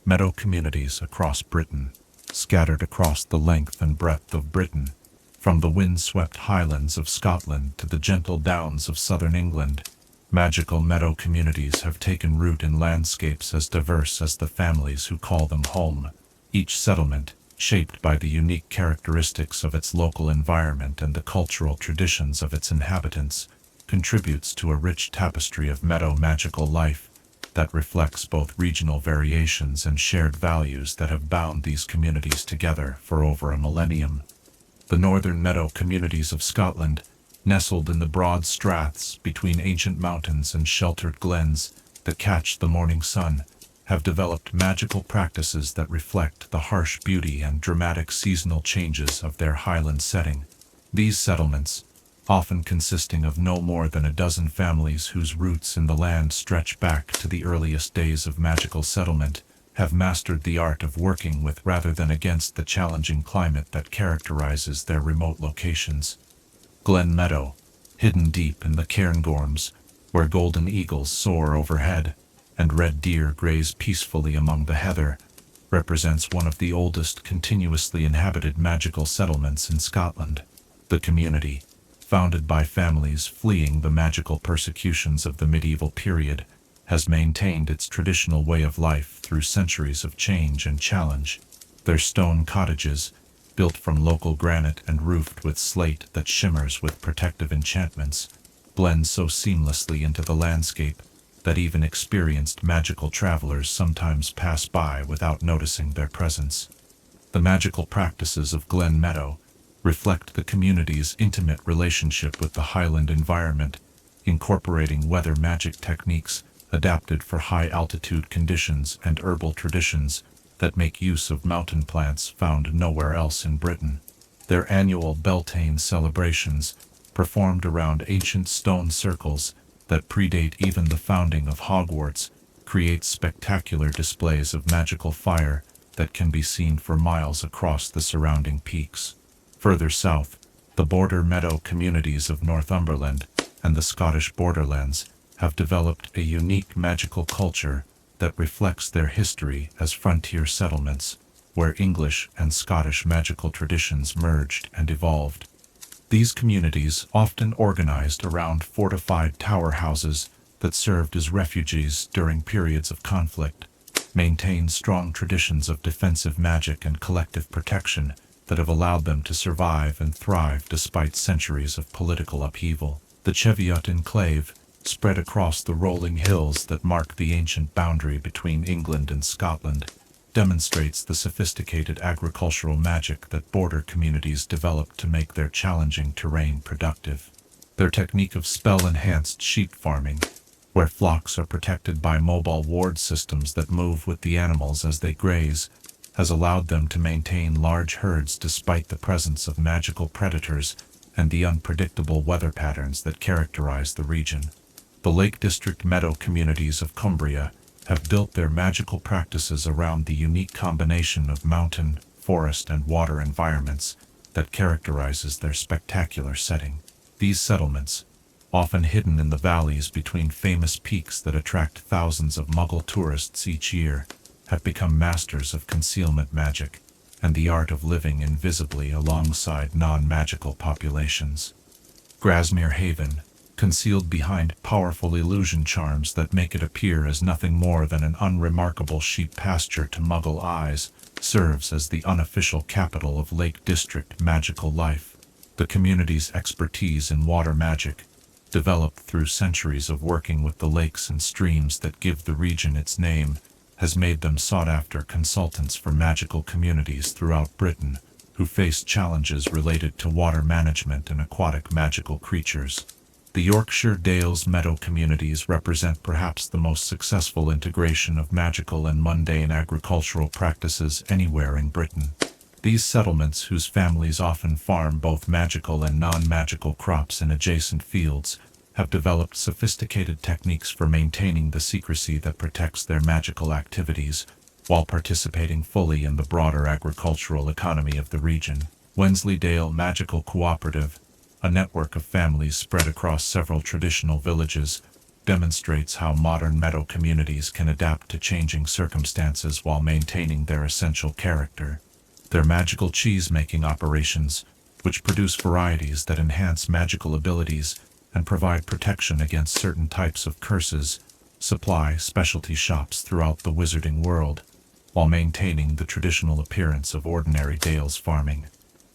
Meadow communities across Britain. Scattered across the length and breadth of Britain, from the wind-swept highlands of Scotland to the gentle downs of southern England, magical meadow communities have taken root in landscapes as diverse as the families who call them home. Each settlement, shaped by the unique characteristics of its local environment and the cultural traditions of its inhabitants, contributes to a rich tapestry of meadow magical life that reflects both regional variations and shared values that have bound these communities together for over a millennium. The northern meadow communities of Scotland, nestled in the broad straths between ancient mountains and sheltered glens that catch the morning sun, have developed magical practices that reflect the harsh beauty and dramatic seasonal changes of their highland setting. These settlements, often consisting of no more than a dozen families whose roots in the land stretch back to the earliest days of magical settlement, have mastered the art of working with rather than against the challenging climate that characterizes their remote locations. Glen Meadow, hidden deep in the cairngorms, where golden eagles soar overhead and red deer graze peacefully among the heather, represents one of the oldest continuously inhabited magical settlements in Scotland. The community, founded by families fleeing the magical persecutions of the medieval period, has maintained its traditional way of life through centuries of change and challenge. Their stone cottages, built from local granite and roofed with slate that shimmers with protective enchantments, blend so seamlessly into the landscape that even experienced magical travelers sometimes pass by without noticing their presence. The magical practices of Glen Meadow reflect the community's intimate relationship with the highland environment, incorporating weather magic techniques adapted for high-altitude conditions and herbal traditions that make use of mountain plants found nowhere else in Britain. Their annual Beltane celebrations, performed around ancient stone circles that predate even the founding of Hogwarts, create spectacular displays of magical fire that can be seen for miles across the surrounding peaks. Further south, the border meadow communities of Northumberland and the Scottish borderlands have developed a unique magical culture that reflects their history as frontier settlements. where English and Scottish magical traditions merged and evolved. These communities, often organized around fortified tower houses that served as refuges during periods of conflict, maintain strong traditions of defensive magic and collective protection that have allowed them to survive and thrive despite centuries of political upheaval. The Cheviot enclave, spread across the rolling hills that mark the ancient boundary between England and Scotland, demonstrates the sophisticated agricultural magic that border communities developed to make their challenging terrain productive. Their technique of spell-enhanced sheep farming, where flocks are protected by mobile ward systems that move with the animals as they graze, has allowed them to maintain large herds despite the presence of magical predators and the unpredictable weather patterns that characterize the region. The Lake District Meadow communities of Cumbria have built their magical practices around the unique combination of mountain, forest, and water environments that characterizes their spectacular setting. These settlements, often hidden in the valleys between famous peaks that attract thousands of Muggle tourists each year, have become masters of concealment magic and the art of living invisibly alongside non-magical populations. Grasmere Haven, concealed behind powerful illusion charms that make it appear as nothing more than an unremarkable sheep pasture to Muggle eyes, serves as the unofficial capital of Lake District magical life. The community's expertise in water magic, developed through centuries of working with the lakes and streams that give the region its name, has made them sought-after consultants for magical communities throughout Britain who face challenges related to water management and aquatic magical creatures. The Yorkshire Dales Meadow communities represent perhaps the most successful integration of magical and mundane agricultural practices anywhere in Britain. These settlements, whose families often farm both magical and non-magical crops in adjacent fields, have developed sophisticated techniques for maintaining the secrecy that protects their magical activities, while participating fully in the broader agricultural economy of the region. Wensleydale Magical Cooperative, a network of families spread across several traditional villages, demonstrates how modern meadow communities can adapt to changing circumstances while maintaining their essential character. Their magical cheese-making operations, which produce varieties that enhance magical abilities and provide protection against certain types of curses, supply specialty shops throughout the wizarding world, while maintaining the traditional appearance of ordinary Dales farming.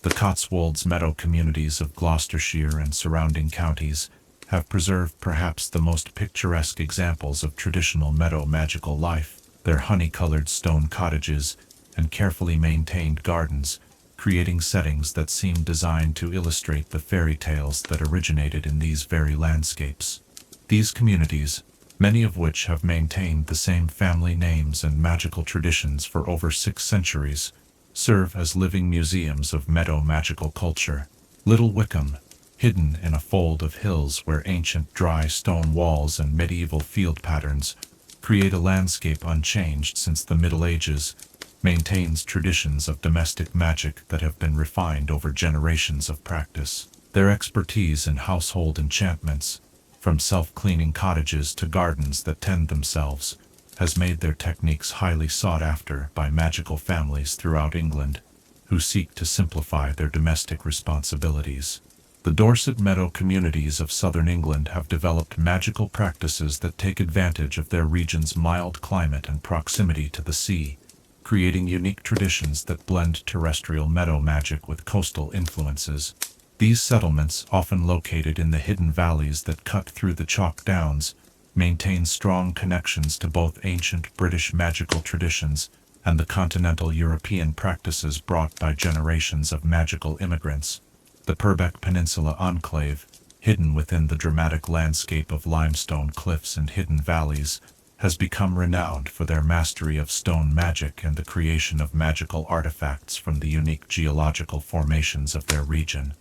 The Cotswolds Meadow communities of Gloucestershire and surrounding counties have preserved perhaps the most picturesque examples of traditional meadow magical life. Their honey-colored stone cottages and carefully maintained gardens, creating settings that seem designed to illustrate the fairy tales that originated in these very landscapes. These communities, many of which have maintained the same family names and magical traditions for over 6 centuries, serve as living museums of meadow magical culture. Little Wickham, hidden in a fold of hills where ancient dry stone walls and medieval field patterns create a landscape unchanged since the Middle Ages, maintains traditions of domestic magic that have been refined over generations of practice. Their expertise in household enchantments, from self-cleaning cottages to gardens that tend themselves, has made their techniques highly sought after by magical families throughout England, who seek to simplify their domestic responsibilities. The Dorset Meadow communities of southern England have developed magical practices that take advantage of their region's mild climate and proximity to the sea, creating unique traditions that blend terrestrial meadow magic with coastal influences. These settlements, often located in the hidden valleys that cut through the chalk downs, maintain strong connections to both ancient British magical traditions and the continental European practices brought by generations of magical immigrants. The Purbeck Peninsula Enclave, hidden within the dramatic landscape of limestone cliffs and hidden valleys, has become renowned for their mastery of stone magic and the creation of magical artifacts from the unique geological formations of their region.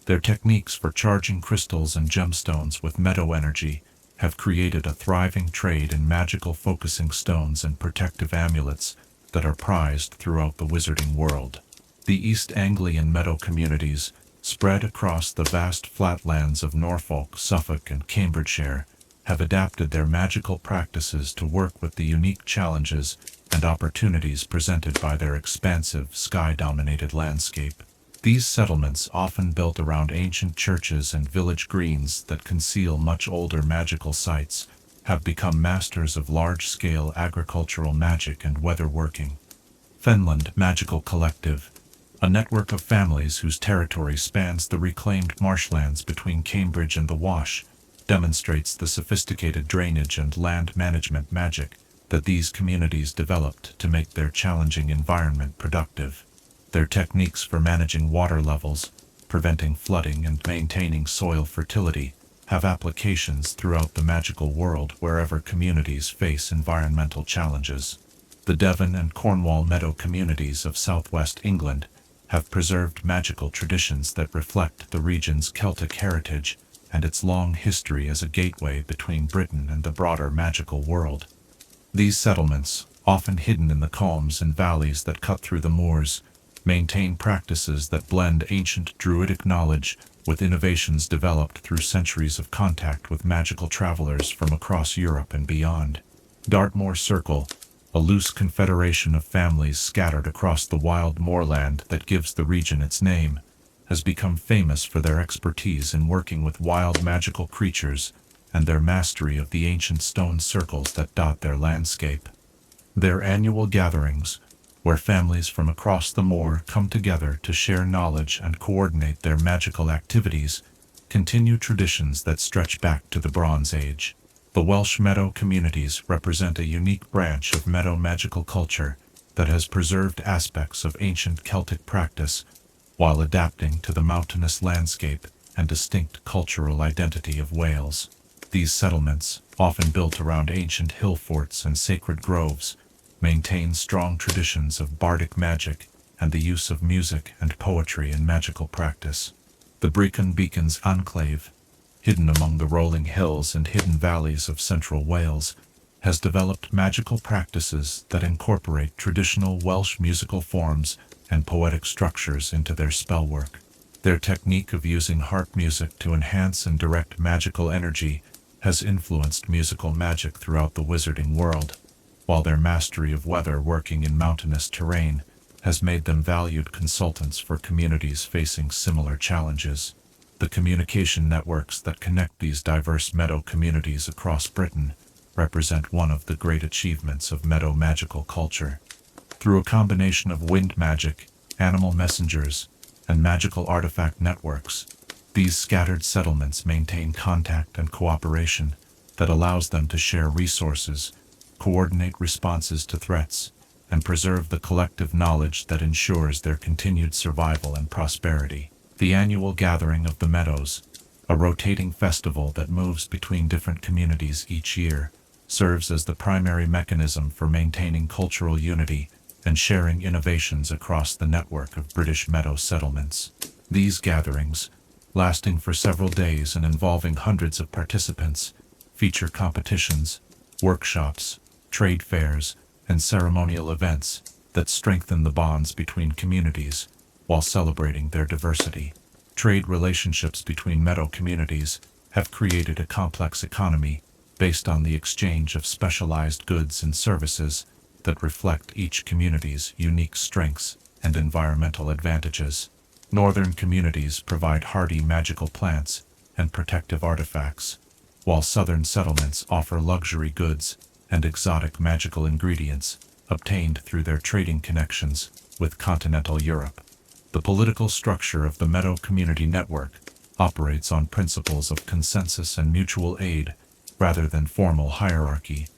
Their techniques for charging crystals and gemstones with meadow energy have created a thriving trade in magical focusing stones and protective amulets that are prized throughout the wizarding world. The East Anglian meadow communities, spread across the vast flatlands of Norfolk, Suffolk, and Cambridgeshire, have adapted their magical practices to work with the unique challenges and opportunities presented by their expansive, sky-dominated landscape. These settlements, often built around ancient churches and village greens that conceal much older magical sites, have become masters of large-scale agricultural magic and weatherworking. Fenland Magical Collective, a network of families whose territory spans the reclaimed marshlands between Cambridge and the Wash, demonstrates the sophisticated drainage and land management magic that these communities developed to make their challenging environment productive. Their techniques for managing water levels, preventing flooding, and maintaining soil fertility have applications throughout the magical world wherever communities face environmental challenges. The Devon and Cornwall Meadow communities of southwest England have preserved magical traditions that reflect the region's Celtic heritage and its long history as a gateway between Britain and the broader magical world. These settlements, often hidden in the calms and valleys that cut through the moors, maintain practices that blend ancient druidic knowledge with innovations developed through centuries of contact with magical travelers from across Europe and beyond. Dartmoor Circle, a loose confederation of families scattered across the wild moorland that gives the region its name, has become famous for their expertise in working with wild magical creatures and their mastery of the ancient stone circles that dot their landscape. Their annual gatherings, where families from across the moor come together to share knowledge and coordinate their magical activities, continue traditions that stretch back to the Bronze Age. The Welsh Meadow communities represent a unique branch of Meadow magical culture that has preserved aspects of ancient Celtic practice while adapting to the mountainous landscape and distinct cultural identity of Wales. These settlements, often built around ancient hill forts and sacred groves, maintain strong traditions of bardic magic and the use of music and poetry in magical practice. The Brecon Beacons Enclave, hidden among the rolling hills and hidden valleys of central Wales, has developed magical practices that incorporate traditional Welsh musical forms and poetic structures into their spellwork. Their technique of using harp music to enhance and direct magical energy has influenced musical magic throughout the wizarding world, while their mastery of weather working in mountainous terrain has made them valued consultants for communities facing similar challenges. The communication networks that connect these diverse meadow communities across Britain represent one of the great achievements of meadow magical culture. Through a combination of wind magic, animal messengers, and magical artifact networks, these scattered settlements maintain contact and cooperation that allows them to share resources, coordinate responses to threats, and preserve the collective knowledge that ensures their continued survival and prosperity. The annual gathering of the Meadows, a rotating festival that moves between different communities each year, serves as the primary mechanism for maintaining cultural unity and sharing innovations across the network of British meadow settlements. These gatherings, lasting for several days and involving hundreds of participants, feature competitions, workshops, trade fairs, and ceremonial events that strengthen the bonds between communities while celebrating their diversity. Trade relationships between meadow communities have created a complex economy based on the exchange of specialized goods and services that reflect each community's unique strengths and environmental advantages. Northern communities provide hardy magical plants and protective artifacts, while southern settlements offer luxury goods and exotic magical ingredients obtained through their trading connections with continental Europe. The political structure of the Meadow Community Network operates on principles of consensus and mutual aid rather than formal hierarchy,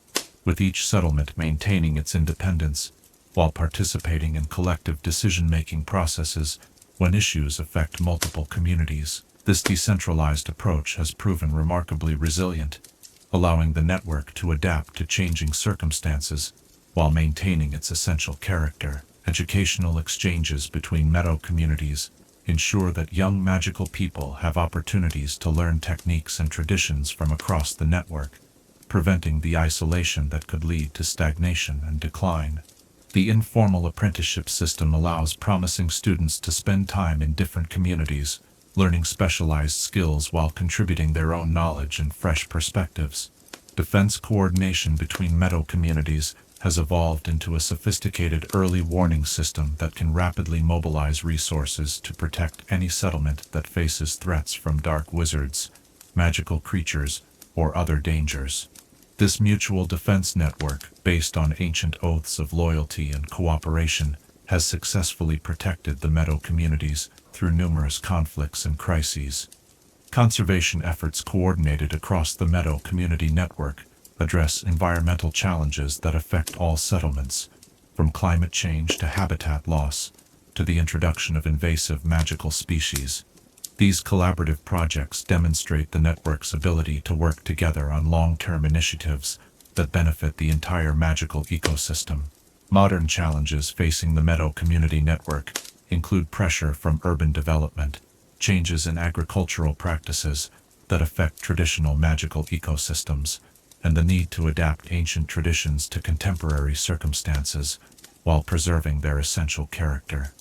with each settlement maintaining its independence while participating in collective decision-making processes when issues affect multiple communities. This decentralized approach has proven remarkably resilient, allowing the network to adapt to changing circumstances while maintaining its essential character. Educational exchanges between meadow communities ensure that young magical people have opportunities to learn techniques and traditions from across the network, preventing the isolation that could lead to stagnation and decline. The informal apprenticeship system allows promising students to spend time in different communities, learning specialized skills while contributing their own knowledge and fresh perspectives. Defense coordination between meadow communities has evolved into a sophisticated early warning system that can rapidly mobilize resources to protect any settlement that faces threats from dark wizards, magical creatures, or other dangers. This mutual defense network, based on ancient oaths of loyalty and cooperation, has successfully protected the meadow communities through numerous conflicts and crises. Conservation efforts coordinated across the meadow community network address environmental challenges that affect all settlements, from climate change to habitat loss, to the introduction of invasive magical species. These collaborative projects demonstrate the network's ability to work together on long-term initiatives that benefit the entire magical ecosystem. Modern challenges facing the meadow community network include pressure from urban development, changes in agricultural practices that affect traditional magical ecosystems, and the need to adapt ancient traditions to contemporary circumstances while preserving their essential character.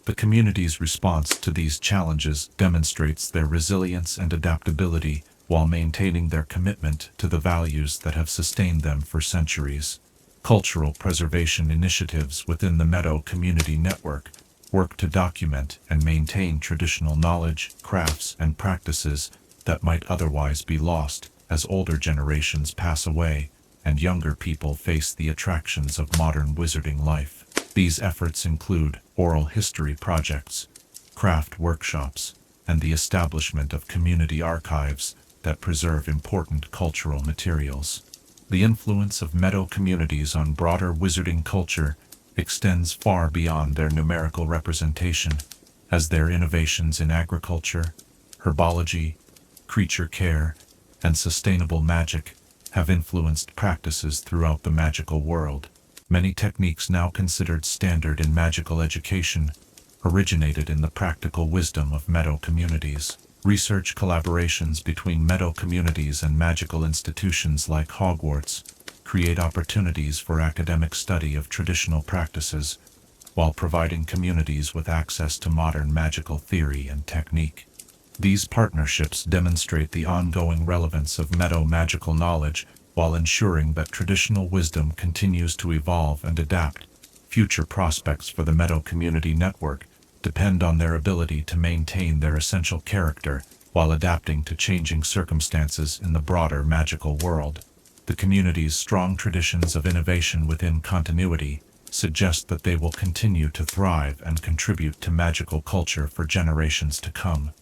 The community's response to these challenges demonstrates their resilience and adaptability while maintaining their commitment to the values that have sustained them for centuries. Cultural preservation initiatives within the Meadow Community Network work to document and maintain traditional knowledge, crafts, and practices that might otherwise be lost as older generations pass away and younger people face the attractions of modern wizarding life. These efforts include oral history projects, craft workshops, and the establishment of community archives that preserve important cultural materials. The influence of meadow communities on broader wizarding culture extends far beyond their numerical representation, as their innovations in agriculture, herbology, creature care, and sustainable magic have influenced practices throughout the magical world. Many techniques now considered standard in magical education originated in the practical wisdom of meadow communities. Research collaborations between meadow communities and magical institutions like Hogwarts create opportunities for academic study of traditional practices, while providing communities with access to modern magical theory and technique. These partnerships demonstrate the ongoing relevance of meadow magical knowledge while ensuring that traditional wisdom continues to evolve and adapt. Future prospects for the Meadow Community Network depend on their ability to maintain their essential character while adapting to changing circumstances in the broader magical world. The community's strong traditions of innovation within continuity suggest that they will continue to thrive and contribute to magical culture for generations to come.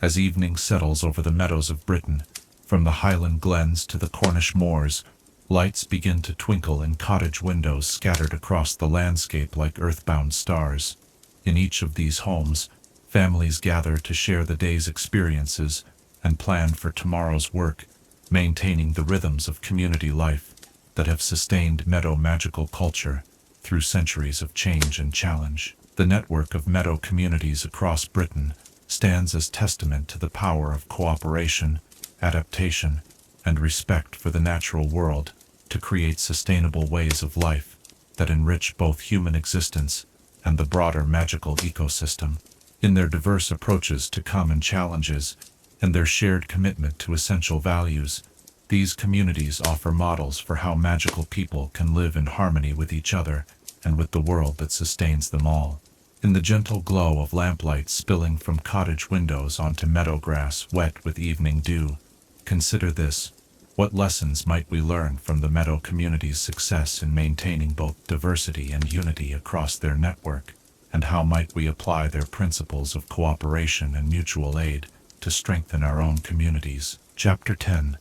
As evening settles over the meadows of Britain, from the Highland glens to the Cornish moors, lights begin to twinkle in cottage windows scattered across the landscape like earthbound stars. In each of these homes, families gather to share the day's experiences and plan for tomorrow's work, maintaining the rhythms of community life that have sustained meadow magical culture through centuries of change and challenge. The network of meadow communities across Britain stands as testament to the power of cooperation, adaptation, and respect for the natural world to create sustainable ways of life that enrich both human existence and the broader magical ecosystem. In their diverse approaches to common challenges and their shared commitment to essential values, these communities offer models for how magical people can live in harmony with each other and with the world that sustains them all. In the gentle glow of lamplight spilling from cottage windows onto meadow grass wet with evening dew, consider this: what lessons might we learn from the meadow community's success in maintaining both diversity and unity across their network, and how might we apply their principles of cooperation and mutual aid to strengthen our own communities? Chapter 10.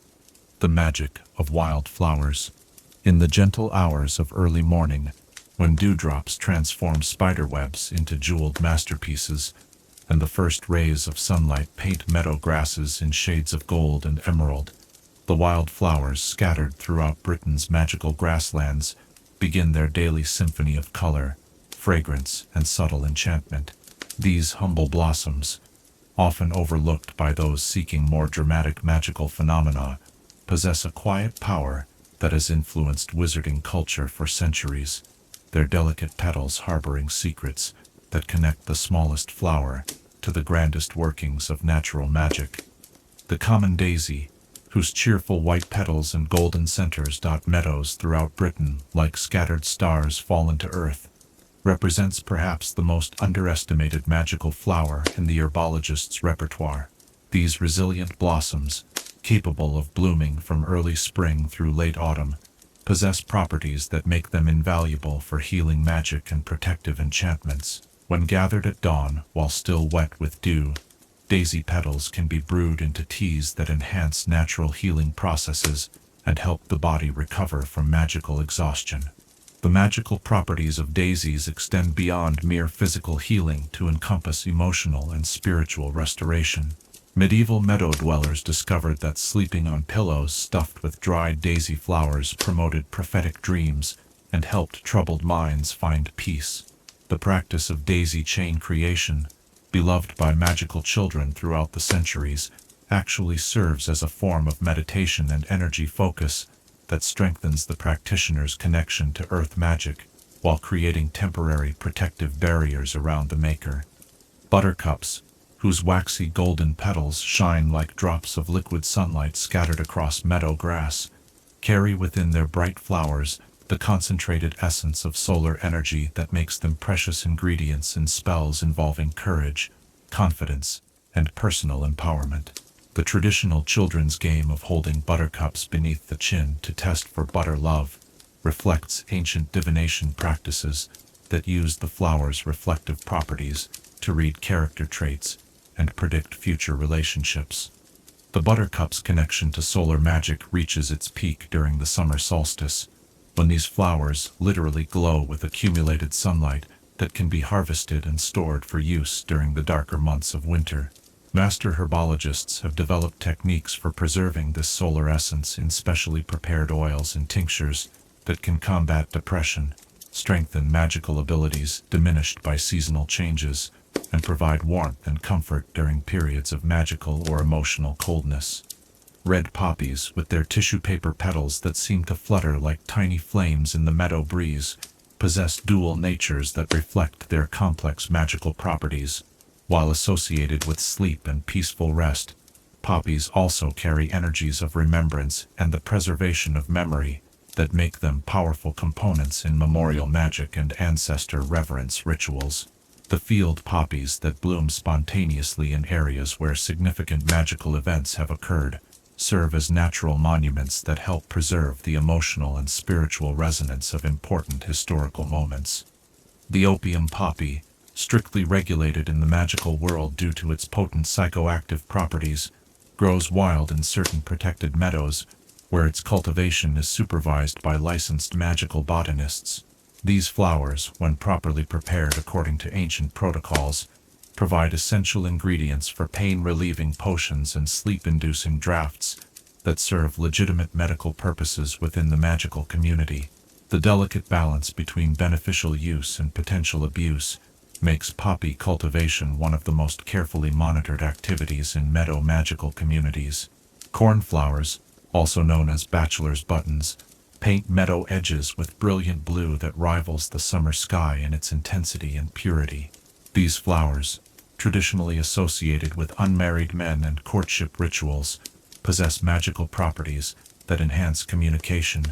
The Magic of Wildflowers. In the gentle hours of early morning, when dewdrops transform spiderwebs into jeweled masterpieces, and the first rays of sunlight paint meadow grasses in shades of gold and emerald, the wildflowers scattered throughout Britain's magical grasslands begin their daily symphony of color, fragrance, and subtle enchantment. These humble blossoms, often overlooked by those seeking more dramatic magical phenomena, possess a quiet power that has influenced wizarding culture for centuries, their delicate petals harboring secrets that connect the smallest flower to the grandest workings of natural magic. The common daisy, whose cheerful white petals and golden centers dot meadows throughout Britain like scattered stars fallen to earth, represents perhaps the most underestimated magical flower in the herbologist's repertoire. These resilient blossoms, capable of blooming from early spring through late autumn, possess properties that make them invaluable for healing magic and protective enchantments. When gathered at dawn while still wet with dew, daisy petals can be brewed into teas that enhance natural healing processes and help the body recover from magical exhaustion. The magical properties of daisies extend beyond mere physical healing to encompass emotional and spiritual restoration. Medieval meadow dwellers discovered that sleeping on pillows stuffed with dried daisy flowers promoted prophetic dreams and helped troubled minds find peace. The practice of daisy chain creation, beloved by magical children throughout the centuries, actually serves as a form of meditation and energy focus that strengthens the practitioner's connection to earth magic while creating temporary protective barriers around the maker. Buttercups, whose waxy golden petals shine like drops of liquid sunlight scattered across meadow grass, carry within their bright flowers the concentrated essence of solar energy that makes them precious ingredients in spells involving courage, confidence, and personal empowerment. The traditional children's game of holding buttercups beneath the chin to test for butter love reflects ancient divination practices that used the flower's reflective properties to read character traits and predict future relationships. The buttercup's connection to solar magic reaches its peak during the summer solstice, when these flowers literally glow with accumulated sunlight that can be harvested and stored for use during the darker months of winter. Master herbologists have developed techniques for preserving this solar essence in specially prepared oils and tinctures that can combat depression, strengthen magical abilities diminished by seasonal changes, and provide warmth and comfort during periods of magical or emotional coldness. Red poppies, with their tissue paper petals that seem to flutter like tiny flames in the meadow breeze, possess dual natures that reflect their complex magical properties. While associated with sleep and peaceful rest, poppies also carry energies of remembrance and the preservation of memory that make them powerful components in memorial magic and ancestor reverence rituals. The field poppies that bloom spontaneously in areas where significant magical events have occurred serve as natural monuments that help preserve the emotional and spiritual resonance of important historical moments. The opium poppy, strictly regulated in the magical world due to its potent psychoactive properties, grows wild in certain protected meadows where its cultivation is supervised by licensed magical botanists. These flowers, when properly prepared according to ancient protocols, provide essential ingredients for pain-relieving potions and sleep-inducing drafts that serve legitimate medical purposes within the magical community. The delicate balance between beneficial use and potential abuse makes poppy cultivation one of the most carefully monitored activities in meadow magical communities. Cornflowers, also known as bachelor's buttons, paint meadow edges with brilliant blue that rivals the summer sky in its intensity and purity. These flowers, traditionally associated with unmarried men and courtship rituals, possess magical properties that enhance communication,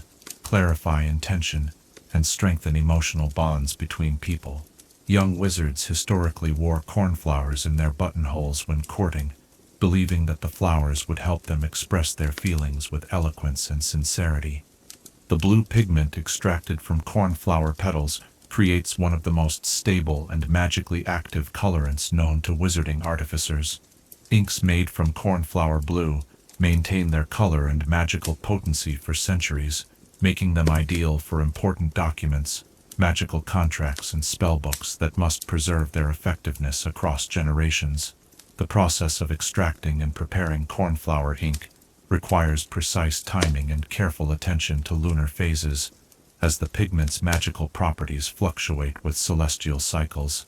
clarify intention, and strengthen emotional bonds between people. Young wizards historically wore cornflowers in their buttonholes when courting, believing that the flowers would help them express their feelings with eloquence and sincerity. The blue pigment extracted from cornflower petals creates one of the most stable and magically active colorants known to wizarding artificers. Inks made from cornflower blue maintain their color and magical potency for centuries, making them ideal for important documents, magical contracts, and spellbooks that must preserve their effectiveness across generations. The process of extracting and preparing cornflower ink requires precise timing and careful attention to lunar phases, as the pigment's magical properties fluctuate with celestial cycles.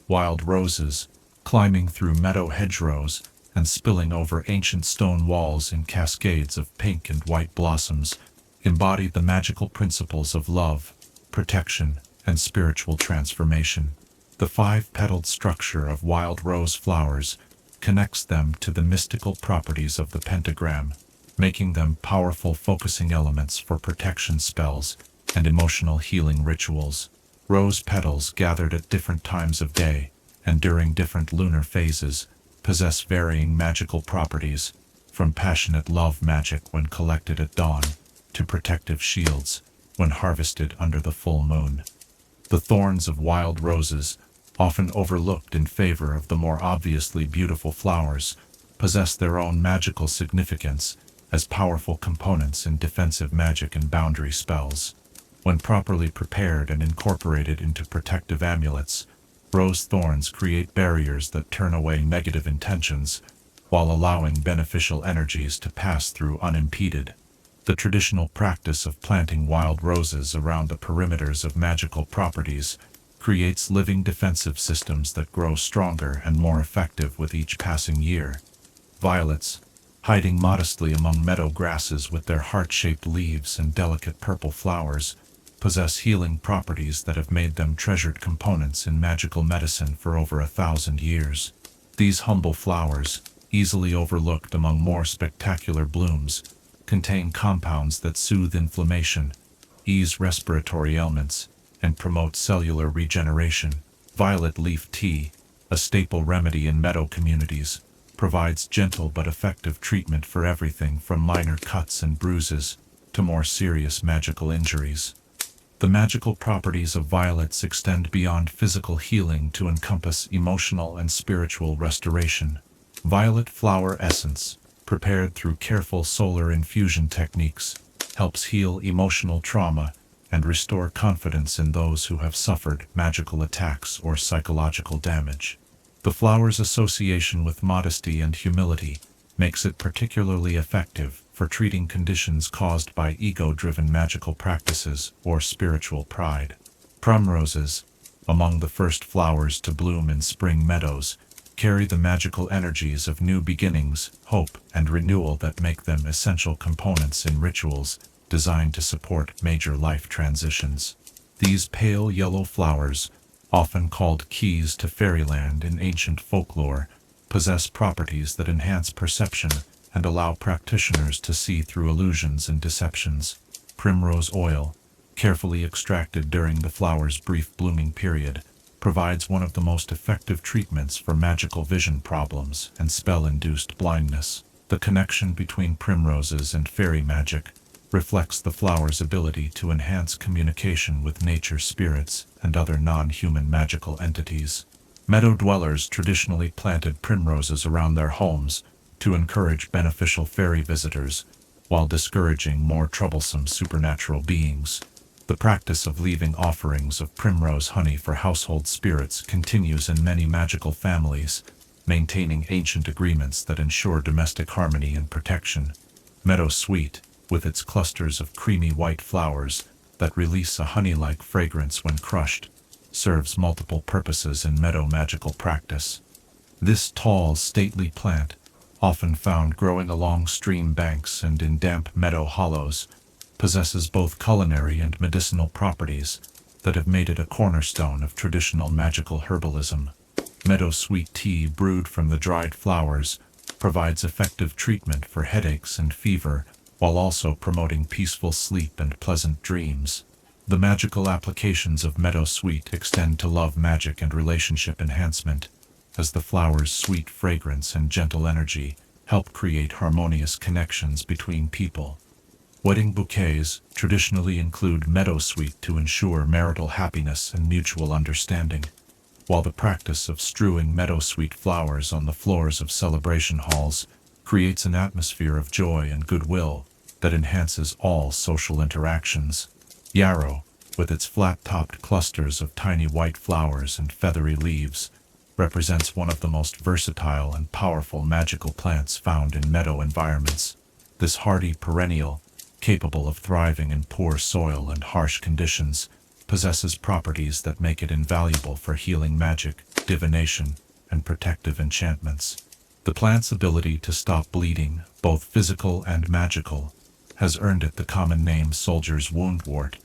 Wild roses, climbing through meadow hedgerows and spilling over ancient stone walls in cascades of pink and white blossoms, embody the magical principles of love, protection, and spiritual transformation. The five-petaled structure of wild rose flowers connects them to the mystical properties of the pentagram, making them powerful focusing elements for protection spells and emotional healing rituals. Rose petals gathered at different times of day and during different lunar phases possess varying magical properties, from passionate love magic when collected at dawn to protective shields when harvested under the full moon. The thorns of wild roses, often overlooked in favor of the more obviously beautiful flowers, possess their own magical significance as powerful components in defensive magic and boundary spells. When properly prepared and incorporated into protective amulets, rose thorns create barriers that turn away negative intentions, while allowing beneficial energies to pass through unimpeded. The traditional practice of planting wild roses around the perimeters of magical properties creates living defensive systems that grow stronger and more effective with each passing year. Violets, hiding modestly among meadow grasses with their heart-shaped leaves and delicate purple flowers, possess healing properties that have made them treasured components in magical medicine for over 1,000 years. These humble flowers, easily overlooked among more spectacular blooms, contain compounds that soothe inflammation, ease respiratory ailments, and promote cellular regeneration. Violet leaf tea, a staple remedy in meadow communities, provides gentle but effective treatment for everything from minor cuts and bruises to more serious magical injuries. The magical properties of violets extend beyond physical healing to encompass emotional and spiritual restoration. Violet flower essence, prepared through careful solar infusion techniques, helps heal emotional trauma and restore confidence in those who have suffered magical attacks or psychological damage. The flower's association with modesty and humility makes it particularly effective for treating conditions caused by ego-driven magical practices or spiritual pride. Primroses, among the first flowers to bloom in spring meadows, carry the magical energies of new beginnings, hope, and renewal that make them essential components in rituals designed to support major life transitions. These pale yellow flowers, often called keys to fairyland in ancient folklore, possess properties that enhance perception and allow practitioners to see through illusions and deceptions. Primrose oil, carefully extracted during the flower's brief blooming period, provides one of the most effective treatments for magical vision problems and spell-induced blindness. The connection between primroses and fairy magic reflects the flower's ability to enhance communication with nature spirits and other non-human magical entities. Meadow dwellers traditionally planted primroses around their homes to encourage beneficial fairy visitors, while discouraging more troublesome supernatural beings. The practice of leaving offerings of primrose honey for household spirits continues in many magical families, maintaining ancient agreements that ensure domestic harmony and protection. Meadow sweet, with its clusters of creamy white flowers that release a honey-like fragrance when crushed, serves multiple purposes in meadow magical practice. This tall, stately plant, often found growing along stream banks and in damp meadow hollows, possesses both culinary and medicinal properties that have made it a cornerstone of traditional magical herbalism. Meadow sweet tea brewed from the dried flowers provides effective treatment for headaches and fever, while also promoting peaceful sleep and pleasant dreams. The magical applications of meadow sweet extend to love magic and relationship enhancement, as the flower's sweet fragrance and gentle energy help create harmonious connections between people. Wedding bouquets traditionally include meadow sweet to ensure marital happiness and mutual understanding, while the practice of strewing meadow sweet flowers on the floors of celebration halls creates an atmosphere of joy and goodwill that enhances all social interactions. Yarrow, with its flat-topped clusters of tiny white flowers and feathery leaves, represents one of the most versatile and powerful magical plants found in meadow environments. This hardy perennial, capable of thriving in poor soil and harsh conditions, possesses properties that make it invaluable for healing magic, divination, and protective enchantments. The plant's ability to stop bleeding, both physical and magical, has earned it the common name soldier's woundwort,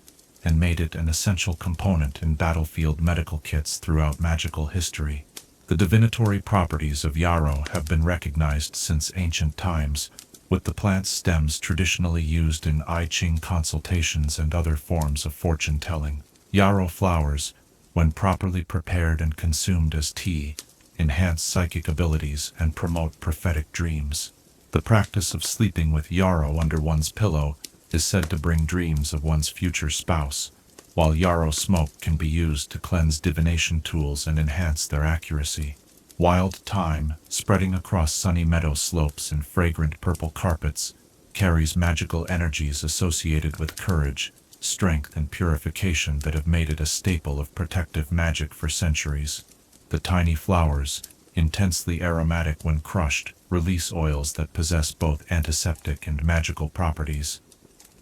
and made it an essential component in battlefield medical kits throughout magical history. The divinatory properties of yarrow have been recognized since ancient times, with the plant's stems traditionally used in I Ching consultations and other forms of fortune-telling. Yarrow flowers, when properly prepared and consumed as tea, enhance psychic abilities and promote prophetic dreams. The practice of sleeping with yarrow under one's pillow is said to bring dreams of one's future spouse, while yarrow smoke can be used to cleanse divination tools and enhance their accuracy. Wild thyme, spreading across sunny meadow slopes in fragrant purple carpets, carries magical energies associated with courage, strength, and purification that have made it a staple of protective magic for centuries. The tiny flowers, intensely aromatic when crushed, release oils that possess both antiseptic and magical properties.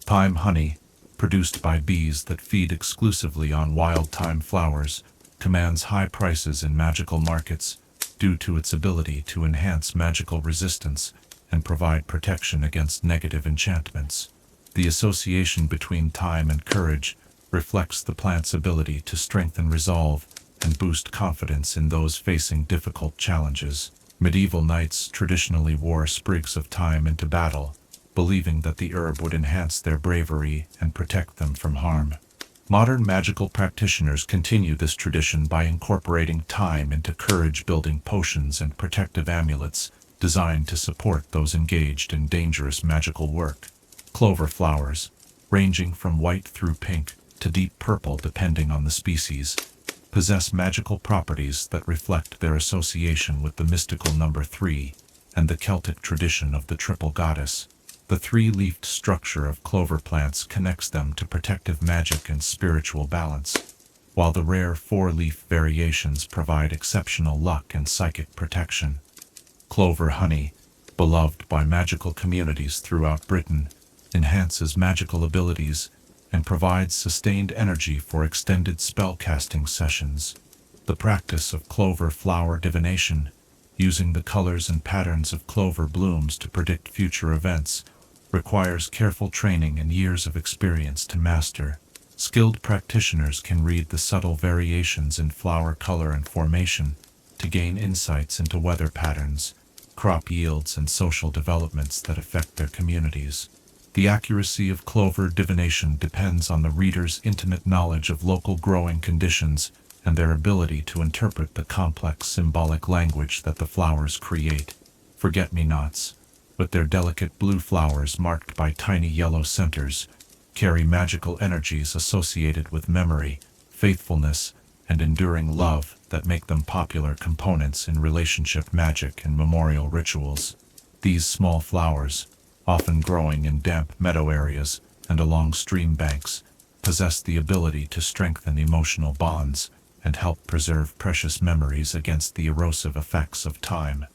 Thyme honey, produced by bees that feed exclusively on wild thyme flowers, commands high prices in magical markets due to its ability to enhance magical resistance and provide protection against negative enchantments. The association between thyme and courage reflects the plant's ability to strengthen resolve and boost confidence in those facing difficult challenges. Medieval knights traditionally wore sprigs of thyme into battle, believing that the herb would enhance their bravery and protect them from harm. Modern magical practitioners continue this tradition by incorporating thyme into courage-building potions and protective amulets designed to support those engaged in dangerous magical work. Clover flowers, ranging from white through pink to deep purple depending on the species, possess magical properties that reflect their association with the mystical number 3 and the Celtic tradition of the triple goddess. The three-leafed structure of clover plants connects them to protective magic and spiritual balance, while the rare four-leaf variations provide exceptional luck and psychic protection. Clover honey, beloved by magical communities throughout Britain, enhances magical abilities and provides sustained energy for extended spellcasting sessions. The practice of clover flower divination, using the colors and patterns of clover blooms to predict future events, requires careful training and years of experience to master. Skilled practitioners can read the subtle variations in flower color and formation to gain insights into weather patterns, crop yields, and social developments that affect their communities. The accuracy of clover divination depends on the reader's intimate knowledge of local growing conditions and their ability to interpret the complex symbolic language that the flowers create. Forget-me-nots, with their delicate blue flowers marked by tiny yellow centers, carry magical energies associated with memory, faithfulness, and enduring love that make them popular components in relationship magic and memorial rituals. These small flowers, often growing in damp meadow areas and along stream banks, possess the ability to strengthen emotional bonds and help preserve precious memories against the erosive effects of time.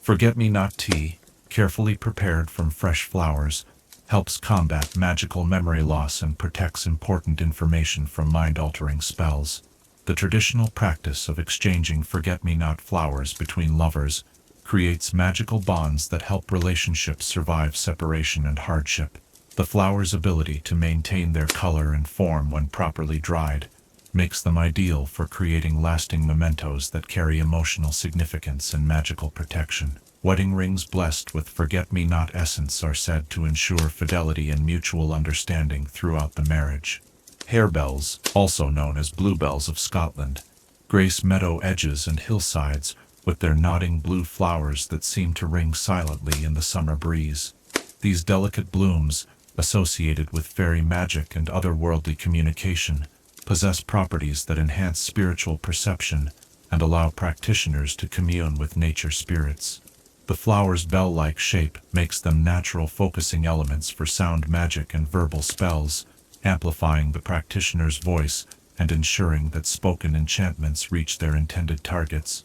Forget-me-not tea, carefully prepared from fresh flowers, helps combat magical memory loss and protects important information from mind-altering spells. The traditional practice of exchanging forget-me-not flowers between lovers creates magical bonds that help relationships survive separation and hardship. The flower's ability to maintain their color and form when properly dried makes them ideal for creating lasting mementos that carry emotional significance and magical protection. Wedding rings blessed with forget-me-not essence are said to ensure fidelity and mutual understanding throughout the marriage. Harebells, also known as bluebells of Scotland, grace meadow edges and hillsides with their nodding blue flowers that seem to ring silently in the summer breeze. These delicate blooms, associated with fairy magic and otherworldly communication, possess properties that enhance spiritual perception and allow practitioners to commune with nature spirits. The flowers' bell-like shape makes them natural focusing elements for sound magic and verbal spells, amplifying the practitioner's voice and ensuring that spoken enchantments reach their intended targets.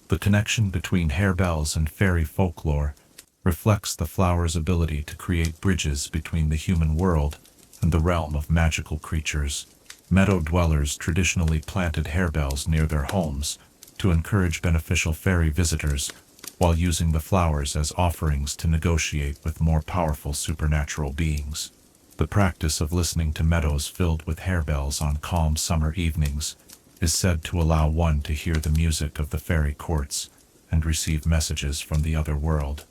The connection between harebells and fairy folklore reflects the flower's ability to create bridges between the human world and the realm of magical creatures. Meadow dwellers traditionally planted harebells near their homes to encourage beneficial fairy visitors, while using the flowers as offerings to negotiate with more powerful supernatural beings. The practice of listening to meadows filled with harebells on calm summer evenings is said to allow one to hear the music of the fairy courts and receive messages from the other world.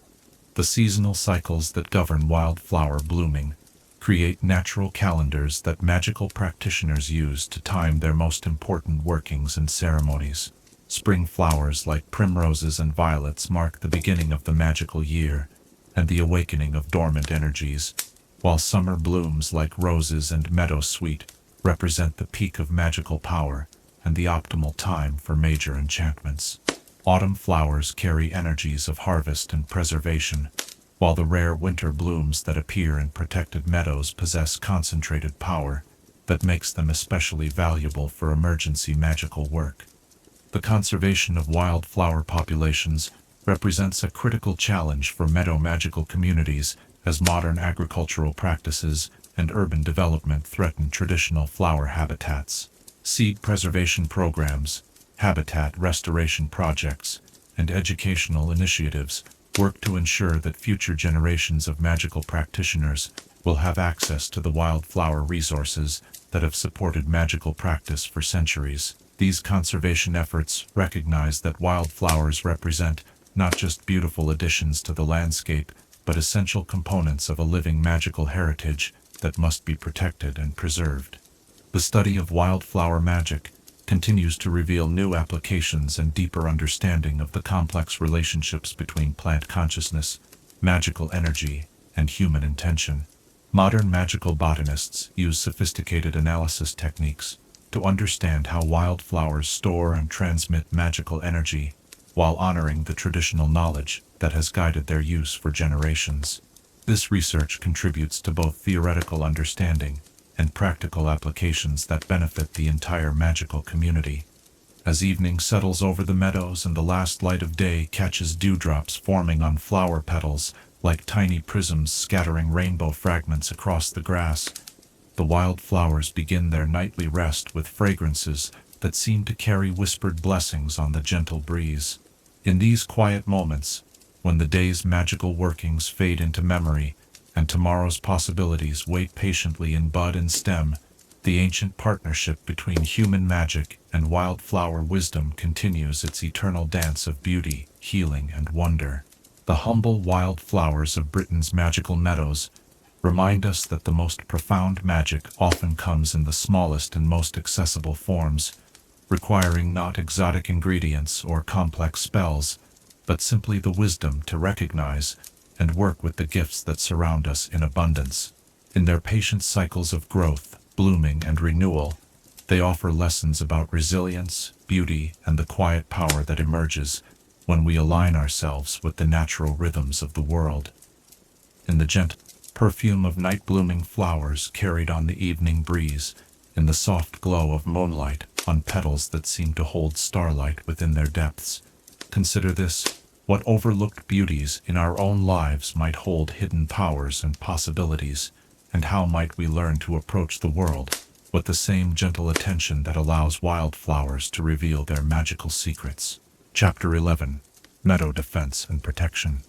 The seasonal cycles that govern wildflower blooming create natural calendars that magical practitioners use to time their most important workings and ceremonies. Spring flowers like primroses and violets mark the beginning of the magical year and the awakening of dormant energies, while summer blooms like roses and meadowsweet represent the peak of magical power and the optimal time for major enchantments. Autumn flowers carry energies of harvest and preservation, while the rare winter blooms that appear in protected meadows possess concentrated power that makes them especially valuable for emergency magical work. The conservation of wildflower populations represents a critical challenge for meadow magical communities as modern agricultural practices and urban development threaten traditional flower habitats. Seed preservation programs, habitat restoration projects, and educational initiatives work to ensure that future generations of magical practitioners will have access to the wildflower resources that have supported magical practice for centuries. These conservation efforts recognize that wildflowers represent not just beautiful additions to the landscape, but essential components of a living magical heritage that must be protected and preserved. The study of wildflower magic continues to reveal new applications and deeper understanding of the complex relationships between plant consciousness, magical energy, and human intention. Modern magical botanists use sophisticated analysis techniques to understand how wildflowers store and transmit magical energy, while honoring the traditional knowledge that has guided their use for generations. This research contributes to both theoretical understanding and practical applications that benefit the entire magical community. As evening settles over the meadows and the last light of day catches dewdrops forming on flower petals like tiny prisms scattering rainbow fragments across the grass, the wildflowers begin their nightly rest with fragrances that seem to carry whispered blessings on the gentle breeze. In these quiet moments, when the day's magical workings fade into memory and tomorrow's possibilities wait patiently in bud and stem, the ancient partnership between human magic and wildflower wisdom continues its eternal dance of beauty, healing, and wonder. The humble wildflowers of Britain's magical meadows remind us that the most profound magic often comes in the smallest and most accessible forms, requiring not exotic ingredients or complex spells, but simply the wisdom to recognize and work with the gifts that surround us in abundance. In their patient cycles of growth, blooming, and renewal, they offer lessons about resilience, beauty, and the quiet power that emerges when we align ourselves with the natural rhythms of the world. In the gentle perfume of night-blooming flowers carried on the evening breeze, in the soft glow of moonlight on petals that seem to hold starlight within their depths, consider this: what overlooked beauties in our own lives might hold hidden powers and possibilities, and how might we learn to approach the world with the same gentle attention that allows wildflowers to reveal their magical secrets. Chapter 11. Meadow Defense and Protection.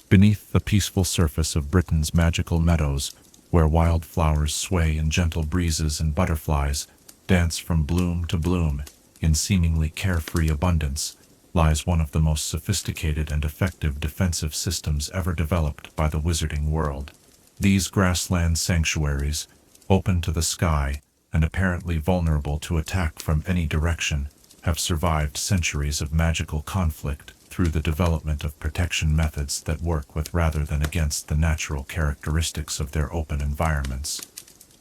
Beneath the peaceful surface of Britain's magical meadows, where wildflowers sway in gentle breezes and butterflies dance from bloom to bloom in seemingly carefree abundance, lies one of the most sophisticated and effective defensive systems ever developed by the wizarding world. These grassland sanctuaries, open to the sky and apparently vulnerable to attack from any direction, have survived centuries of magical conflict through the development of protection methods that work with rather than against the natural characteristics of their open environments.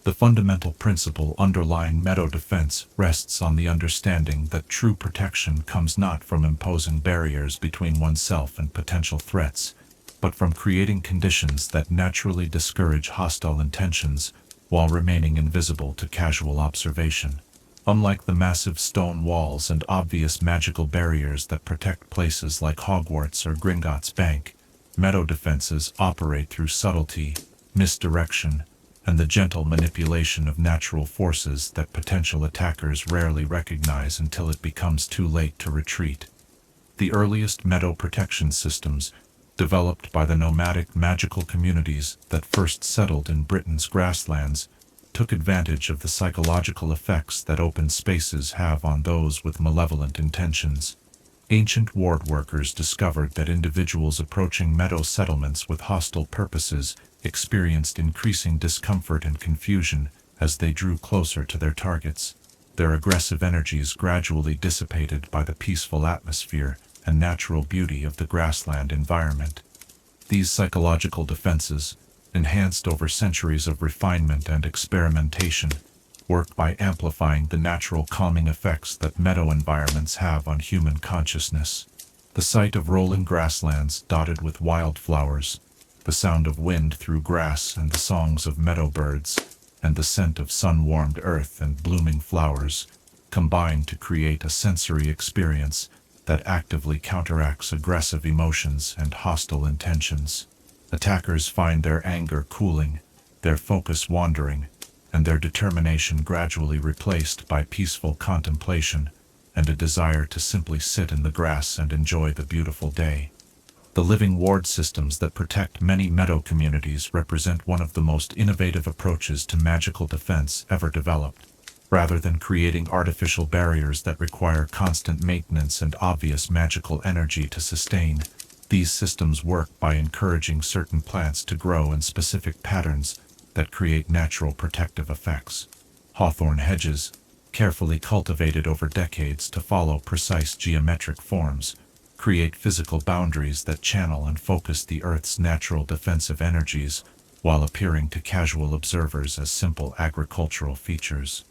The fundamental principle underlying meadow defense rests on the understanding that true protection comes not from imposing barriers between oneself and potential threats, but from creating conditions that naturally discourage hostile intentions while remaining invisible to casual observation. Unlike the massive stone walls and obvious magical barriers that protect places like Hogwarts or Gringotts Bank, meadow defenses operate through subtlety, misdirection, and the gentle manipulation of natural forces that potential attackers rarely recognize until it becomes too late to retreat. The earliest meadow protection systems developed by the nomadic magical communities that first settled in Britain's grasslands, took advantage of the psychological effects that open spaces have on those with malevolent intentions. Ancient ward workers discovered that individuals approaching meadow settlements with hostile purposes experienced increasing discomfort and confusion as they drew closer to their targets. Their aggressive energies gradually dissipated by the peaceful atmosphere and natural beauty of the grassland environment. These psychological defenses, enhanced over centuries of refinement and experimentation, work by amplifying the natural calming effects that meadow environments have on human consciousness. The sight of rolling grasslands dotted with wildflowers, the sound of wind through grass and the songs of meadow birds, and the scent of sun-warmed earth and blooming flowers, combine to create a sensory experience that actively counteracts aggressive emotions and hostile intentions. Attackers find their anger cooling, their focus wandering, and their determination gradually replaced by peaceful contemplation and a desire to simply sit in the grass and enjoy the beautiful day. The living ward systems that protect many meadow communities represent one of the most innovative approaches to magical defense ever developed. Rather than creating artificial barriers that require constant maintenance and obvious magical energy to sustain, these systems work by encouraging certain plants to grow in specific patterns that create natural protective effects. Hawthorn hedges, carefully cultivated over decades to follow precise geometric forms, create physical boundaries that channel and focus the Earth's natural defensive energies while appearing to casual observers as simple agricultural features.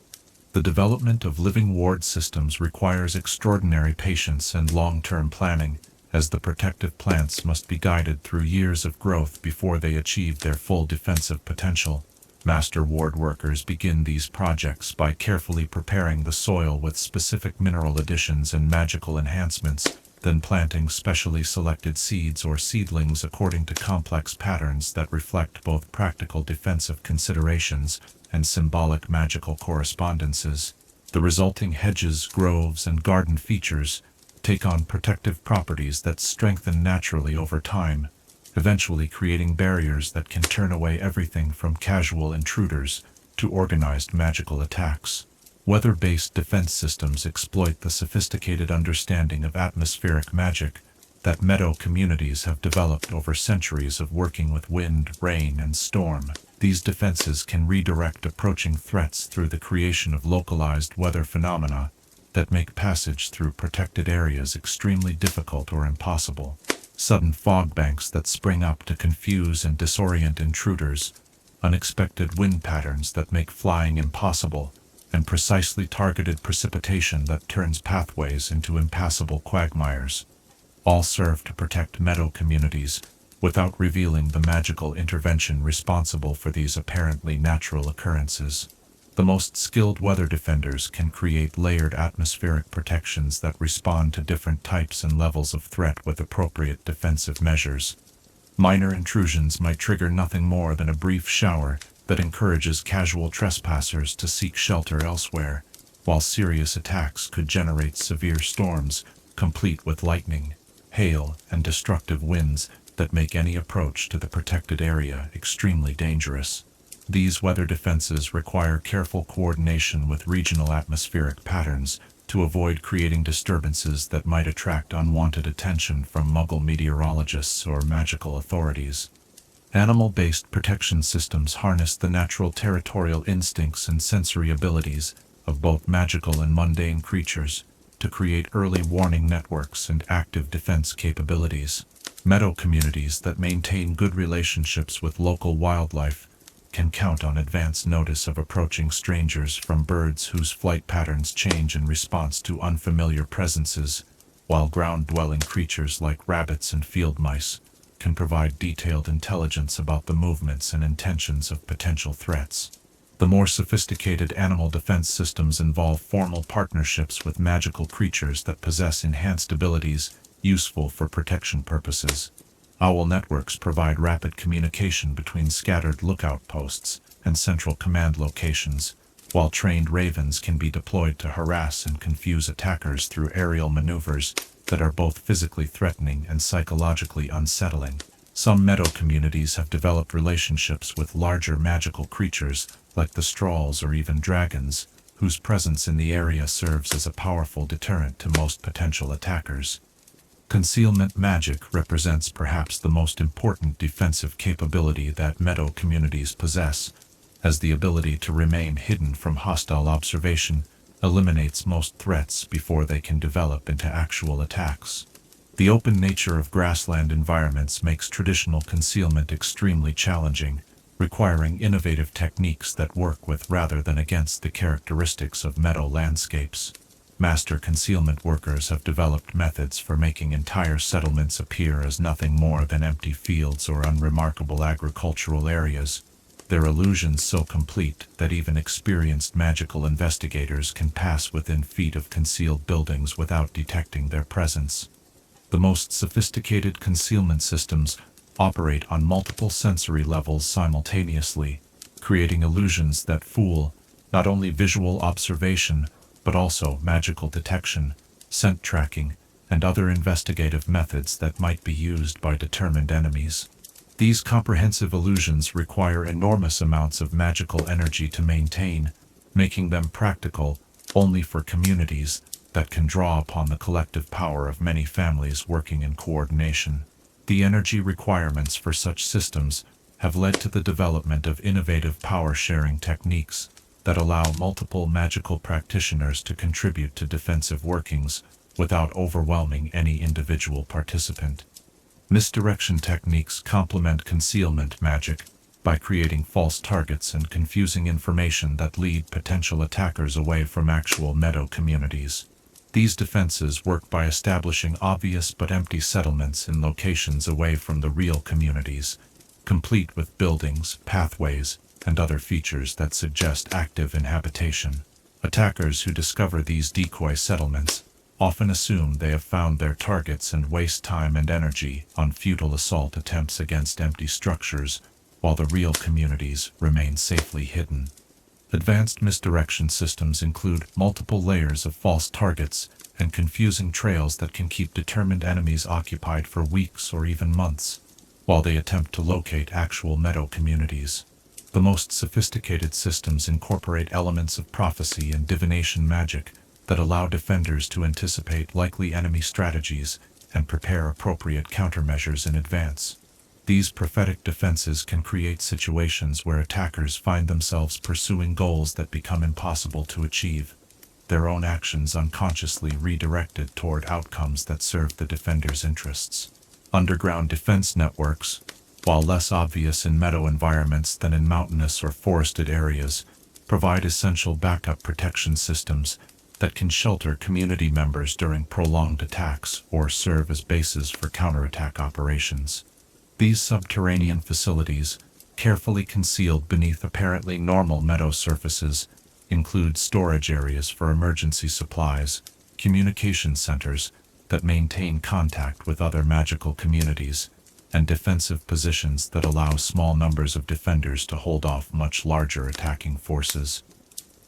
The development of living ward systems requires extraordinary patience and long-term planning, as the protective plants must be guided through years of growth before they achieve their full defensive potential. Master ward workers begin these projects by carefully preparing the soil with specific mineral additions and magical enhancements, then planting specially selected seeds or seedlings according to complex patterns that reflect both practical defensive considerations and symbolic magical correspondences. The resulting hedges, groves, and garden features take on protective properties that strengthen naturally over time, eventually creating barriers that can turn away everything from casual intruders to organized magical attacks. Weather-based defense systems exploit the sophisticated understanding of atmospheric magic that meadow communities have developed over centuries of working with wind, rain, and storm. These defenses can redirect approaching threats through the creation of localized weather phenomena that make passage through protected areas extremely difficult or impossible. Sudden fog banks that spring up to confuse and disorient intruders, unexpected wind patterns that make flying impossible, and precisely targeted precipitation that turns pathways into impassable quagmires, all serve to protect meadow communities without revealing the magical intervention responsible for these apparently natural occurrences. The most skilled weather defenders can create layered atmospheric protections that respond to different types and levels of threat with appropriate defensive measures. Minor intrusions might trigger nothing more than a brief shower that encourages casual trespassers to seek shelter elsewhere, while serious attacks could generate severe storms, complete with lightning, hail, and destructive winds that make any approach to the protected area extremely dangerous. These weather defenses require careful coordination with regional atmospheric patterns to avoid creating disturbances that might attract unwanted attention from Muggle meteorologists or magical authorities. Animal-based protection systems harness the natural territorial instincts and sensory abilities of both magical and mundane creatures to create early warning networks and active defense capabilities. Meadow communities that maintain good relationships with local wildlife can count on advance notice of approaching strangers from birds whose flight patterns change in response to unfamiliar presences, while ground-dwelling creatures like rabbits and field mice can provide detailed intelligence about the movements and intentions of potential threats. The more sophisticated animal defense systems involve formal partnerships with magical creatures that possess enhanced abilities useful for protection purposes. Owl networks provide rapid communication between scattered lookout posts and central command locations, while trained ravens can be deployed to harass and confuse attackers through aerial maneuvers that are both physically threatening and psychologically unsettling. Some meadow communities have developed relationships with larger magical creatures, like the Strolls or even dragons, whose presence in the area serves as a powerful deterrent to most potential attackers. Concealment magic represents perhaps the most important defensive capability that meadow communities possess, as the ability to remain hidden from hostile observation eliminates most threats before they can develop into actual attacks. The open nature of grassland environments makes traditional concealment extremely challenging, requiring innovative techniques that work with rather than against the characteristics of meadow landscapes. Master concealment workers have developed methods for making entire settlements appear as nothing more than empty fields or unremarkable agricultural areas, their illusions so complete that even experienced magical investigators can pass within feet of concealed buildings without detecting their presence. The most sophisticated concealment systems operate on multiple sensory levels simultaneously, creating illusions that fool not only visual observation, but also magical detection, scent tracking, and other investigative methods that might be used by determined enemies. These comprehensive illusions require enormous amounts of magical energy to maintain, making them practical only for communities that can draw upon the collective power of many families working in coordination. The energy requirements for such systems have led to the development of innovative power-sharing techniques that allow multiple magical practitioners to contribute to defensive workings without overwhelming any individual participant. Misdirection techniques complement concealment magic by creating false targets and confusing information that lead potential attackers away from actual meadow communities. These defenses work by establishing obvious but empty settlements in locations away from the real communities, complete with buildings, pathways, and other features that suggest active inhabitation. Attackers who discover these decoy settlements often assume they have found their targets and waste time and energy on futile assault attempts against empty structures, while the real communities remain safely hidden. Advanced misdirection systems include multiple layers of false targets and confusing trails that can keep determined enemies occupied for weeks or even months, while they attempt to locate actual meadow communities. The most sophisticated systems incorporate elements of prophecy and divination magic that allow defenders to anticipate likely enemy strategies and prepare appropriate countermeasures in advance. These prophetic defenses can create situations where attackers find themselves pursuing goals that become impossible to achieve, their own actions unconsciously redirected toward outcomes that serve the defender's interests. Underground defense networks, while less obvious in meadow environments than in mountainous or forested areas, provide essential backup protection systems that can shelter community members during prolonged attacks or serve as bases for counterattack operations. These subterranean facilities, carefully concealed beneath apparently normal meadow surfaces, include storage areas for emergency supplies, communication centers that maintain contact with other magical communities, and defensive positions that allow small numbers of defenders to hold off much larger attacking forces.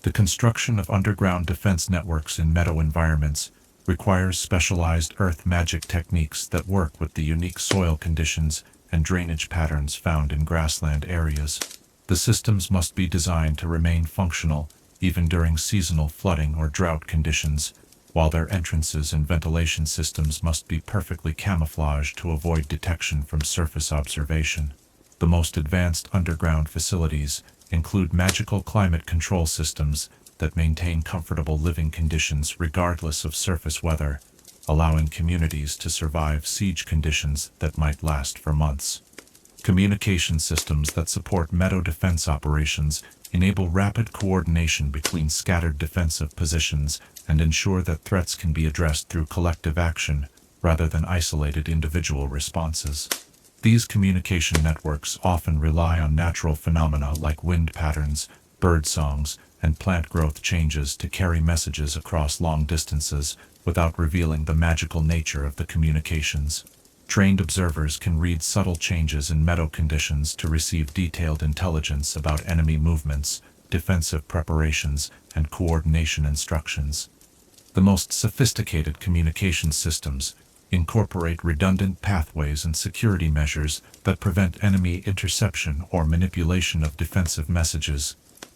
The construction of underground defense networks in meadow environments requires specialized earth magic techniques that work with the unique soil conditions and drainage patterns found in grassland areas. The systems must be designed to remain functional even during seasonal flooding or drought conditions, while their entrances and ventilation systems must be perfectly camouflaged to avoid detection from surface observation. The most advanced underground facilities include magical climate control systems that maintain comfortable living conditions regardless of surface weather, allowing communities to survive siege conditions that might last for months. Communication systems that support meadow defense operations enable rapid coordination between scattered defensive positions and ensure that threats can be addressed through collective action rather than isolated individual responses. These communication networks often rely on natural phenomena like wind patterns, bird songs, and plant growth changes to carry messages across long distances without revealing the magical nature of the communications. Trained observers can read subtle changes in meadow conditions to receive detailed intelligence about enemy movements, defensive preparations, and coordination instructions. The most sophisticated communication systems incorporate redundant pathways and security measures that prevent enemy interception or manipulation of defensive messages.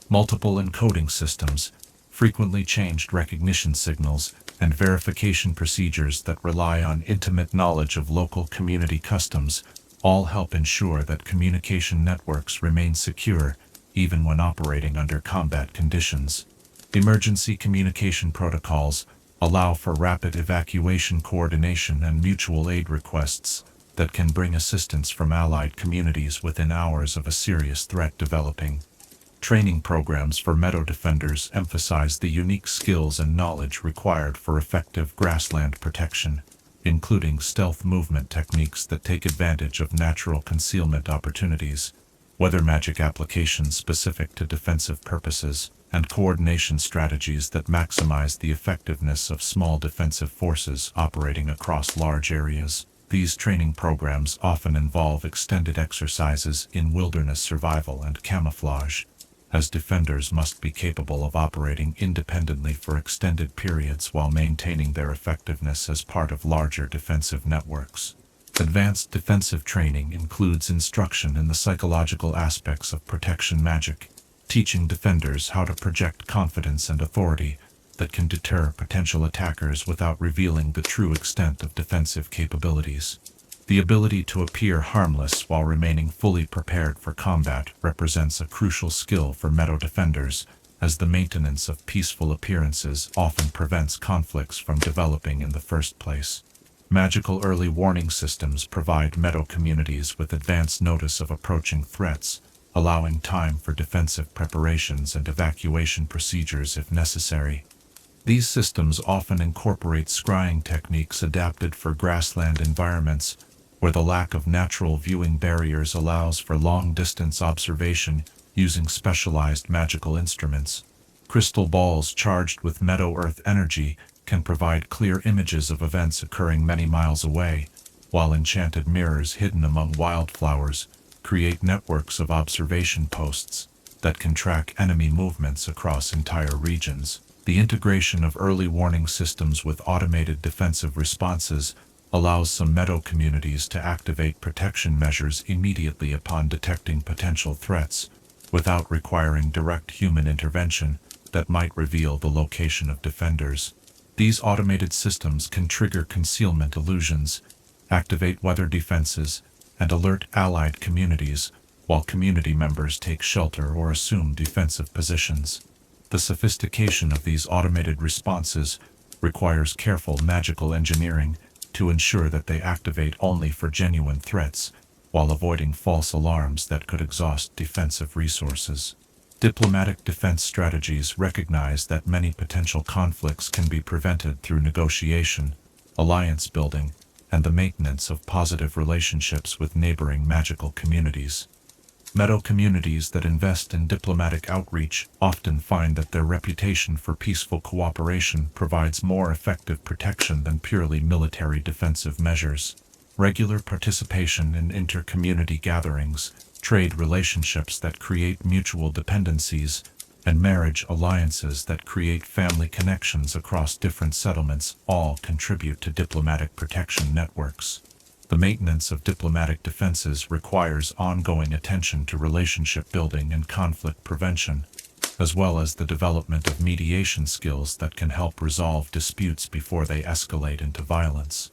Multiple encoding systems, frequently changed recognition signals, and verification procedures that rely on intimate knowledge of local community customs all help ensure that communication networks remain secure even when operating under combat conditions. Emergency communication protocols allow for rapid evacuation coordination and mutual aid requests that can bring assistance from allied communities within hours of a serious threat developing. Training programs for meadow defenders emphasize the unique skills and knowledge required for effective grassland protection, including stealth movement techniques that take advantage of natural concealment opportunities, weather magic applications specific to defensive purposes, and coordination strategies that maximize the effectiveness of small defensive forces operating across large areas. These training programs often involve extended exercises in wilderness survival and camouflage, as defenders must be capable of operating independently for extended periods while maintaining their effectiveness as part of larger defensive networks. Advanced defensive training includes instruction in the psychological aspects of protection magic, teaching defenders how to project confidence and authority that can deter potential attackers without revealing the true extent of defensive capabilities. The ability to appear harmless while remaining fully prepared for combat represents a crucial skill for meadow defenders, as the maintenance of peaceful appearances often prevents conflicts from developing in the first place. Magical early warning systems provide meadow communities with advance notice of approaching threats, allowing time for defensive preparations and evacuation procedures if necessary. These systems often incorporate scrying techniques adapted for grassland environments, where the lack of natural viewing barriers allows for long-distance observation using specialized magical instruments. Crystal balls charged with meadow earth energy can provide clear images of events occurring many miles away, while enchanted mirrors hidden among wildflowers create networks of observation posts that can track enemy movements across entire regions. The integration of early warning systems with automated defensive responses allows some meadow communities to activate protection measures immediately upon detecting potential threats, without requiring direct human intervention that might reveal the location of defenders. These automated systems can trigger concealment illusions, activate weather defenses, and alert allied communities, while community members take shelter or assume defensive positions. The sophistication of these automated responses requires careful magical engineering to ensure that they activate only for genuine threats, while avoiding false alarms that could exhaust defensive resources. Diplomatic defense strategies recognize that many potential conflicts can be prevented through negotiation, alliance building, and the maintenance of positive relationships with neighboring magical communities. Meadow communities that invest in diplomatic outreach often find that their reputation for peaceful cooperation provides more effective protection than purely military defensive measures. Regular participation in inter-community gatherings, trade relationships that create mutual dependencies, and marriage alliances that create family connections across different settlements all contribute to diplomatic protection networks. The maintenance of diplomatic defenses requires ongoing attention to relationship building and conflict prevention, as well as the development of mediation skills that can help resolve disputes before they escalate into violence.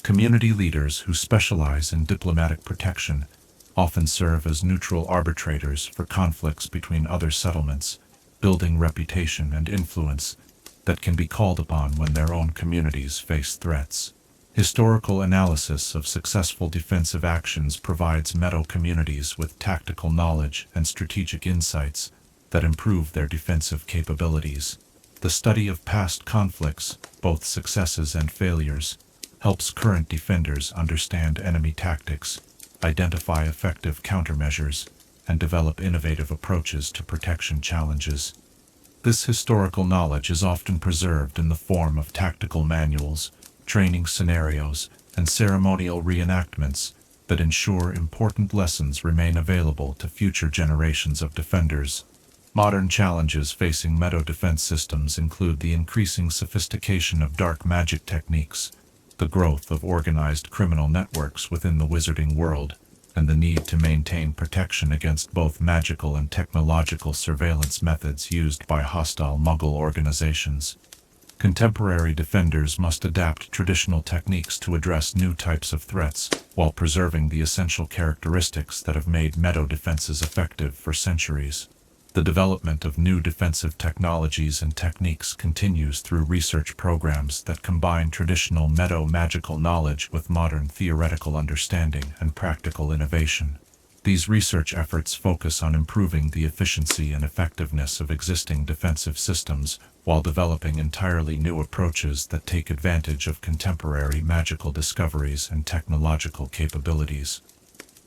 Community leaders who specialize in diplomatic protection often serve as neutral arbitrators for conflicts between other settlements, building reputation and influence that can be called upon when their own communities face threats. Historical analysis of successful defensive actions provides meadow communities with tactical knowledge and strategic insights that improve their defensive capabilities. The study of past conflicts, both successes and failures, helps current defenders understand enemy tactics, identify effective countermeasures, and develop innovative approaches to protection challenges. This historical knowledge is often preserved in the form of tactical manuals, training scenarios, and ceremonial reenactments that ensure important lessons remain available to future generations of defenders. Modern challenges facing Meadow defense systems include the increasing sophistication of dark magic techniques, the growth of organized criminal networks within the wizarding world, and the need to maintain protection against both magical and technological surveillance methods used by hostile Muggle organizations. Contemporary defenders must adapt traditional techniques to address new types of threats, while preserving the essential characteristics that have made Meadow defenses effective for centuries. The development of new defensive technologies and techniques continues through research programs that combine traditional Meadow magical knowledge with modern theoretical understanding and practical innovation. These research efforts focus on improving the efficiency and effectiveness of existing defensive systems while developing entirely new approaches that take advantage of contemporary magical discoveries and technological capabilities.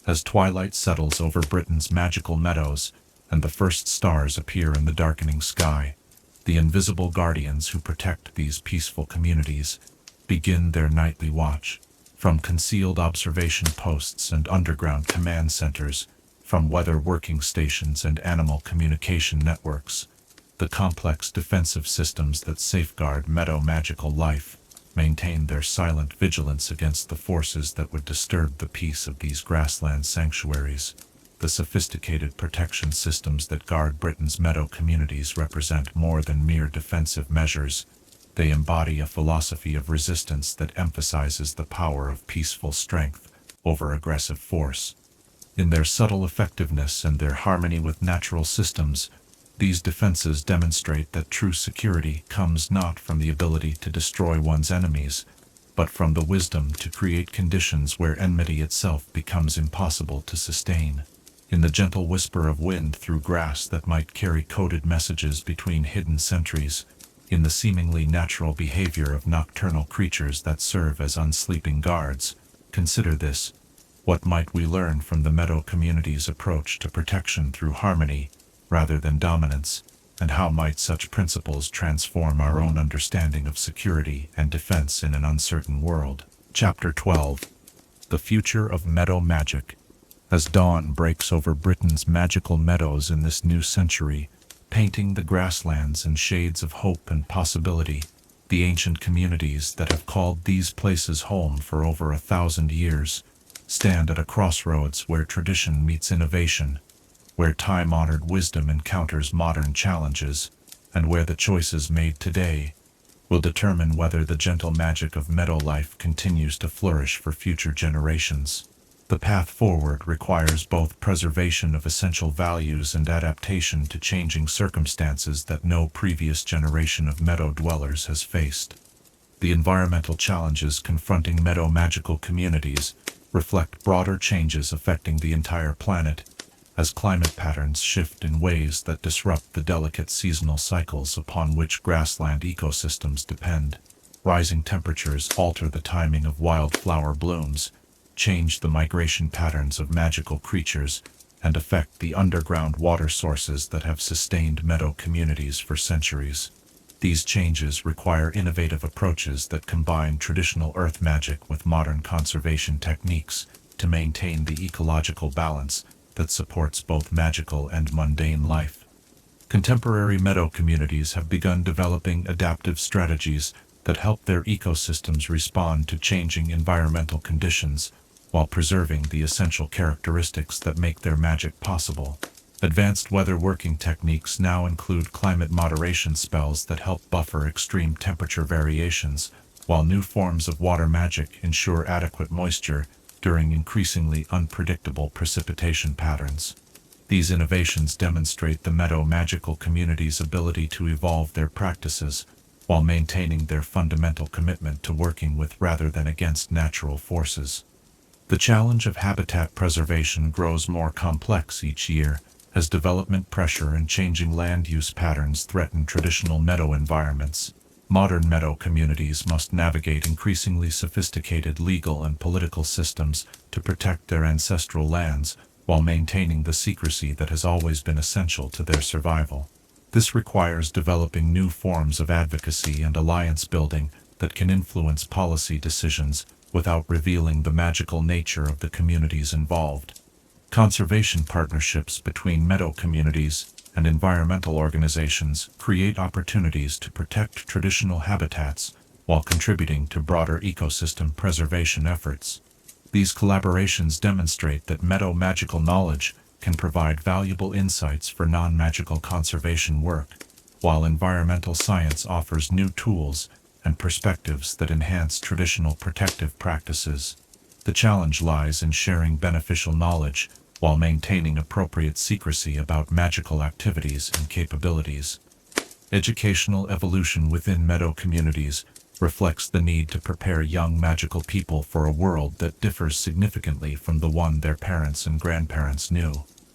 As twilight settles over Britain's magical meadows, and the first stars appear in the darkening sky, the invisible guardians who protect these peaceful communities begin their nightly watch. From concealed observation posts and underground command centers, from weather working stations and animal communication networks, the complex defensive systems that safeguard Meadow magical life maintain their silent vigilance against the forces that would disturb the peace of these grassland sanctuaries. The sophisticated protection systems that guard Britain's Meadow communities represent more than mere defensive measures. They embody a philosophy of resistance that emphasizes the power of peaceful strength over aggressive force. In their subtle effectiveness and their harmony with natural systems, these defenses demonstrate that true security comes not from the ability to destroy one's enemies, but from the wisdom to create conditions where enmity itself becomes impossible to sustain. In the gentle whisper of wind through grass that might carry coded messages between hidden sentries, in the seemingly natural behavior of nocturnal creatures that serve as unsleeping guards, consider this. What might we learn from the Meadow community's approach to protection through harmony, rather than dominance, and how might such principles transform our own understanding of security and defense in an uncertain world? Chapter 12. The Future of Meadow Magic. As dawn breaks over Britain's magical meadows in this new century, painting the grasslands in shades of hope and possibility, the ancient communities that have called these places home for over 1,000 years stand at a crossroads where tradition meets innovation, where time-honored wisdom encounters modern challenges, and where the choices made today will determine whether the gentle magic of meadow life continues to flourish for future generations. The path forward requires both preservation of essential values and adaptation to changing circumstances that no previous generation of meadow dwellers has faced. The environmental challenges confronting meadow magical communities reflect broader changes affecting the entire planet, as climate patterns shift in ways that disrupt the delicate seasonal cycles upon which grassland ecosystems depend. Rising temperatures alter the timing of wildflower blooms, change the migration patterns of magical creatures, and affect the underground water sources that have sustained meadow communities for centuries. These changes require innovative approaches that combine traditional earth magic with modern conservation techniques to maintain the ecological balance that supports both magical and mundane life. Contemporary meadow communities have begun developing adaptive strategies that help their ecosystems respond to changing environmental conditions, while preserving the essential characteristics that make their magic possible. Advanced weather working techniques now include climate moderation spells that help buffer extreme temperature variations, while new forms of water magic ensure adequate moisture during increasingly unpredictable precipitation patterns. These innovations demonstrate the meadow magical community's ability to evolve their practices, while maintaining their fundamental commitment to working with rather than against natural forces. The challenge of habitat preservation grows more complex each year, as development pressure and changing land use patterns threaten traditional meadow environments. Modern meadow communities must navigate increasingly sophisticated legal and political systems to protect their ancestral lands, while maintaining the secrecy that has always been essential to their survival. This requires developing new forms of advocacy and alliance building that can influence policy decisions without revealing the magical nature of the communities involved. Conservation partnerships between meadow communities and environmental organizations create opportunities to protect traditional habitats while contributing to broader ecosystem preservation efforts. These collaborations demonstrate that Meadow magical knowledge can provide valuable insights for non-magical conservation work, while environmental science offers new tools and perspectives that enhance traditional protective practices. The challenge lies in sharing beneficial knowledge while maintaining appropriate secrecy about magical activities and capabilities. Educational evolution within Meadow communities reflects the need to prepare young magical people for a world that differs significantly from the one their parents and grandparents knew.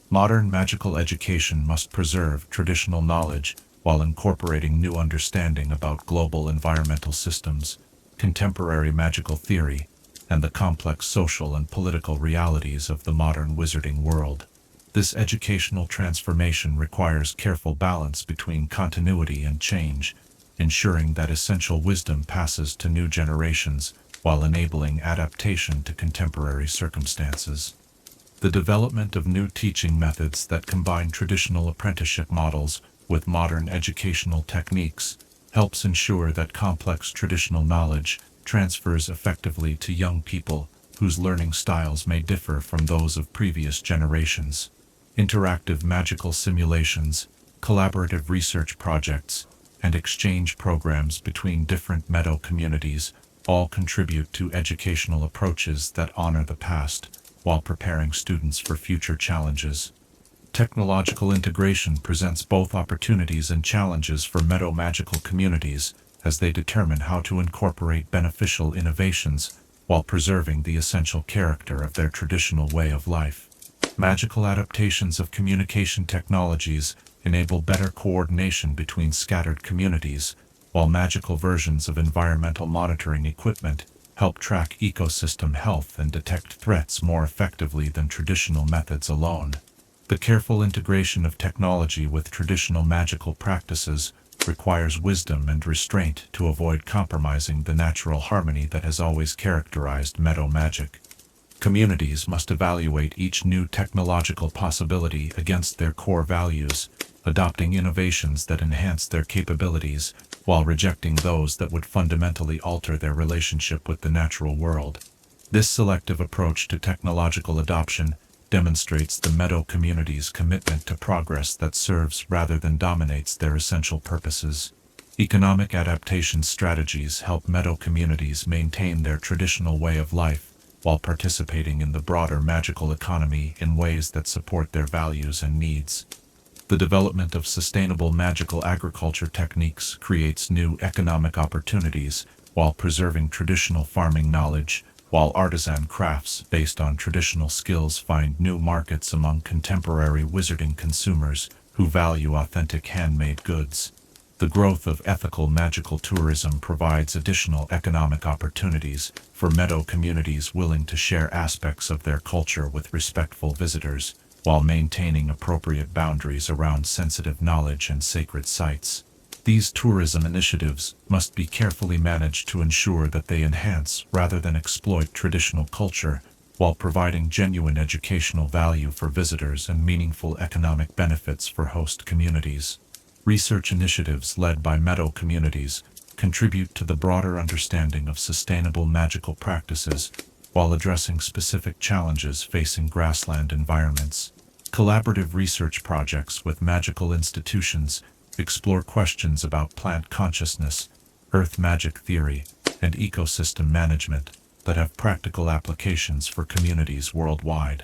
Modern magical education must preserve traditional knowledge while incorporating new understanding about global environmental systems, contemporary magical theory, and the complex social and political realities of the modern wizarding world. This educational transformation requires careful balance between continuity and change, ensuring that essential wisdom passes to new generations while enabling adaptation to contemporary circumstances. The development of new teaching methods that combine traditional apprenticeship models with modern educational techniques helps ensure that complex traditional knowledge transfers effectively to young people whose learning styles may differ from those of previous generations. Interactive magical simulations, collaborative research projects, and exchange programs between different Meadow communities all contribute to educational approaches that honor the past while preparing students for future challenges. Technological integration presents both opportunities and challenges for Meadow magical communities as they determine how to incorporate beneficial innovations while preserving the essential character of their traditional way of life. Magical adaptations of communication technologies enable better coordination between scattered communities, while magical versions of environmental monitoring equipment help track ecosystem health and detect threats more effectively than traditional methods alone. The careful integration of technology with traditional magical practices requires wisdom and restraint to avoid compromising the natural harmony that has always characterized Meadow magic. Communities must evaluate each new technological possibility against their core values, adopting innovations that enhance their capabilities while rejecting those that would fundamentally alter their relationship with the natural world. This selective approach to technological adoption demonstrates the Meadow community's commitment to progress that serves rather than dominates their essential purposes. Economic adaptation strategies help Meadow communities maintain their traditional way of life while participating in the broader magical economy in ways that support their values and needs. The development of sustainable magical agriculture techniques creates new economic opportunities while preserving traditional farming knowledge, while artisan crafts based on traditional skills find new markets among contemporary wizarding consumers who value authentic handmade goods. The growth of ethical magical tourism provides additional economic opportunities for Meadow communities willing to share aspects of their culture with respectful visitors, while maintaining appropriate boundaries around sensitive knowledge and sacred sites. These tourism initiatives must be carefully managed to ensure that they enhance rather than exploit traditional culture, while providing genuine educational value for visitors and meaningful economic benefits for host communities. Research initiatives led by Meadow communities contribute to the broader understanding of sustainable magical practices while addressing specific challenges facing grassland environments. Collaborative research projects with magical institutions explore questions about plant consciousness, earth magic theory, and ecosystem management that have practical applications for communities worldwide.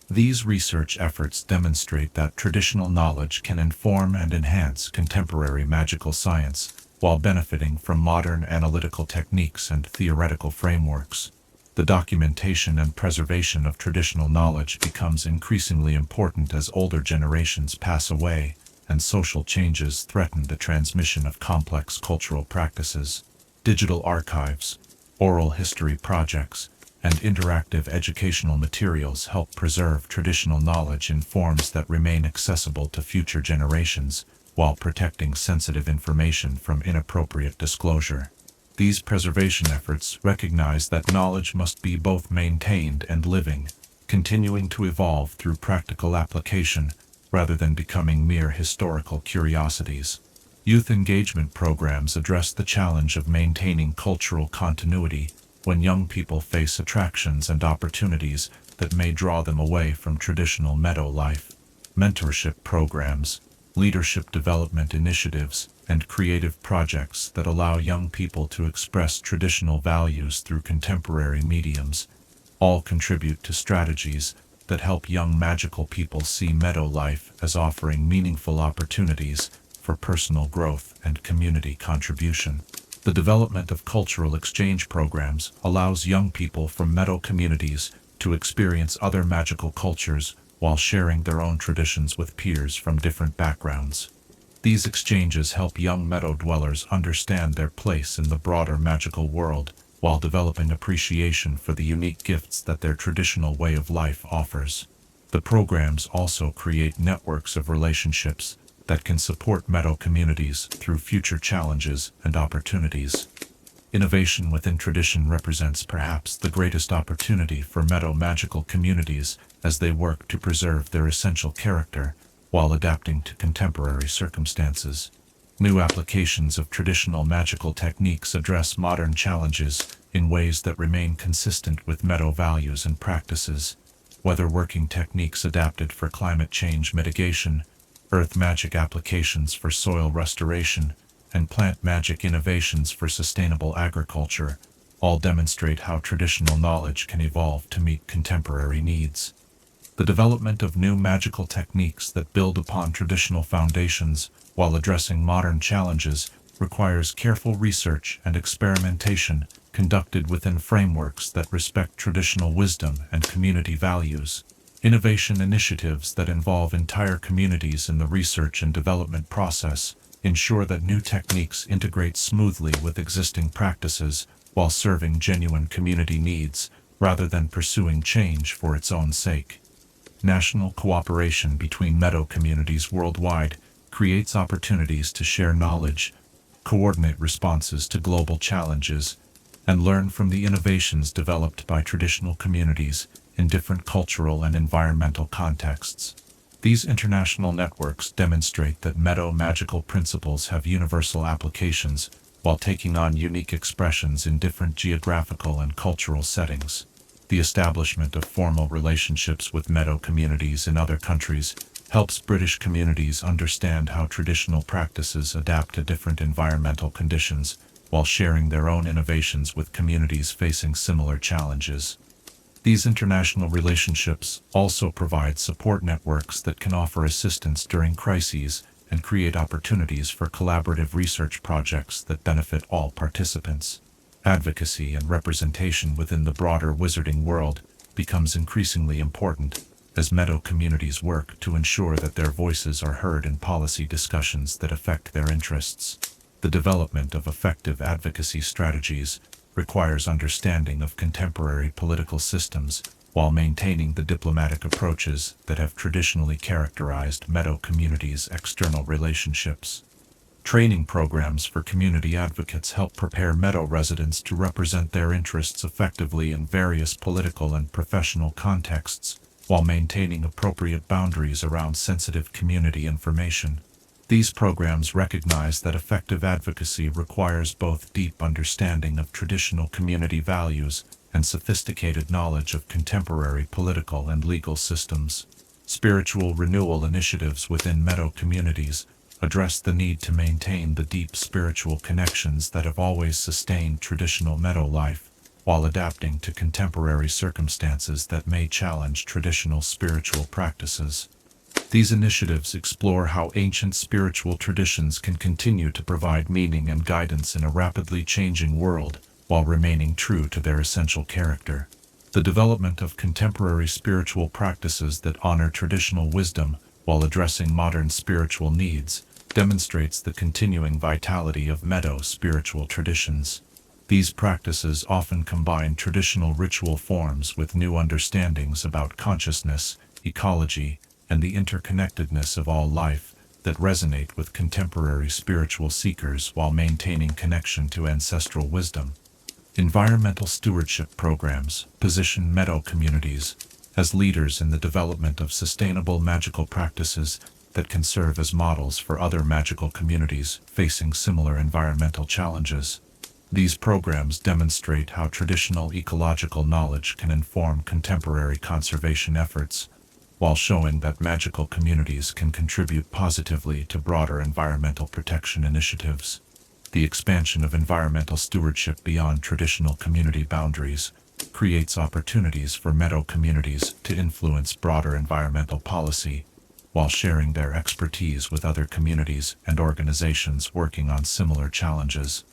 These research efforts demonstrate that traditional knowledge can inform and enhance contemporary magical science while benefiting from modern analytical techniques and theoretical frameworks. The documentation and preservation of traditional knowledge becomes increasingly important as older generations pass away and social changes threaten the transmission of complex cultural practices. Digital archives, oral history projects, and interactive educational materials help preserve traditional knowledge in forms that remain accessible to future generations, while protecting sensitive information from inappropriate disclosure. These preservation efforts recognize that knowledge must be both maintained and living, continuing to evolve through practical application rather than becoming mere historical curiosities. Youth engagement programs address the challenge of maintaining cultural continuity when young people face attractions and opportunities that may draw them away from traditional meadow life. Mentorship programs, leadership development initiatives, and creative projects that allow young people to express traditional values through contemporary mediums all contribute to strategies that help young magical people see meadow life as offering meaningful opportunities for personal growth and community contribution. The development of cultural exchange programs allows young people from meadow communities to experience other magical cultures while sharing their own traditions with peers from different backgrounds. These exchanges help young meadow dwellers understand their place in the broader magical world while developing appreciation for the unique gifts that their traditional way of life offers. The programs also create networks of relationships that can support meadow communities through future challenges and opportunities. Innovation within tradition represents perhaps the greatest opportunity for meadow magical communities as they work to preserve their essential character while adapting to contemporary circumstances. New applications of traditional magical techniques address modern challenges in ways that remain consistent with meadow values and practices, whether working techniques adapted for climate change mitigation, earth magic applications for soil restoration, and plant magic innovations for sustainable agriculture, all demonstrate how traditional knowledge can evolve to meet contemporary needs. The development of new magical techniques that build upon traditional foundations while addressing modern challenges requires careful research and experimentation conducted within frameworks that respect traditional wisdom and community values. Innovation initiatives that involve entire communities in the research and development process ensure that new techniques integrate smoothly with existing practices while serving genuine community needs rather than pursuing change for its own sake. National cooperation between meadow communities worldwide creates opportunities to share knowledge, coordinate responses to global challenges, and learn from the innovations developed by traditional communities in different cultural and environmental contexts. These international networks demonstrate that meadow magical principles have universal applications while taking on unique expressions in different geographical and cultural settings. The establishment of formal relationships with meadow communities in other countries helps British communities understand how traditional practices adapt to different environmental conditions while sharing their own innovations with communities facing similar challenges. These international relationships also provide support networks that can offer assistance during crises and create opportunities for collaborative research projects that benefit all participants. Advocacy and representation within the broader wizarding world becomes increasingly important as meadow communities work to ensure that their voices are heard in policy discussions that affect their interests. The development of effective advocacy strategies requires understanding of contemporary political systems while maintaining the diplomatic approaches that have traditionally characterized meadow communities' external relationships. Training programs for community advocates help prepare meadow residents to represent their interests effectively in various political and professional contexts, while maintaining appropriate boundaries around sensitive community information. These programs recognize that effective advocacy requires both deep understanding of traditional community values and sophisticated knowledge of contemporary political and legal systems. Spiritual renewal initiatives within meadow communities address the need to maintain the deep spiritual connections that have always sustained traditional meadow life, while adapting to contemporary circumstances that may challenge traditional spiritual practices. These initiatives explore how ancient spiritual traditions can continue to provide meaning and guidance in a rapidly changing world, while remaining true to their essential character. The development of contemporary spiritual practices that honor traditional wisdom while addressing modern spiritual needs demonstrates the continuing vitality of meadow spiritual traditions. These practices often combine traditional ritual forms with new understandings about consciousness, ecology, and the interconnectedness of all life that resonate with contemporary spiritual seekers while maintaining connection to ancestral wisdom. Environmental stewardship programs position meadow communities as leaders in the development of sustainable magical practices that can serve as models for other magical communities facing similar environmental challenges. These programs demonstrate how traditional ecological knowledge can inform contemporary conservation efforts, while showing that magical communities can contribute positively to broader environmental protection initiatives. The expansion of environmental stewardship beyond traditional community boundaries creates opportunities for meadow communities to influence broader environmental policy, while sharing their expertise with other communities and organizations working on similar challenges.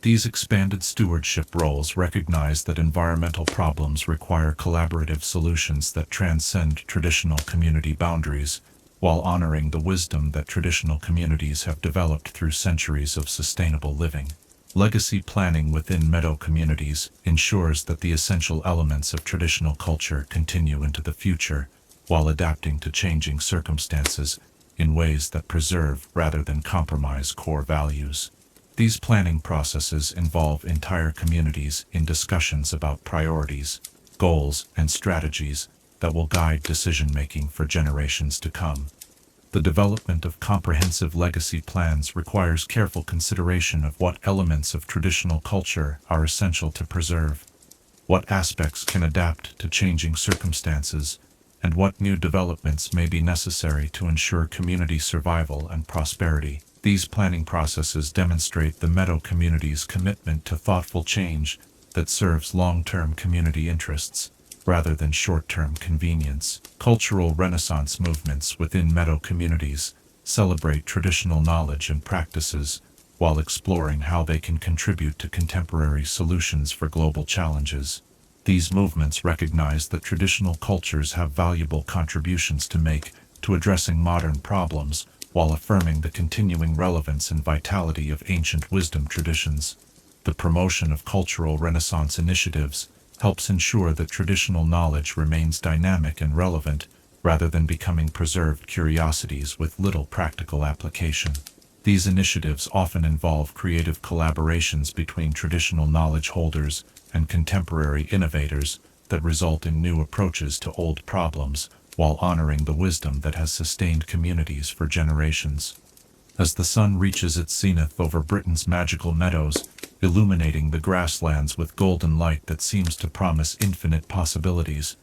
These expanded stewardship roles recognize that environmental problems require collaborative solutions that transcend traditional community boundaries, while honoring the wisdom that traditional communities have developed through centuries of sustainable living. Legacy planning within meadow communities ensures that the essential elements of traditional culture continue into the future, while adapting to changing circumstances in ways that preserve rather than compromise core values. These planning processes involve entire communities in discussions about priorities, goals, and strategies that will guide decision-making for generations to come. The development of comprehensive legacy plans requires careful consideration of what elements of traditional culture are essential to preserve, what aspects can adapt to changing circumstances, and what new developments may be necessary to ensure community survival and prosperity. These planning processes demonstrate the meadow community's commitment to thoughtful change that serves long-term community interests, rather than short-term convenience. Cultural renaissance movements within meadow communities celebrate traditional knowledge and practices, while exploring how they can contribute to contemporary solutions for global challenges. These movements recognize that traditional cultures have valuable contributions to make to addressing modern problems, while affirming the continuing relevance and vitality of ancient wisdom traditions. The promotion of cultural renaissance initiatives helps ensure that traditional knowledge remains dynamic and relevant, rather than becoming preserved curiosities with little practical application. These initiatives often involve creative collaborations between traditional knowledge holders and contemporary innovators that result in new approaches to old problems, while honoring the wisdom that has sustained communities for generations. As the sun reaches its zenith over Britain's magical meadows, illuminating the grasslands with golden light that seems to promise infinite possibilities,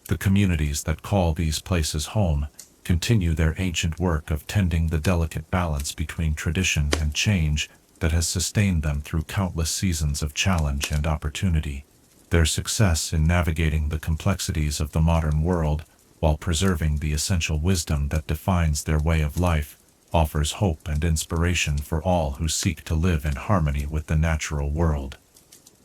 the communities that call these places home continue their ancient work of tending the delicate balance between tradition and change that has sustained them through countless seasons of challenge and opportunity. Their success in navigating the complexities of the modern world, while preserving the essential wisdom that defines their way of life, offers hope and inspiration for all who seek to live in harmony with the natural world.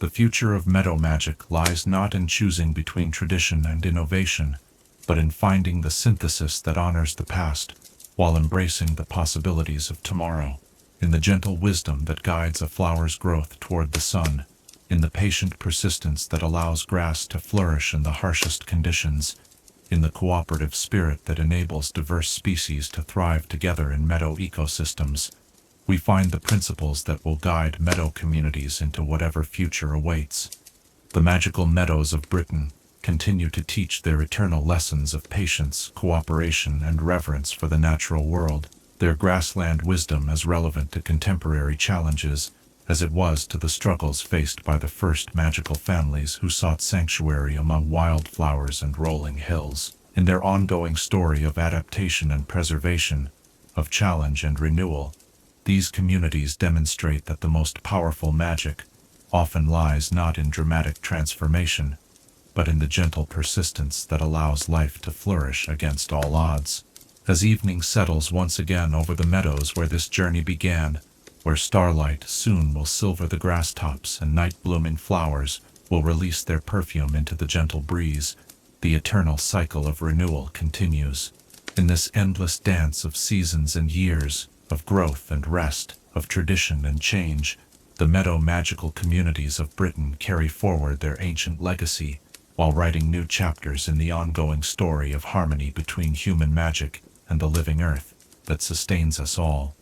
The future of meadow magic lies not in choosing between tradition and innovation, but in finding the synthesis that honors the past, while embracing the possibilities of tomorrow. In the gentle wisdom that guides a flower's growth toward the sun, in the patient persistence that allows grass to flourish in the harshest conditions, in the cooperative spirit that enables diverse species to thrive together in meadow ecosystems, we find the principles that will guide meadow communities into whatever future awaits. The magical meadows of Britain continue to teach their eternal lessons of patience, cooperation, and reverence for the natural world, their grassland wisdom as relevant to contemporary challenges as it was to the struggles faced by the first magical families who sought sanctuary among wildflowers and rolling hills. In their ongoing story of adaptation and preservation, of challenge and renewal, these communities demonstrate that the most powerful magic often lies not in dramatic transformation, but in the gentle persistence that allows life to flourish against all odds. As evening settles once again over the meadows where this journey began, where starlight soon will silver the grass tops and night-blooming flowers will release their perfume into the gentle breeze, the eternal cycle of renewal continues. In this endless dance of seasons and years, of growth and rest, of tradition and change, the meadow magical communities of Britain carry forward their ancient legacy, while writing new chapters in the ongoing story of harmony between human magic and the living earth that sustains us all.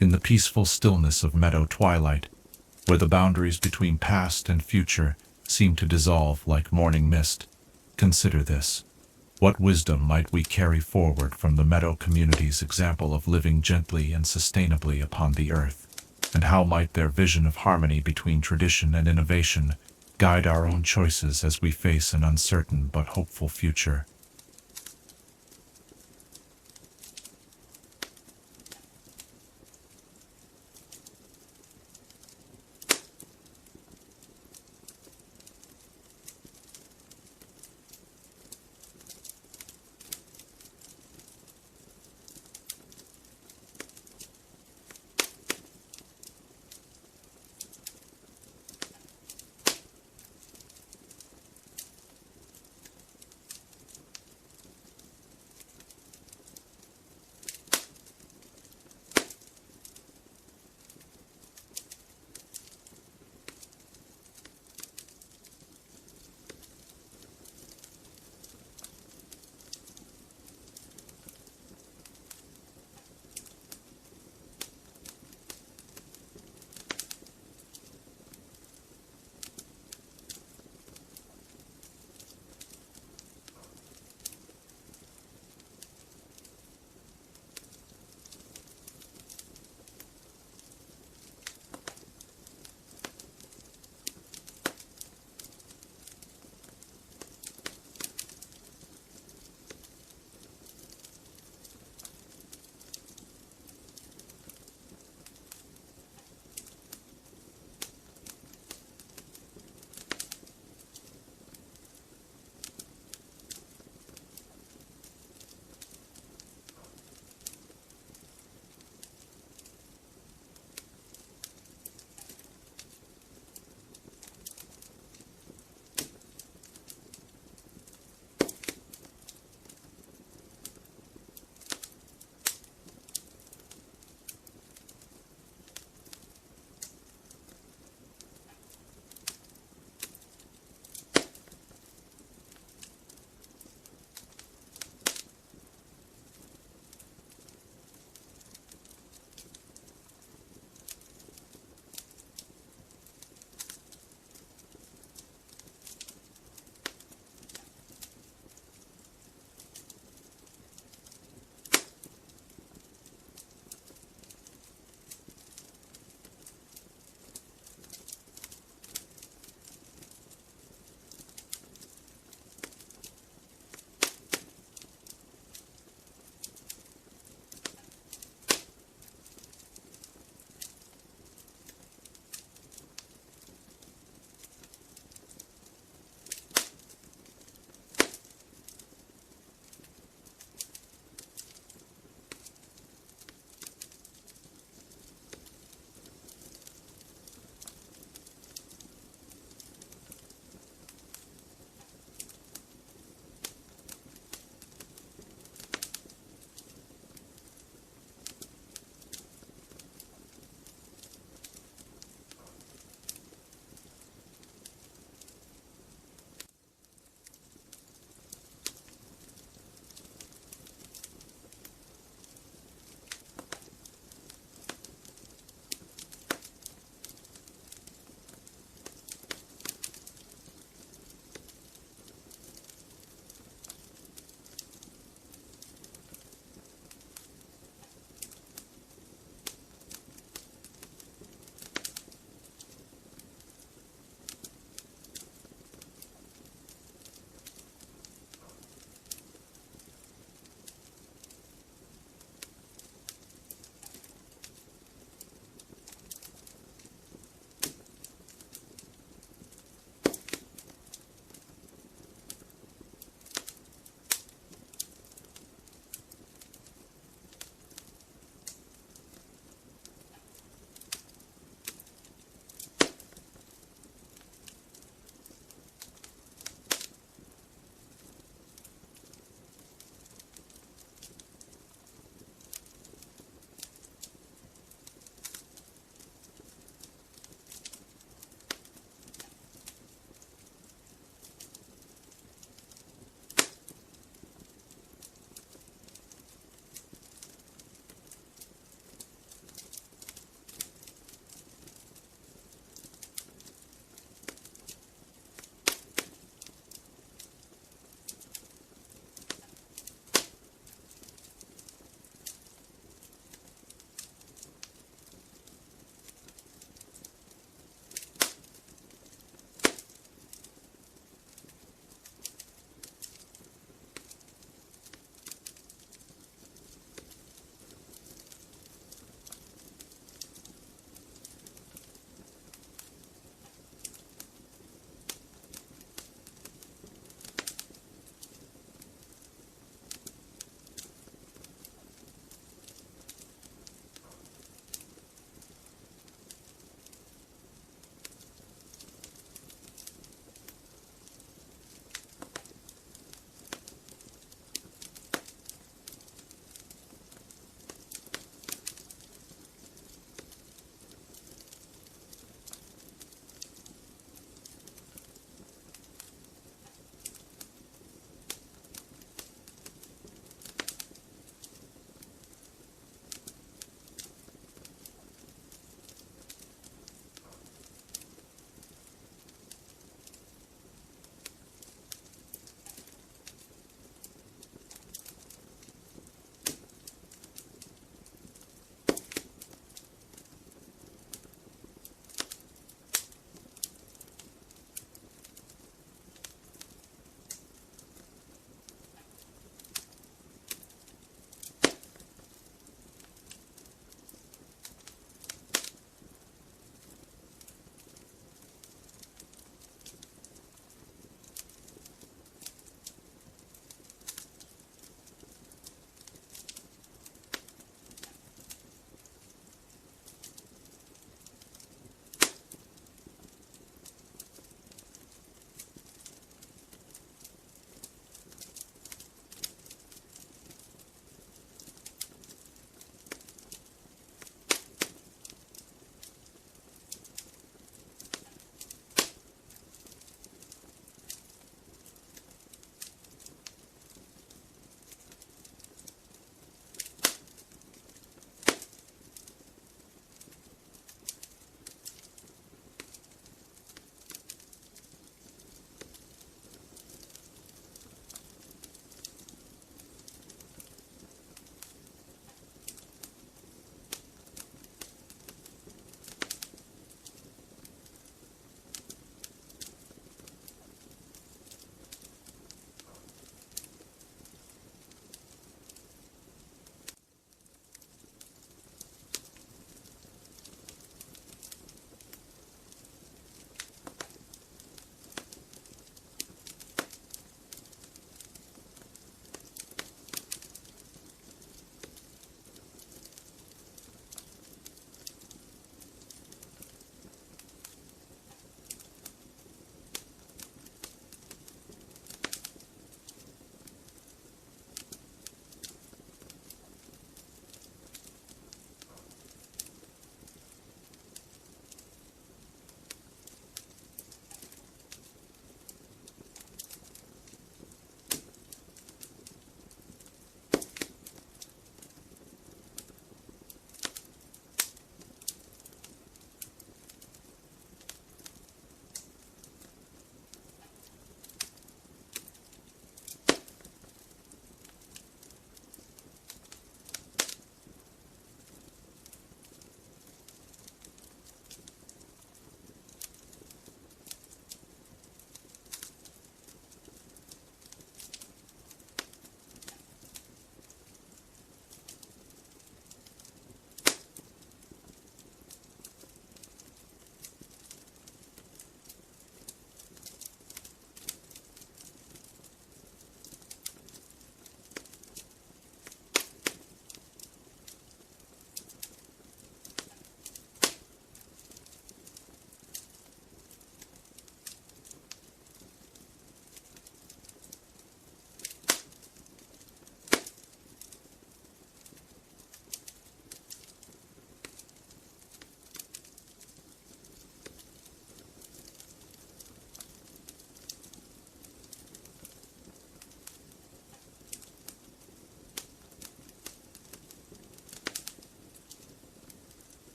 In the peaceful stillness of meadow twilight, where the boundaries between past and future seem to dissolve like morning mist, consider this. What wisdom might we carry forward from the Meadow community's example of living gently and sustainably upon the earth? And how might their vision of harmony between tradition and innovation guide our own choices as we face an uncertain but hopeful future?